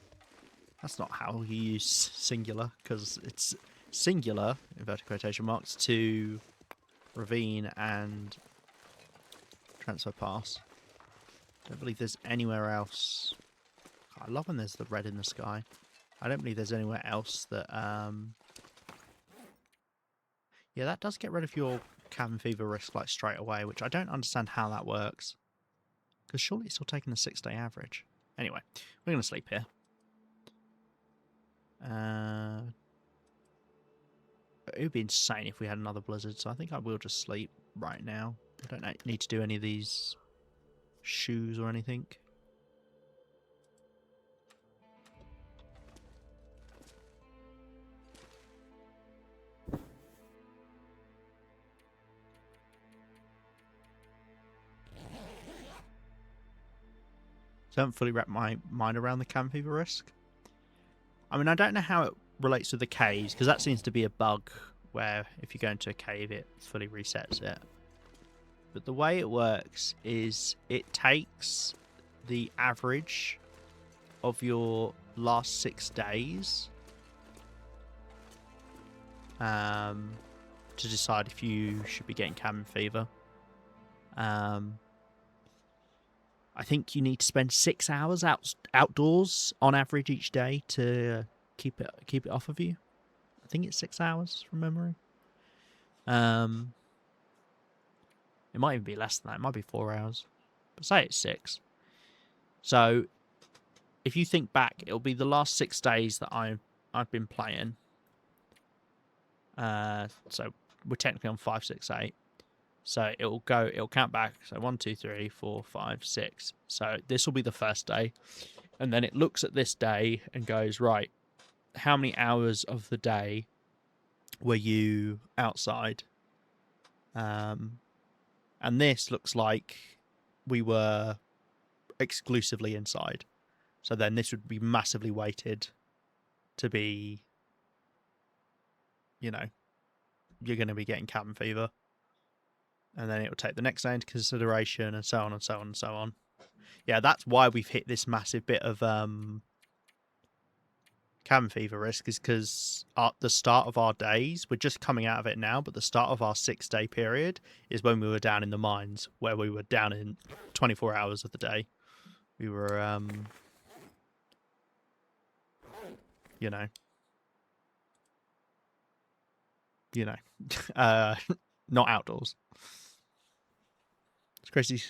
that's not how you use singular, because it's singular, inverted quotation marks, to ravine and transfer pass. Don't believe there's anywhere else. I love when there's the red in the sky. I don't believe there's anywhere else that... Yeah, that does get rid of your cabin fever risk like straight away, which I don't understand how that works. Because surely it's still taking the 6-day average. Anyway, we're going to sleep here. It would be insane if we had another blizzard, so I think I will just sleep right now. I don't need to do any of these shoes or anything. So I haven't fully wrapped my mind around the cabin fever risk. I mean, I don't know how it relates to the caves, because that seems to be a bug where if you go into a cave, it fully resets it. But the way it works is it takes the average of your last 6 days to decide if you should be getting cabin fever. I think you need to spend 6 hours outdoors on average each day to keep it off of you. I think it's 6 hours from memory. It might even be less than that. It might be 4 hours. But say it's 6. So if you think back, it'll be the last 6 days that I've been playing. So we're technically on 5, 6, 8. So it'll count back. So 1, 2, 3, 4, 5, 6. So this will be the first day. And then it looks at this day and goes, right, how many hours of the day were you outside? And this looks like we were exclusively inside. So then this would be massively weighted to be, you're going to be getting cabin fever. And then it will take the next day into consideration, and so on and so on and so on. Yeah, that's why we've hit this massive bit of cabin fever risk, is because at the start of our days, we're just coming out of it now, but the start of our 6-day period is when we were down in the mines, where we were down in 24 hours of the day. We were, not outdoors. It's crazy.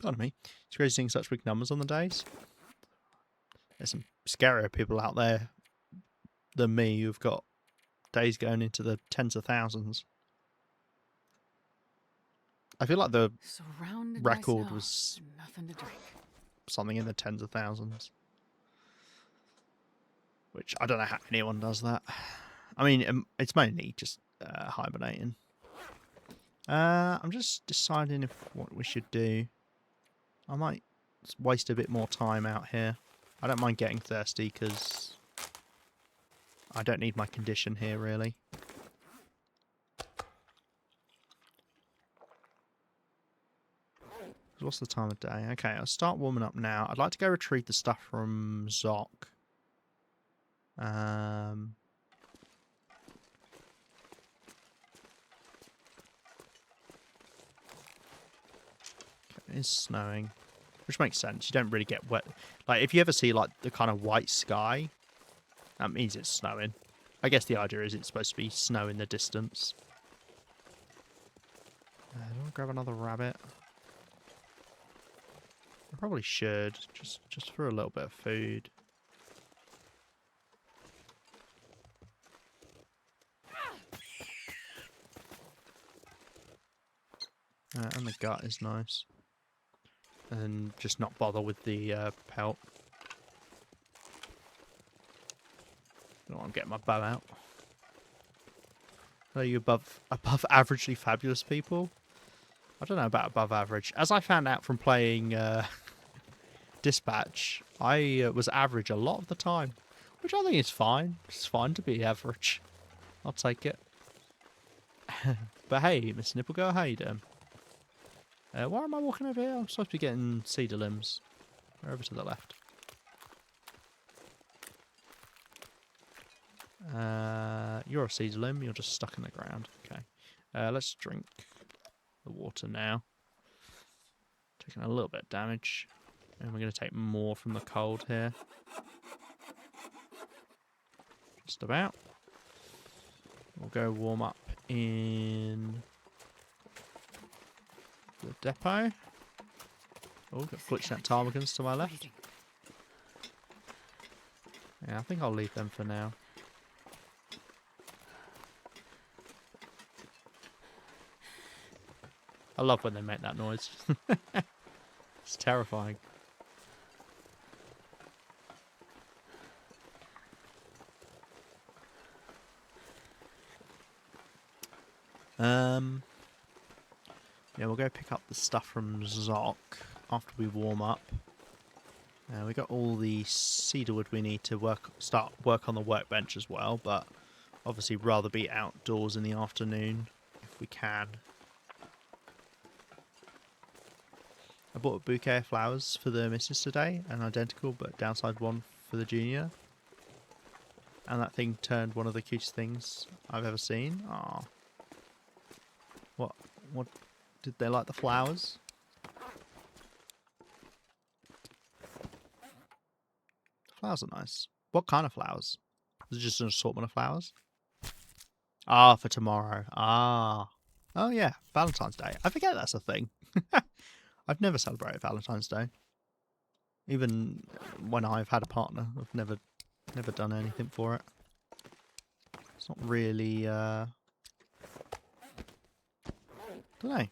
Pardon me. It's crazy seeing such big numbers on the days. There's some scarier people out there than me who've got days going into the tens of thousands. I feel like the Surrounded record by snow was and nothing to drink. something in the tens of thousands. Which I don't know how anyone does that. I mean, it's mainly just hibernating. I'm just deciding what we should do. I might waste a bit more time out here. I don't mind getting thirsty because I don't need my condition here, really. What's the time of day? Okay, I'll start warming up now. I'd like to go retrieve the stuff from Zoc. It is snowing, which makes sense. You don't really get wet. Like, if you ever see, like, the kind of white sky, that means it's snowing. I guess the idea is it's supposed to be snow in the distance. Do I want to grab another rabbit? I probably should, just for a little bit of food. And the gut is nice. And just not bother with the pelt. I'm getting my bow out. Are you above averagely fabulous people? I don't know about above average. As I found out from playing Dispatch, I was average a lot of the time, which I think is fine. It's fine to be average. I'll take it. But hey, Miss Nipplegirl, how you doing? Why am I walking over here? I'm supposed to be getting cedar limbs. We're over to the left. You're a cedar limb. You're just stuck in the ground. Okay. Let's drink the water now. Taking a little bit of damage. And we're going to take more from the cold here. Just about. We'll go warm up in the depot. Oh, got glitched out ptarmigans to my left. Freezing. Yeah, I think I'll leave them for now. I love when they make that noise. It's terrifying. Yeah, we'll go pick up the stuff from Zoc after we warm up. We got all the cedar wood we need to start work on the workbench as well, but obviously rather be outdoors in the afternoon if we can. I bought a bouquet of flowers for the missus today, an identical but downside one for the junior. And that thing turned one of the cutest things I've ever seen. Aww. What did they like the flowers? The flowers are nice. What kind of flowers? Is it just an assortment of flowers? Ah, for tomorrow. Ah. Oh yeah, Valentine's Day. I forget that's a thing. I've never celebrated Valentine's Day. Even when I've had a partner, I've never done anything for it. It's not really don't know.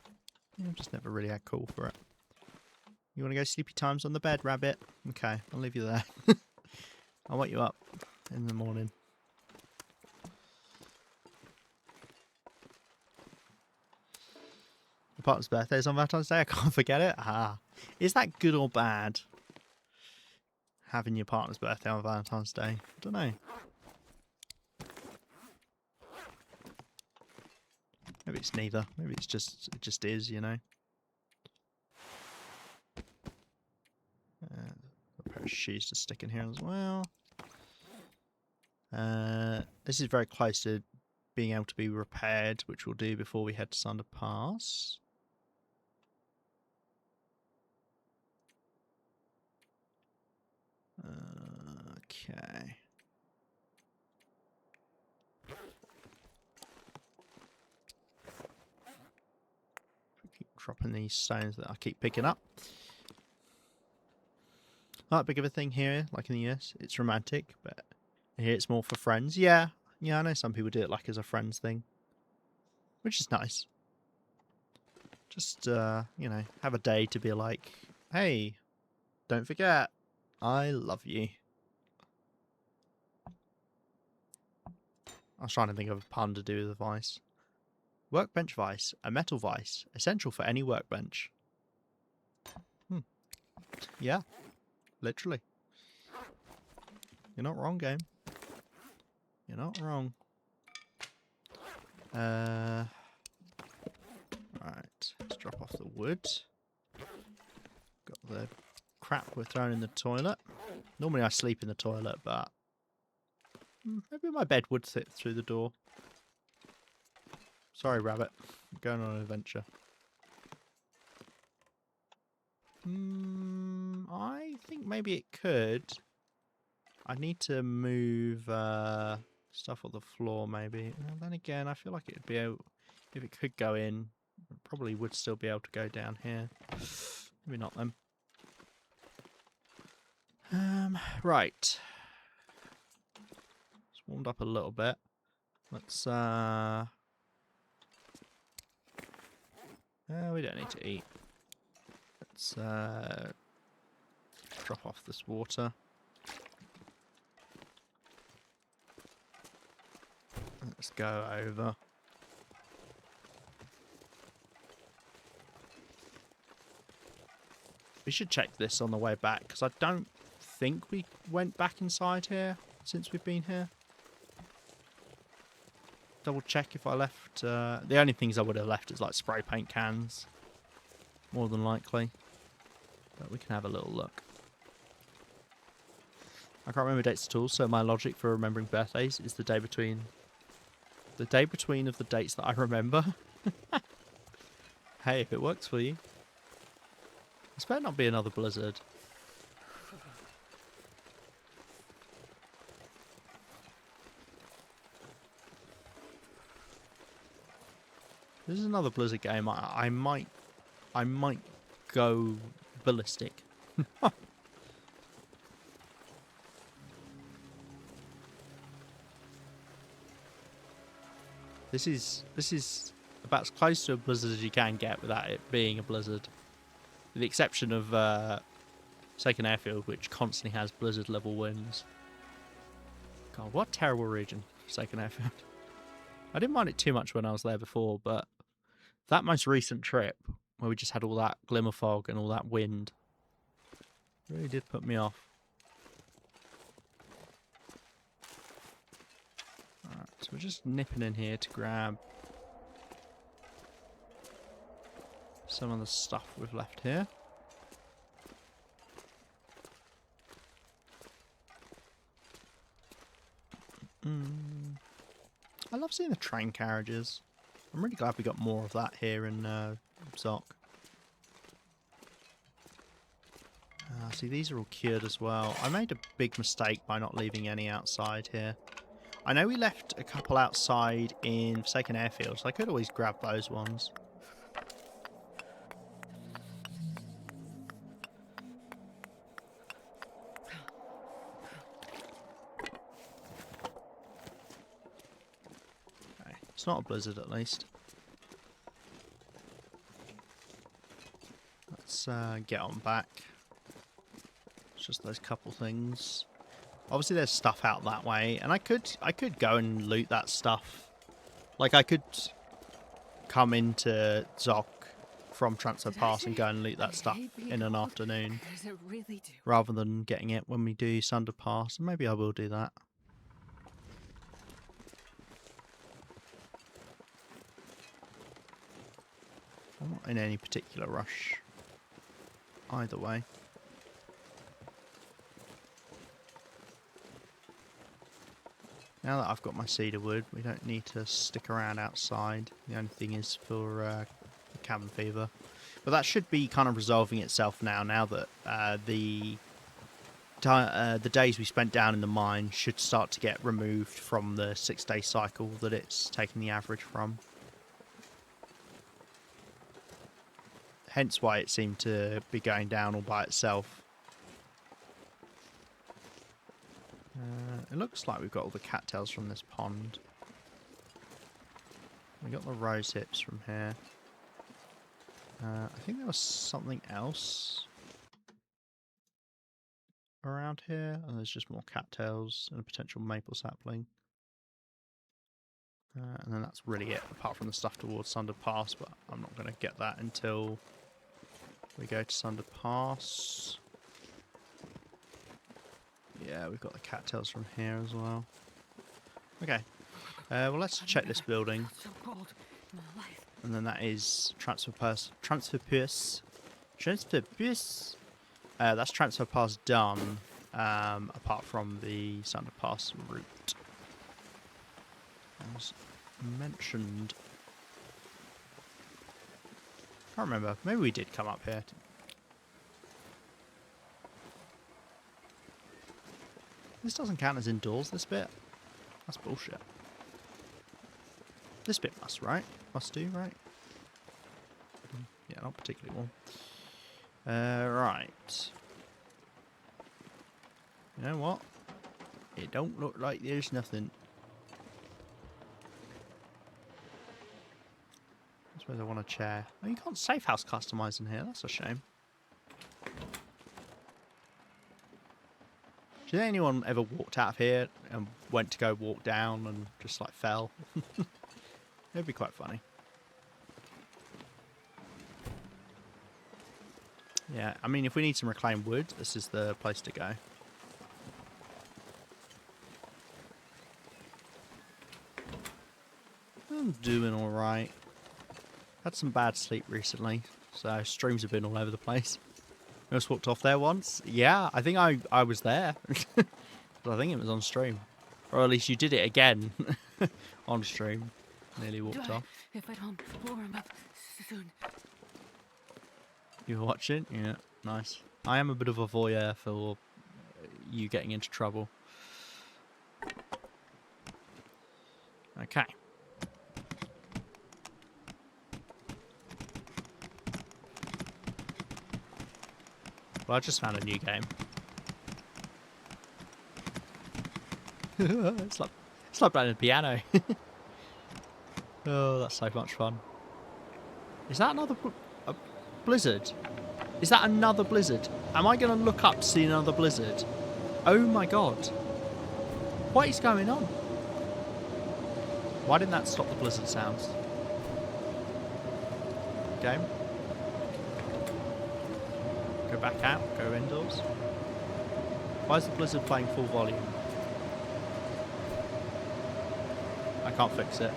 I've just never really had call for it. You want to go sleepy times on the bed, rabbit? Okay, I'll leave you there. I'll wake you up in the morning. Your partner's birthday is on Valentine's Day. I can't forget it. Ah, is that good or bad? Having your partner's birthday on Valentine's Day. I don't know. Maybe it's neither. Maybe it just is, you know. A pair of shoes to stick in here as well. This is very close to being able to be repaired, which we'll do before we head to Sunder Pass. Okay. Keep dropping these stones that I keep picking up. Not big of a thing here, like in the US. It's romantic, but here it's more for friends. Yeah, I know some people do it like as a friends thing, which is nice. Just, you know, have a day to be like, hey, don't forget, I love you. I was trying to think of a pun to do with a vice. Workbench vice, a metal vice, essential for any workbench. Yeah, literally. You're not wrong, game. You're not wrong. Right, let's drop off the wood. Got the crap we're throwing in the toilet. Normally I sleep in the toilet, but maybe my bed would fit through the door. Sorry, rabbit. I'm going on an adventure. I think maybe it could. I need to move stuff on the floor, maybe. And then again, I feel like it'd be able, if it could go in, it probably would still be able to go down here. Maybe not then. Right. It's warmed up a little bit. Let's we don't need to eat. Let's drop off this water. Let's go over. We should check this on the way back, because I don't think we went back inside here since we've been here. Double check if I left. The only things I would have left is like spray paint cans, more than likely. But we can have a little look. I can't remember dates at all, so my logic for remembering birthdays is the day between of the dates that I remember. Hey, if it works for you. This better not be another blizzard. This is another Blizzard game. I might go ballistic. This is about as close to a blizzard as you can get without it being a blizzard. With the exception of Second Airfield, which constantly has blizzard level winds. God, what a terrible region, Second Airfield. I didn't mind it too much when I was there before, but that most recent trip, where we just had all that glimmer fog and all that wind, really did put me off. Alright, so we're just nipping in here to grab some of the stuff we've left here. I love seeing the train carriages. I'm really glad we got more of that here in Zoc. See, these are all cured as well. I made a big mistake by not leaving any outside here. I know we left a couple outside in Forsaken Airfield, so I could always grab those ones. Okay, it's not a blizzard at least. Let's get on back. It's just those couple things. Obviously there's stuff out that way, and I could go and loot that stuff. Like, I could come into Zoc from Transfer Pass and go and loot that stuff in an afternoon. Does it really do? Rather than getting it when we do Sunder Pass, and maybe I will do that. I'm not in any particular rush either way. Now that I've got my cedar wood, we don't need to stick around outside. The only thing is for cabin fever. But that should be kind of resolving itself now that the days we spent down in the mine should start to get removed from the 6-day cycle that it's taking the average from. Hence why it seemed to be going down all by itself. It looks like we've got all the cattails from this pond. We got the rose hips from here. I think there was something else around here, and there's just more cattails and a potential maple sapling. And then that's really it, apart from the stuff towards Sunder Pass, but I'm not going to get that until we go to Sunder Pass. Yeah, we've got the cattails from here as well. Okay, well let's check this building. So cold in my life. And then that is Transfer Pass. That's Transfer Pass done, apart from the Sunder Pass route. As mentioned. Can't remember. Maybe we did come up here. This doesn't count as indoors, this bit. That's bullshit. This bit must, right? Must do, right? Yeah, not particularly warm. Right. You know what? It don't look like there's nothing. I suppose I want a chair. Oh, you can't safe house customize in here. That's a shame. Do you think anyone ever walked out of here and went to go walk down and just like fell? It'd be quite funny. Yeah, I mean, if we need some reclaimed wood, this is the place to go. I'm doing alright. Had some bad sleep recently, so streams have been all over the place. I just walked off there once. Yeah, I think I was there. But I think it was on stream. Or at least you did it again on stream. Nearly walked off. If I don't blow him up soon. You were watching? Yeah, nice. I am a bit of a voyeur for you getting into trouble. Okay. Well, I just found a new game. it's like playing the piano. Oh, that's so much fun. Is that another a blizzard? Is that another blizzard? Am I going to look up to see another blizzard? Oh my god. What is going on? Why didn't that stop the blizzard sounds? Game. Go back out, go indoors. Why is the blizzard playing full volume? I can't fix it.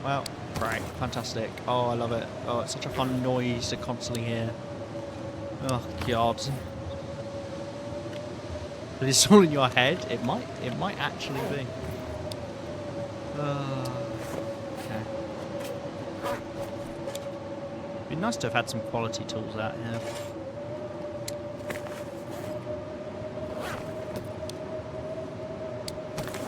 Well, great, fantastic. Oh, I love it. Oh, it's such a fun noise to constantly hear. Oh god. But it's all in your head. It might actually be. Okay. It'd be nice to have had some quality tools out here.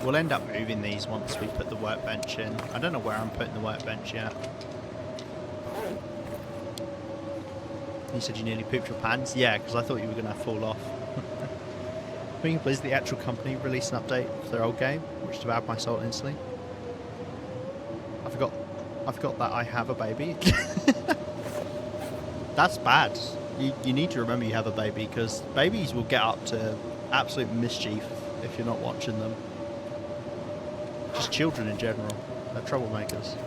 We'll end up moving these once we put the workbench in. I don't know where I'm putting the workbench yet. You said you nearly pooped your pants? Yeah, because I thought you were going to fall off. Being pleased the actual company released an update for their old game, which devoured my soul instantly. I forgot that I have a baby. That's bad. You need to remember you have a baby, because babies will get up to absolute mischief if you're not watching them. Just children in general. They're troublemakers.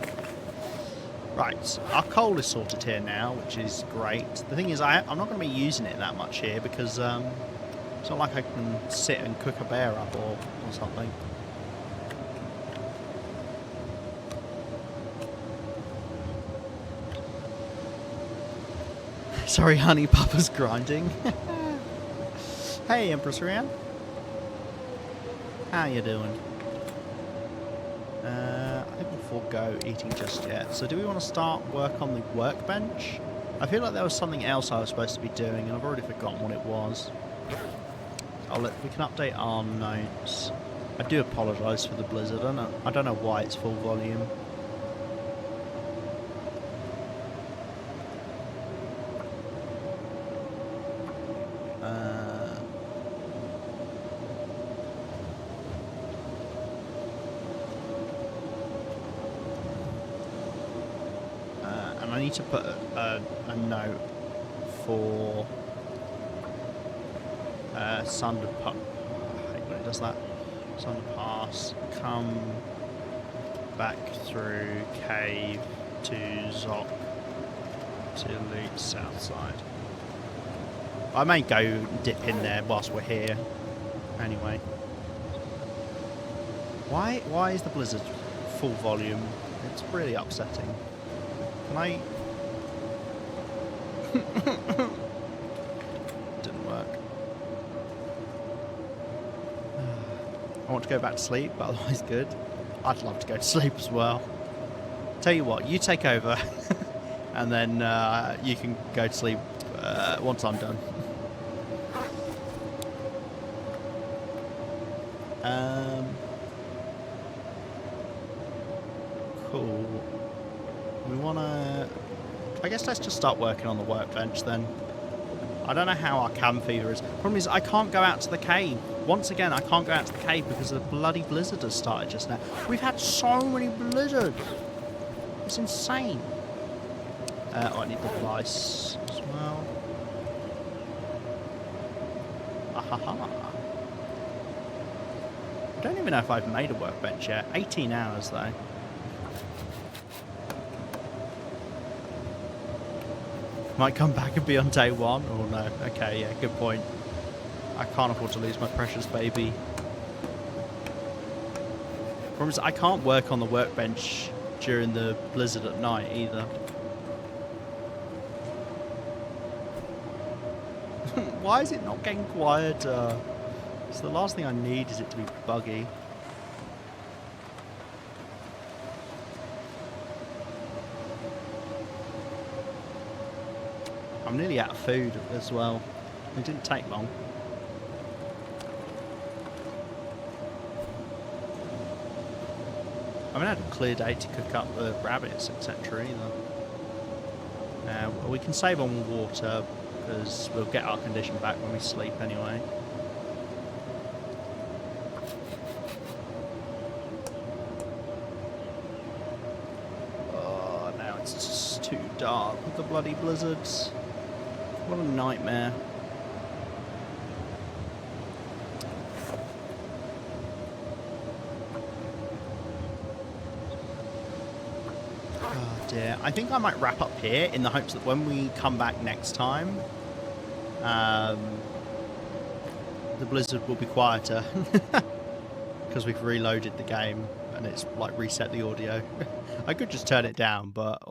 Right, our coal is sorted here now, which is great. The thing is, I'm not going to be using it that much here because it's not like I can sit and cook a bear up or something. Sorry, honey, Papa's grinding. Hey, Empress Rian. How you doing? I think we'll forego eating just yet. So do we want to start work on the workbench? I feel like there was something else I was supposed to be doing and I've already forgotten what it was. We can update our notes. I do apologise for the blizzard. I don't know why it's full volume. I need to put a note for Sunder Pass. I hate when it does that. Sunder Pass. Come back through cave to Zoc to loot south side. I may go dip in there whilst we're here. Anyway. Why is the blizzard full volume? It's really upsetting. Can I... Didn't work. I want to go back to sleep, but otherwise good. I'd love to go to sleep as well. Tell you what, you take over, and then you can go to sleep once I'm done. Cool. We want to... I guess let's just start working on the workbench then. I don't know how our cabin fever is. Problem is, I can't go out to the cave. Once again, I can't go out to the cave because the bloody blizzard has started just now. We've had so many blizzards. It's insane. Oh, I need the device as well. Ahaha. I don't even know if I've made a workbench yet. 18 hours though. Might come back and be on day one. Oh no. Okay, yeah, good point. I can't afford to lose my precious baby. Problem is, I can't work on the workbench during the blizzard at night either. Why is it not getting quieter? So the last thing I need is it to be buggy. I'm nearly out of food as well. It didn't take long. I haven't had a clear day to cook up the rabbits, etc. either. We can save on water because we'll get our condition back when we sleep anyway. Oh, now it's just too dark with the bloody blizzards. What a nightmare. Oh dear. I think I might wrap up here in the hopes that when we come back next time, the blizzard will be quieter because we've reloaded the game and it's like reset the audio. I could just turn it down, but